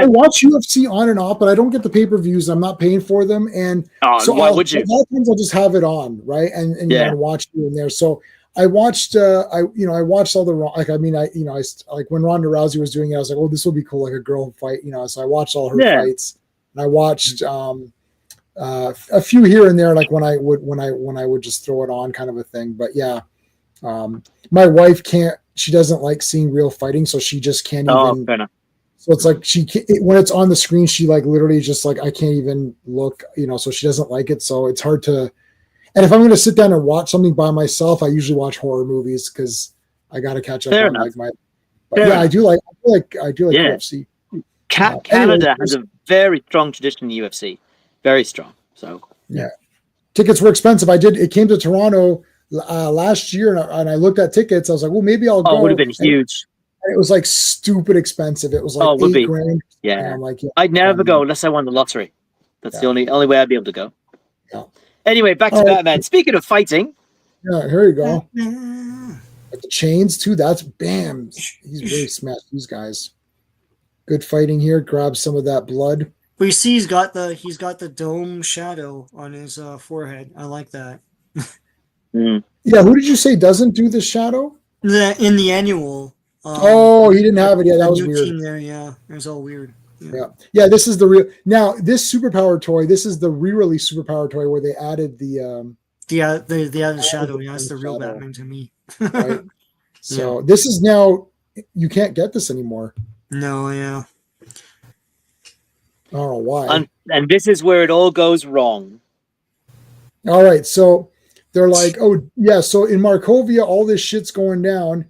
watch UFC on and off, but I don't get the pay-per-views. I'm not paying for them, and so why would you? A lot of times I'll just have it on, right, and you know, watch it in there. So I watched, I watched all the like. I mean, I like when Ronda Rousey was doing it, I was like, oh, this will be cool, like a girl fight, you know. So I watched all her fights, and I watched a few here and there, like when I would just throw it on, kind of a thing. But yeah, my wife can't. She doesn't like seeing real fighting, so she just can't even. Fair enough. So it's like when it's on the screen, she like literally just like I can't even look, you know. So she doesn't like it. So it's hard to. And if I'm going to sit down and watch something by myself, I usually watch horror movies because I got to catch up on like my. But yeah, I do like UFC. Canada has a very strong tradition in UFC, very strong. So yeah, tickets were expensive. It came to Toronto last year, and I looked at tickets. I was like, well, maybe I'll go. Oh, it would have been huge. It was like stupid expensive. It was like $8,000. Yeah, and I'm like, I'd never go unless I won the lottery. That's the only way I'd be able to go. Yeah. Anyway, back to Batman. Speaking of fighting, yeah, here you go. Like the chains too. That's bam. He's really smashed these guys. Good fighting here. Grab some of that blood. But you see, he's got the dome shadow on his forehead. I like that. Yeah, who did you say doesn't do the shadow? In the annual. He didn't have it. Yeah, that was weird. Team there, yeah, it was all weird. Yeah. This is the real. Now this superpower toy. This is the re-release superpower toy where they added the added shadow. Yeah, that's the real Batman to me. Right. So this is now you can't get this anymore. No, yeah. I don't know why. And this is where it all goes wrong. All right, so they're like, oh yeah, so in Markovia, all this shit's going down.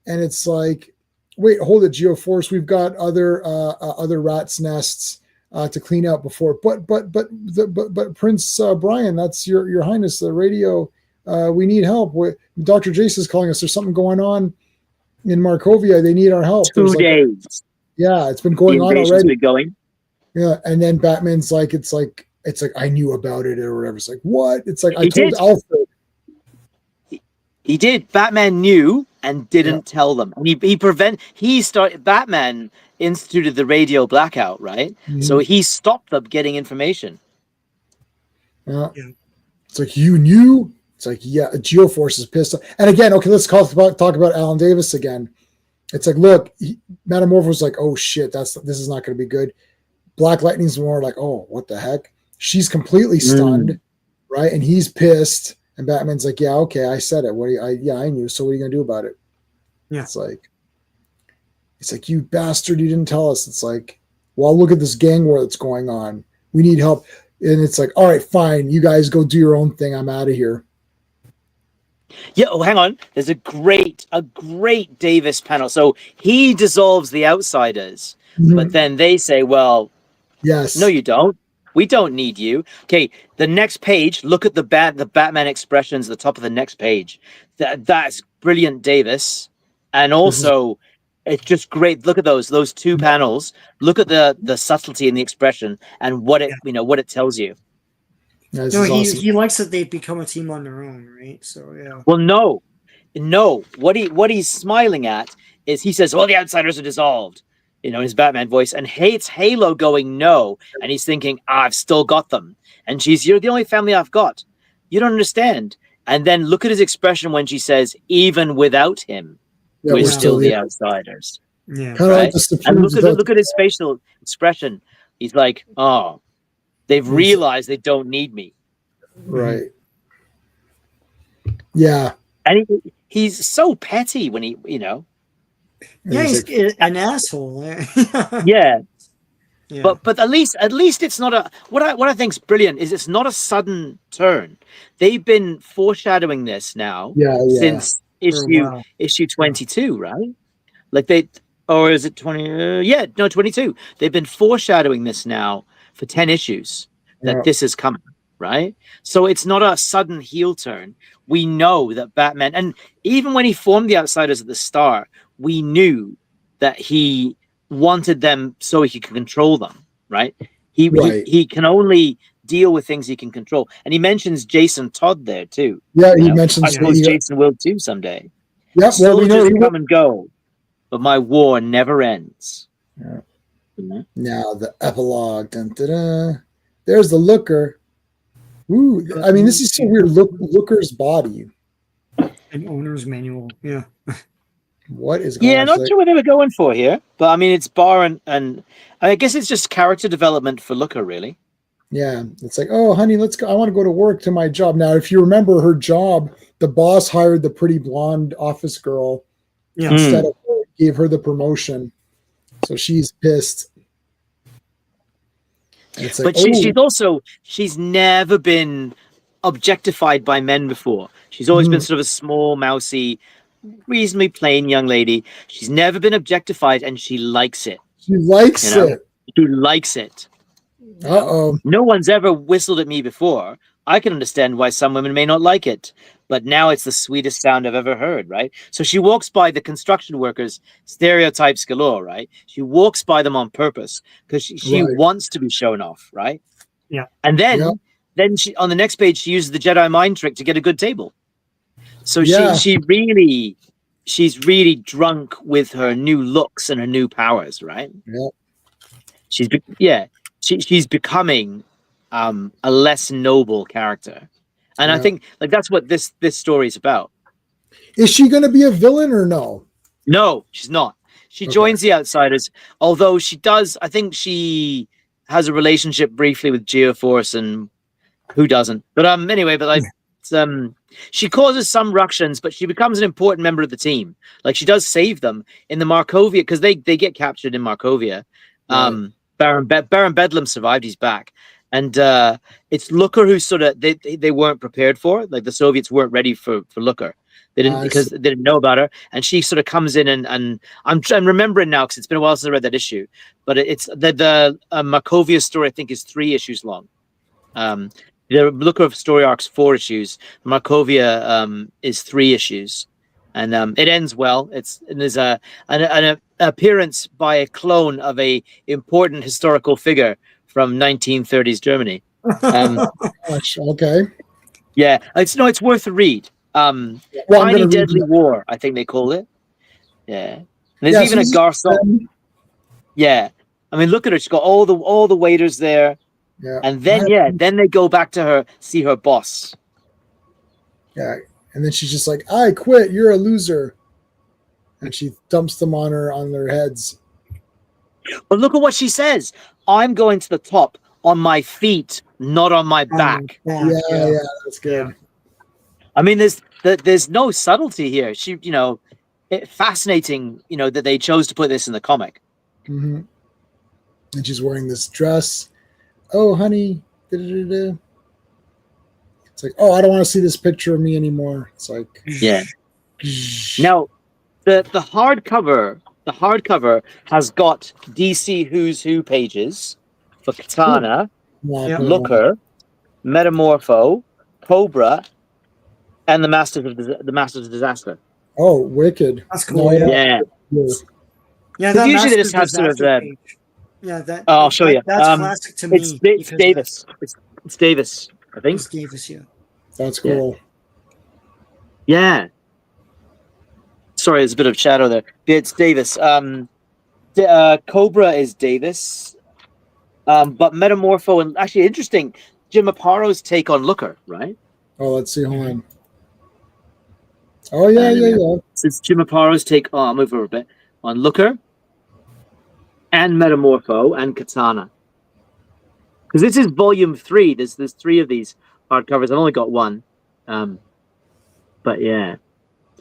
And it's like, wait, hold it, Geoforce. We've got other rats' nests to clean out before. But Prince Brian, that's your Highness, the radio. We need help. Dr. Jace is calling us. There's something going on in Markovia. They need our help. 2 days. Yeah, it's been going on already. Been going. Yeah, and then Batman's like, it's like I knew about it or whatever. It's like what? It's like I told Alfred. He did. Batman knew and didn't tell them. And Batman instituted the radio blackout, right? Mm-hmm. So he stopped them getting information. Yeah. It's like you knew. It's like Geoforce is pissed off. And again, okay, let's talk about Alan Davis again. It's like, look, Metamorph was like, oh shit, this is not going to be good. Black Lightning's more like, oh, what the heck? She's completely stunned, right? And he's pissed. And Batman's like, yeah, okay, I said it. I knew. So what are you gonna do about it? Yeah. It's like, you bastard, you didn't tell us. It's like, well, look at this gang war that's going on. We need help. And it's like, all right, fine. You guys go do your own thing. I'm out of here. Yeah. Oh, hang on. There's a great Davis panel. So he dissolves the Outsiders, but then they say, well, yes, no, you don't. We don't need you. Okay, the next page, look at the Batman expressions at the top of the next page. That's brilliant, Davis. And also, it's just great. Look at those 2 panels. Look at the subtlety in the expression and what it tells you. Yeah, awesome. He likes that they've become a team on their own, right? So yeah. Well, no. What he's smiling at is he says, well, the Outsiders are dissolved. You know, his Batman voice, and it's Halo going no, and he's thinking, I've still got them, and you're the only family I've got. You don't understand. And then look at his expression when she says, even without him, we're still the Outsiders. Yeah, right? And look at his facial expression. He's like, oh, they've realized they don't need me. Right. Yeah. And he's so petty when he. Yeah, he's an asshole. Yeah. But at least it's not what I think's brilliant is it's not a sudden turn. They've been foreshadowing this now since issue 22, right? Like or is it 20? Yeah, no, 22. They've been foreshadowing this now for 10 issues that this is coming, right? So it's not a sudden heel turn. We know that Batman, and even when he formed the Outsiders at the start, we knew that he wanted them so he could control them, right? He can only deal with things he can control. And he mentions Jason Todd there too. Yeah, he mentions. I suppose Jason will too someday. Yeah, well, we know come and go, but my war never ends. Yeah. Now the epilogue. Dun, dun, dun. There's the Looker. Ooh, I mean, this is so weird. Looker's body. An owner's manual. Yeah. What is going on? Yeah, not sure what they were going for here, but I mean, it's Bar and I guess it's just character development for Looker, really. Yeah, it's like, oh, honey, let's go. I want to go to work to my job. Now, if you remember her job, the boss hired the pretty blonde office girl instead of her, gave her the promotion. So she's pissed. Like, but she's never been objectified by men before. She's always been sort of a small, mousy, reasonably plain young lady. She's never been objectified, and she likes it. She likes it. She likes it. Uh-oh. No one's ever whistled at me before. I can understand why some women may not like it, but now it's the sweetest sound I've ever heard, right? So she walks by the construction workers, stereotypes galore, right? She walks by them on purpose because she wants to be shown off, right? Yeah. And then she, on the next page, she uses the Jedi mind trick to get a good table. So she's really drunk with her new looks and her new powers, right? Yeah. She's becoming a less noble character, and I think like that's what this story is about. Is she going to be a villain or no? No, she's not. She joins the Outsiders, although she does. I think she has a relationship briefly with Geoforce, and who doesn't? But anyway, she causes some ructions, but she becomes an important member of the team. Like she does save them in the Markovia because they get captured in Markovia. Baron Bedlam survived. He's back. And it's Looker who sort of they weren't prepared for. Like the Soviets weren't ready for Looker. They didn't because they didn't know about her. And she sort of comes in and I'm remembering now because it's been a while since I read that issue. But it's the Markovia story. I think is 3 issues long. The Looker story arc's 4 issues. Markovia is 3 issues, and it ends well. There's an appearance by a clone of a important historical figure from 1930s Germany. Okay. Yeah, it's worth a read. Tiny Deadly War, I think they call it. Yeah. And there's even a Garcon. Yeah. I mean, look at her. She's got all the waiters there. Yeah. And then they go back to her, see her boss. Yeah. And then she's just like, I quit. You're a loser. And she dumps them on their heads. But look at what she says. I'm going to the top on my feet, not on my back. Yeah, that's good. I mean, there's no subtlety here. She, fascinating, that they chose to put this in the comic. Mm-hmm. And she's wearing this dress. Oh, honey. Da-da-da-da. It's like, oh, I don't want to see this picture of me anymore. It's like, yeah. Now, the hardcover has got DC Who's Who pages for Katana, Looker, Metamorpho, Cobra, and the Masters of Disaster. Oh, wicked! That's cool. Yeah. That usually they just have sort of page. Yeah, that. Oh, I'll show you. That's classic to me. It's Davis. It's Davis. I think. It's Davis. Yeah. That's cool. Yeah. Sorry, there's a bit of shadow there. It's Davis. Cobra is Davis. But Metamorpho and actually interesting, Jim Apparo's take on Looker, right? Oh, let's see. Hold on. Oh yeah. So it's Jim Apparo's take. Oh, I'll move over a bit on Looker and Metamorpho and Katana. Because this is volume 3. There's 3 of these hardcovers. I've only got 1. But yeah,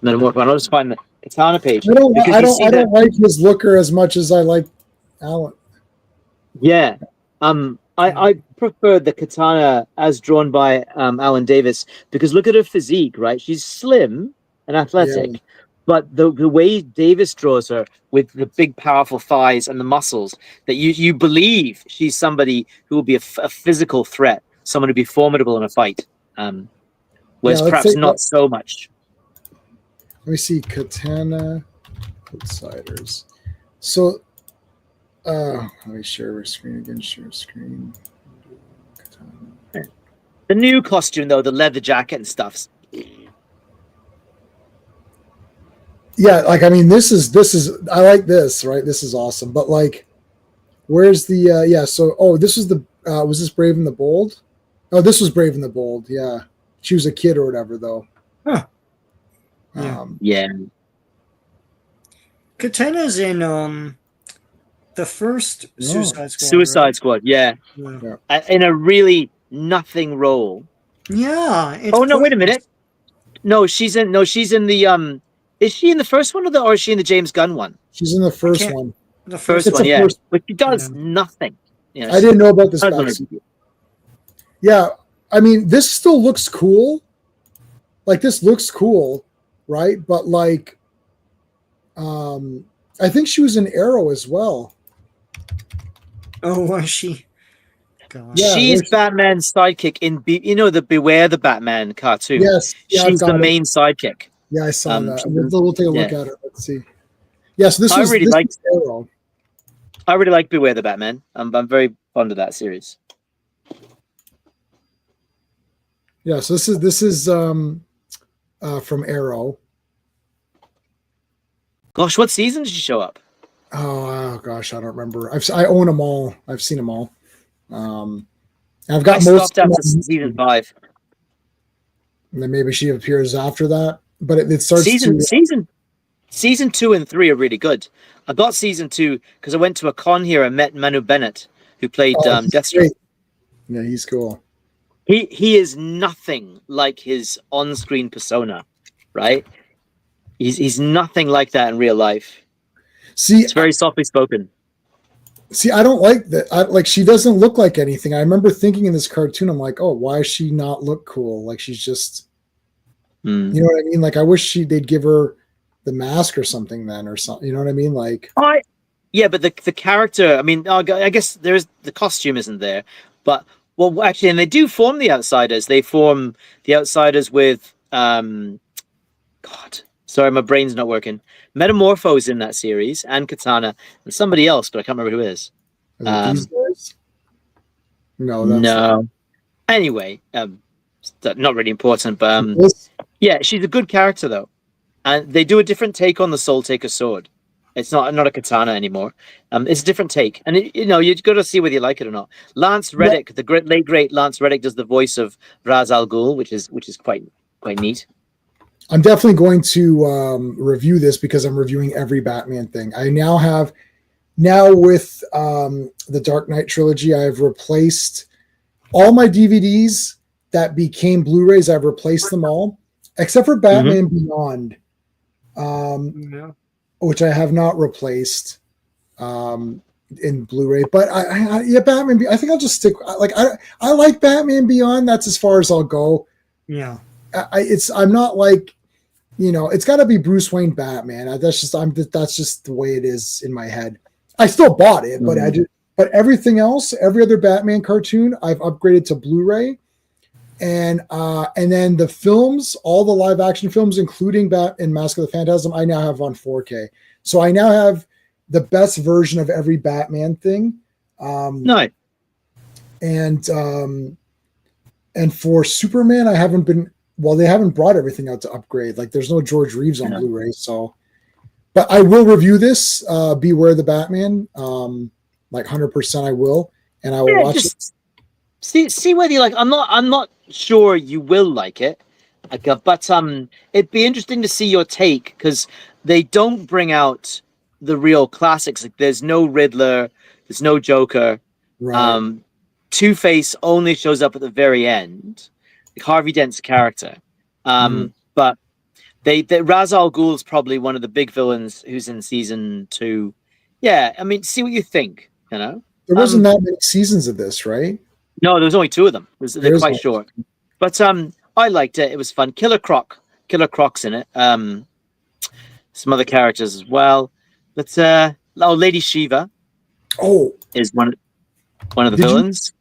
Metamorpho. I'll just find the Katana page. I don't like his Looker as much as I like Alan. Yeah. I prefer the Katana as drawn by Alan Davis because look at her physique, right? She's slim and athletic, but the way Davis draws her with the big, powerful thighs and the muscles, that you believe she's somebody who will be a physical threat, someone who'd be formidable in a fight. Whereas perhaps not so much. Let me see, Katana Outsiders. So, let me share our screen again. Share screen. Katana. The new costume, though, the leather jacket and stuff. Yeah, like I mean, this is I like this, right? This is awesome. But like, where's the yeah? So this was the was this Brave and the Bold? Oh, this was Brave and the Bold. Yeah, she was a kid or whatever, though. Huh. Yeah. Katana's in the first Suicide Squad. Suicide Squad, yeah. In a really nothing role. Yeah. Oh no! Wait a minute. No, she's in the Is she in the first one or is she in the James Gunn one? She's in the first one. The first one, yeah. But she does nothing. You know, I didn't know about this. Yeah, I mean, this still looks cool. Like this looks cool, right? But like, I think she was in Arrow as well. Oh, was she? God. Yeah, she's Batman's sidekick in the Beware the Batman cartoon. Yes, she's the main sidekick. Yeah, I saw that. We'll take a look at it. Let's see. Yeah, so I really like Arrow. I really like Beware the Batman. I'm very fond of that series. Yeah, so this is from Arrow. Gosh, what season did she show up? Oh gosh, I don't remember. I own them all. I've seen them all. I've got most after season 5. And then maybe she appears after that, but it starts season 2 and 3 are really good. I got season 2 because I went to a con here and met Manu Bennett, who played Deathstroke. Yeah, he's cool. He is nothing like his on-screen persona, right? He's nothing like that in real life. See, it's very softly spoken. See, I don't like that. Like, she doesn't look like anything. I remember thinking in this cartoon, I'm like, oh, why does she not look cool? Like, she's just, you know what I mean? Like, I wish they'd give her the mask or something then, or something. You know what I mean? Like, yeah, but the character. I mean, I guess the costume isn't there, but well, actually, and they do form the Outsiders. They form the Outsiders with God. Sorry, my brain's not working. Metamorpho's in that series, and Katana, and somebody else, but I can't remember who it is. These guys? No. No. Anyway, not really important, but yeah, she's a good character though, and they do a different take on the Soul Taker sword. It's not a katana anymore. It's a different take, and you've got to see whether you like it or not. Lance Reddick, the late great Lance Reddick, does the voice of Ra's al Ghul, which is quite neat. I'm definitely going to review this because I'm reviewing every Batman thing. I now with the Dark Knight trilogy, I've replaced all my DVDs that became Blu-rays. I've replaced them all, except for Batman Beyond, which I have not replaced in Blu-ray. But Batman. I think I'll just stick. I like Batman Beyond. That's as far as I'll go. Yeah. I'm not like. It's got to be Bruce Wayne Batman. That's just the way it is in my head. I still bought it, but but everything else, every other Batman cartoon, I've upgraded to Blu-ray, and then the films, all the live action films, including Bat and Mask of the Phantasm, I now have on 4K. So I now have the best version of every Batman thing. Nice. And for Superman, I haven't been. Well, they haven't brought everything out to upgrade. Like, there's no George Reeves on Blu-ray, so. But I will review this. Beware the Batman. 100%, I will, and I will watch it. See whether you like. I'm not sure you will like it, but it'd be interesting to see your take because they don't bring out the real classics. Like, there's no Riddler, there's no Joker. Right. Two-Face only shows up at the very end. Harvey Dent's character, but Ra's al Ghul is probably one of the big villains who's in season 2. Yeah, I mean, see what you think. There wasn't that many seasons of this, right? No, there was only 2 of them. They're quite short, but I liked it. It was fun. Killer Croc's in it. some other characters as well. But Lady Shiva is one of the villains.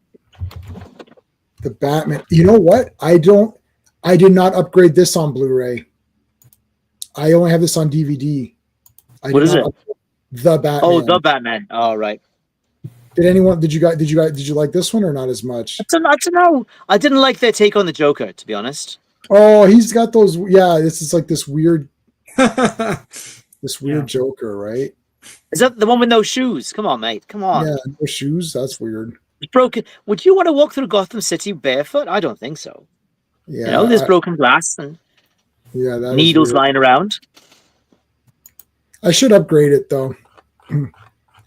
The Batman. You know what? I did not upgrade this on Blu-ray. I only have this on DVD. What is it? The Batman. Oh, the Batman. Oh, right. Did you like this one or not as much? I don't know. I didn't like their take on the Joker, to be honest. Oh, he's got those. Yeah, this is like this weird Joker, right? Is that the one with no shoes? Come on, mate. Come on. Yeah, no shoes. That's weird. It's broken. Would you want to walk through Gotham City barefoot? I don't think so. Yeah, there's broken glass and needles lying around. I should upgrade it though.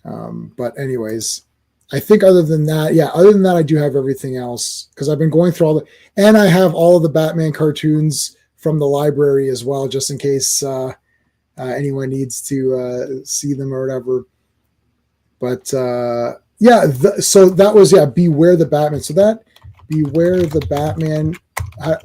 But anyways, I think other than that, I do have everything else because I've been going through and I have all of the Batman cartoons from the library as well, just in case anyone needs to see them or whatever. But so that was Beware the Batman. So that Beware the Batman.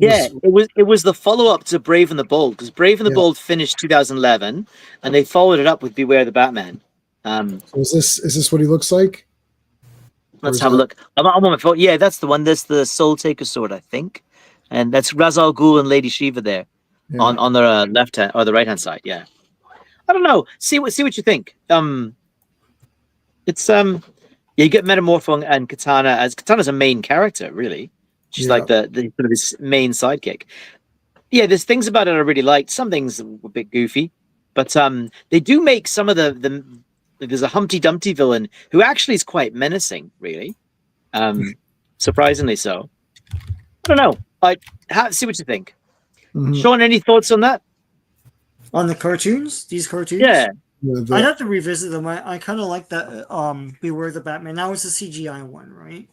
It was the follow up to Brave and the Bold, because Brave and the Bold finished 2011, and they followed it up with Beware the Batman. So is this what he looks like? Let's have a look. I'm on my phone. Yeah, that's the one. That's the Soul Taker sword, I think, and that's Ra's al Ghul and Lady Shiva there on the left hand or the right hand side. Yeah, I don't know. See what you think. It's you get Metamorpho and Katana as Katana's a main character, really. She's like the sort of his main sidekick. Yeah, there's things about it I really liked. Some things were a bit goofy, but they do make some of the there's a Humpty Dumpty villain who actually is quite menacing, really. Surprisingly so. I don't know. See what you think. Mm-hmm. Sean, any thoughts on that? On the cartoons? These cartoons? Yeah. I'd have to revisit them. I kind of like that Beware the Batman. That was the CGI one, right?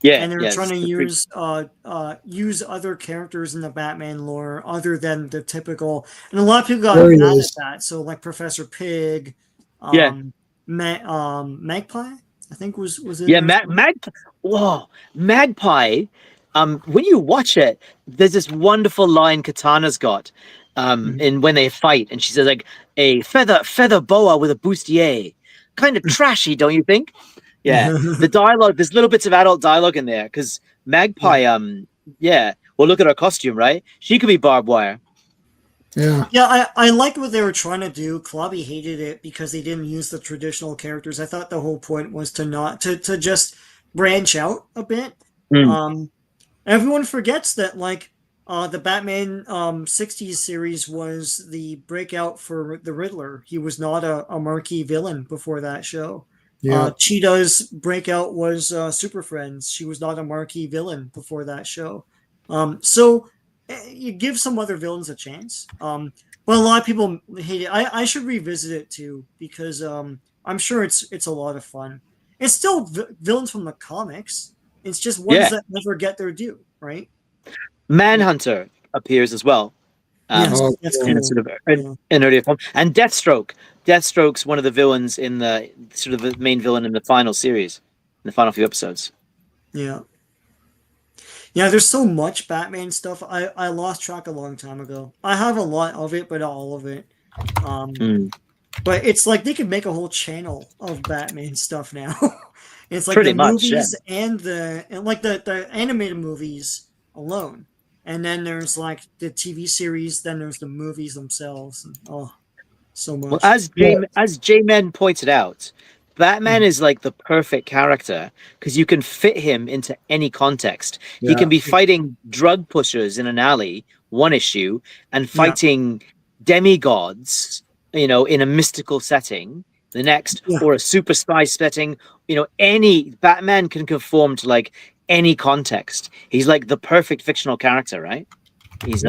Yeah. And they're trying to use other characters in the Batman lore other than the typical. And a lot of people got mad at that. So like Professor Pig, Magpie, I think was it? Yeah, Magpie. Whoa, Magpie. When you watch it, there's this wonderful line Katana's got in when they fight, and she says like a feather boa with a bustier. Kind of trashy, don't you think? Yeah, the dialogue. There's little bits of adult dialogue in there because Magpie. Well, look at her costume, right? She could be barbed wire. Yeah, I liked what they were trying to do. Clobby hated it because they didn't use the traditional characters. I thought the whole point was to just branch out a bit. Everyone forgets that the Batman 60s series was the breakout for the Riddler. He was not a marquee villain before that show. Cheetah's breakout was Super Friends. She was not a marquee villain before that show. So you give some other villains a chance. But a lot of people hate it. I should revisit it too because I'm sure it's a lot of fun. It's still villains from the comics. It's just ones that never get their due, right? Manhunter appears as well. That's cool. In a sort of an earlier form. And Deathstroke. Deathstroke's one of the villains in the sort of the main villain in the final series, in the final few episodes. Yeah. Yeah, there's so much Batman stuff. I lost track a long time ago. I have a lot of it, but not all of it. But it's like they could make a whole channel of Batman stuff now. It's like the movies and the animated movies alone. And then there's like the TV series, then there's the movies themselves. And, so much. Well, as J-Men pointed out, Batman is like the perfect character because you can fit him into any context. He can be fighting drug pushers in an alley, one issue, and fighting demigods, in a mystical setting, the next, or a super spy setting. Any Batman can conform to like any context. He's like the perfect fictional character, right? He's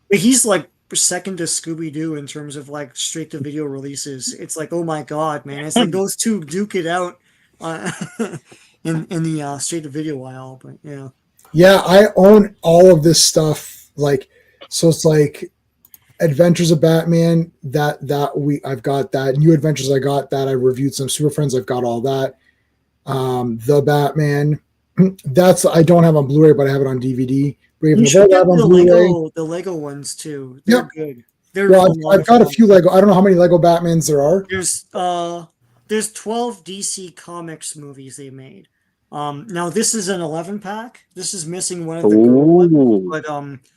But he's like second to Scooby-Doo in terms of like straight to video releases. It's like, oh my god, man! It's like those two duke it out in the straight to video aisle. But I own all of this stuff. So it's like Adventures of Batman. I've got that. New Adventures, I got that. I reviewed some Super Friends. I've got all that. The Batman. I don't have on Blu-ray, but I have it on DVD. Brave You and the should Bold I get have on the Blu-ray. Lego ones too. They're good. They're Well, I've got a few Lego. I don't know how many Lego Batmans there are. There's 12 DC Comics movies they made. Now this is an 11 pack. This is missing one of the girl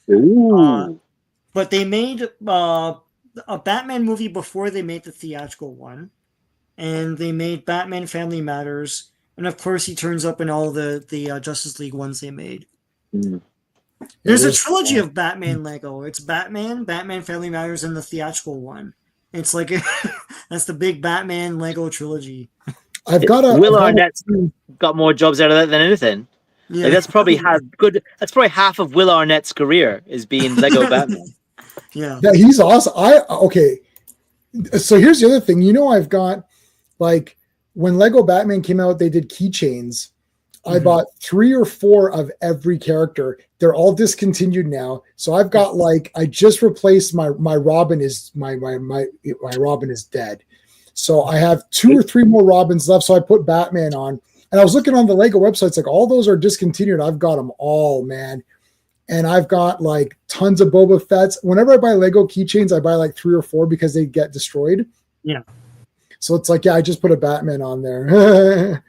ones, but they made a Batman movie before they made the theatrical one, and they made Batman Family Matters, and of course he turns up in all the Justice League ones they made. There's a trilogy of Batman Lego. It's Batman Family Matters, and the theatrical one. It's like that's the big Batman Lego trilogy. Will Arnett's got more jobs out of that than anything. Yeah. Like, that's probably half of Will Arnett's career is being Lego Batman. Yeah, he's awesome. Okay. So here's the other thing. I've got, like, when Lego Batman came out, they did keychains. I bought 3 or 4 of every character. They're all discontinued now. So I've got, like, I just replaced my Robin is my Robin is dead. So I have 2 or 3 more Robins left. So I put Batman on, and I was looking on the Lego websites, like, all those are discontinued. I've got them all, man. And I've got, like, tons of Boba Fett's. Whenever I buy Lego keychains, I buy like 3 or 4 because they get destroyed. Yeah. So it's like, I just put a Batman on there.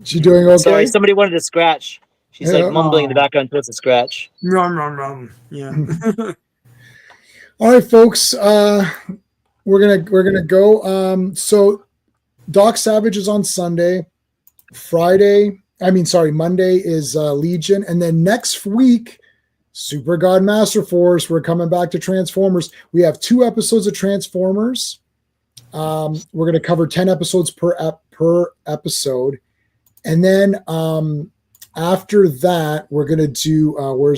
She doing okay? Sorry, somebody wanted to scratch. She's like mumbling in the background towards a scratch. Rum. Yeah. All right, folks. We're gonna go. So Doc Savage is on Sunday. Monday is Legion, and then next week, Super God Master Force. We're coming back to Transformers. We have 2 episodes of Transformers. We're gonna cover 10 episodes per episode. And then after that, we're gonna do so we're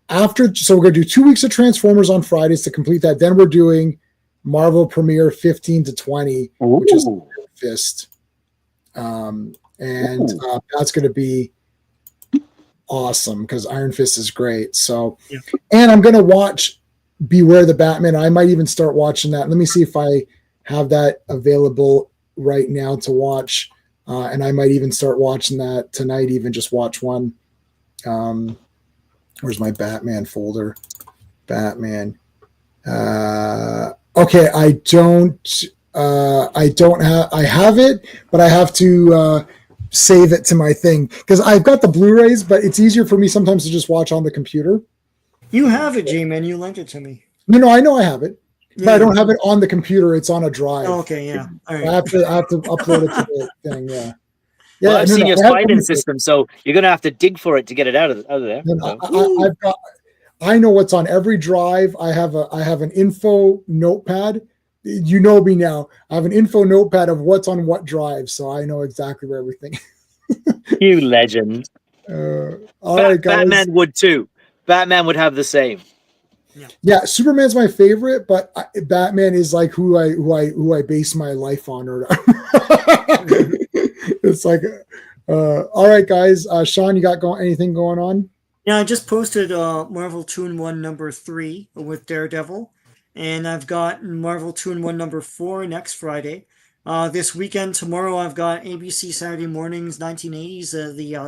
gonna do 2 weeks of Transformers on Fridays to complete that. Then we're doing Marvel Premiere 15 to 20, which is Fist. That's gonna be awesome because Iron Fist is great. So and I'm gonna watch Beware the Batman. I might even start watching that. Let me see if I have that available right now to watch, and I might even start watching that tonight, even just watch one. Where's my Batman folder? Batman. Okay, I have it, but I have to save it to my thing because I've got the Blu-rays, but it's easier for me sometimes to just watch on the computer. You have it, J-Man. You lent it to me. No, I know I have it. But I don't have it on the computer. It's on a drive. Oh, okay, yeah. All right. I have to upload it to the thing. Yeah. Well, I've seen your slide-in system, so you're going to have to dig for it to get it out of there. I know what's on every drive. I have an info notepad. You know me now. I have an info notepad of what's on what drive, so I know exactly where everything. You legend. All right, guys. Batman would too. Batman would have the same. Yeah, Superman's my favorite, but Batman is like who I base my life on. Or it's like, all right, guys. Sean, you got anything going on? Yeah, I just posted Marvel 2-in-1 number 3 with Daredevil, and I've got Marvel 2-in-1 number 4 next Friday. This weekend, tomorrow, I've got ABC Saturday Mornings 1980s,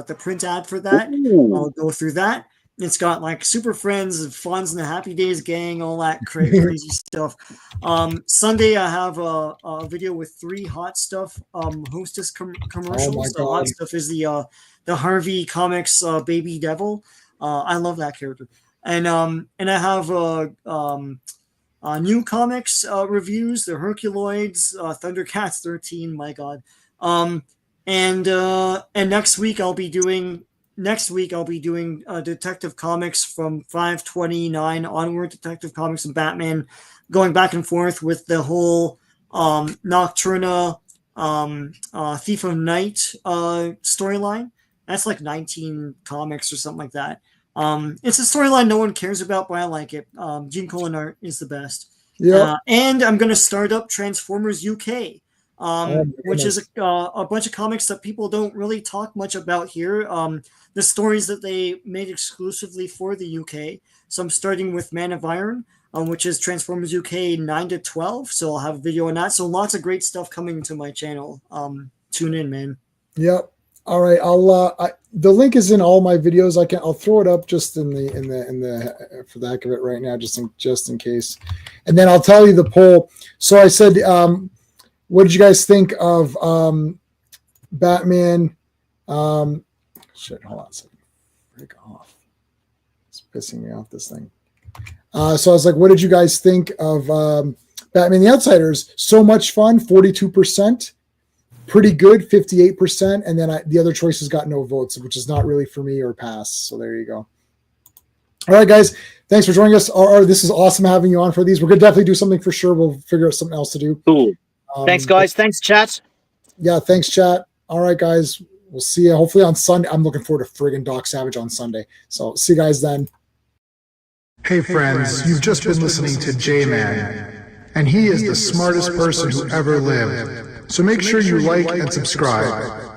the print ad for that. I'll go through that. It's got like Super Friends, Fonz and the Happy Days Gang, all that crazy stuff. Sunday, I have a video with 3 Hot Stuff Hostess commercials. Oh Hot Stuff is the Harvey Comics Baby Devil. I love that character. And I have new comics reviews, the Herculoids, Thundercats 13. My God. And next week I'll be doing Detective Comics from 529 onward, Detective Comics and Batman, going back and forth with the whole Nocturna Thief of Night storyline. That's like 19 comics or something like that. It's a storyline no one cares about, but I like it. Gene Colan art is the best. Yeah. And I'm going to start up Transformers UK. Which is a bunch of comics that people don't really talk much about here. The stories that they made exclusively for the UK. So I'm starting with Man of Iron, which is Transformers UK 9 to 12. So I'll have a video on that. So lots of great stuff coming to my channel. Tune in, man. Yep. All right, the link is in all my videos. I'll throw it up just in the for the heck of it right now, just in case, and then I'll tell you the poll. So I said, what did you guys think of Batman? Shit, hold on a second. Break off. It's pissing me off, this thing. So I was like, what did you guys think of Batman the Outsiders? So much fun, 42%. Pretty good, 58%. And then the other choices got no votes, which is not really for me or pass. So there you go. All right, guys. Thanks for joining us. This is awesome having you on for these. We're going to definitely do something for sure. We'll figure out something else to do. Cool. Thanks, guys. Thanks, chat. Yeah, thanks, chat. All right, guys. We'll see you hopefully on Sunday. I'm looking forward to friggin' Doc Savage on Sunday. So see you guys then. Hey friends, you've just been listening to J-Man, and he is the smartest person who ever lived. So make sure you like and subscribe.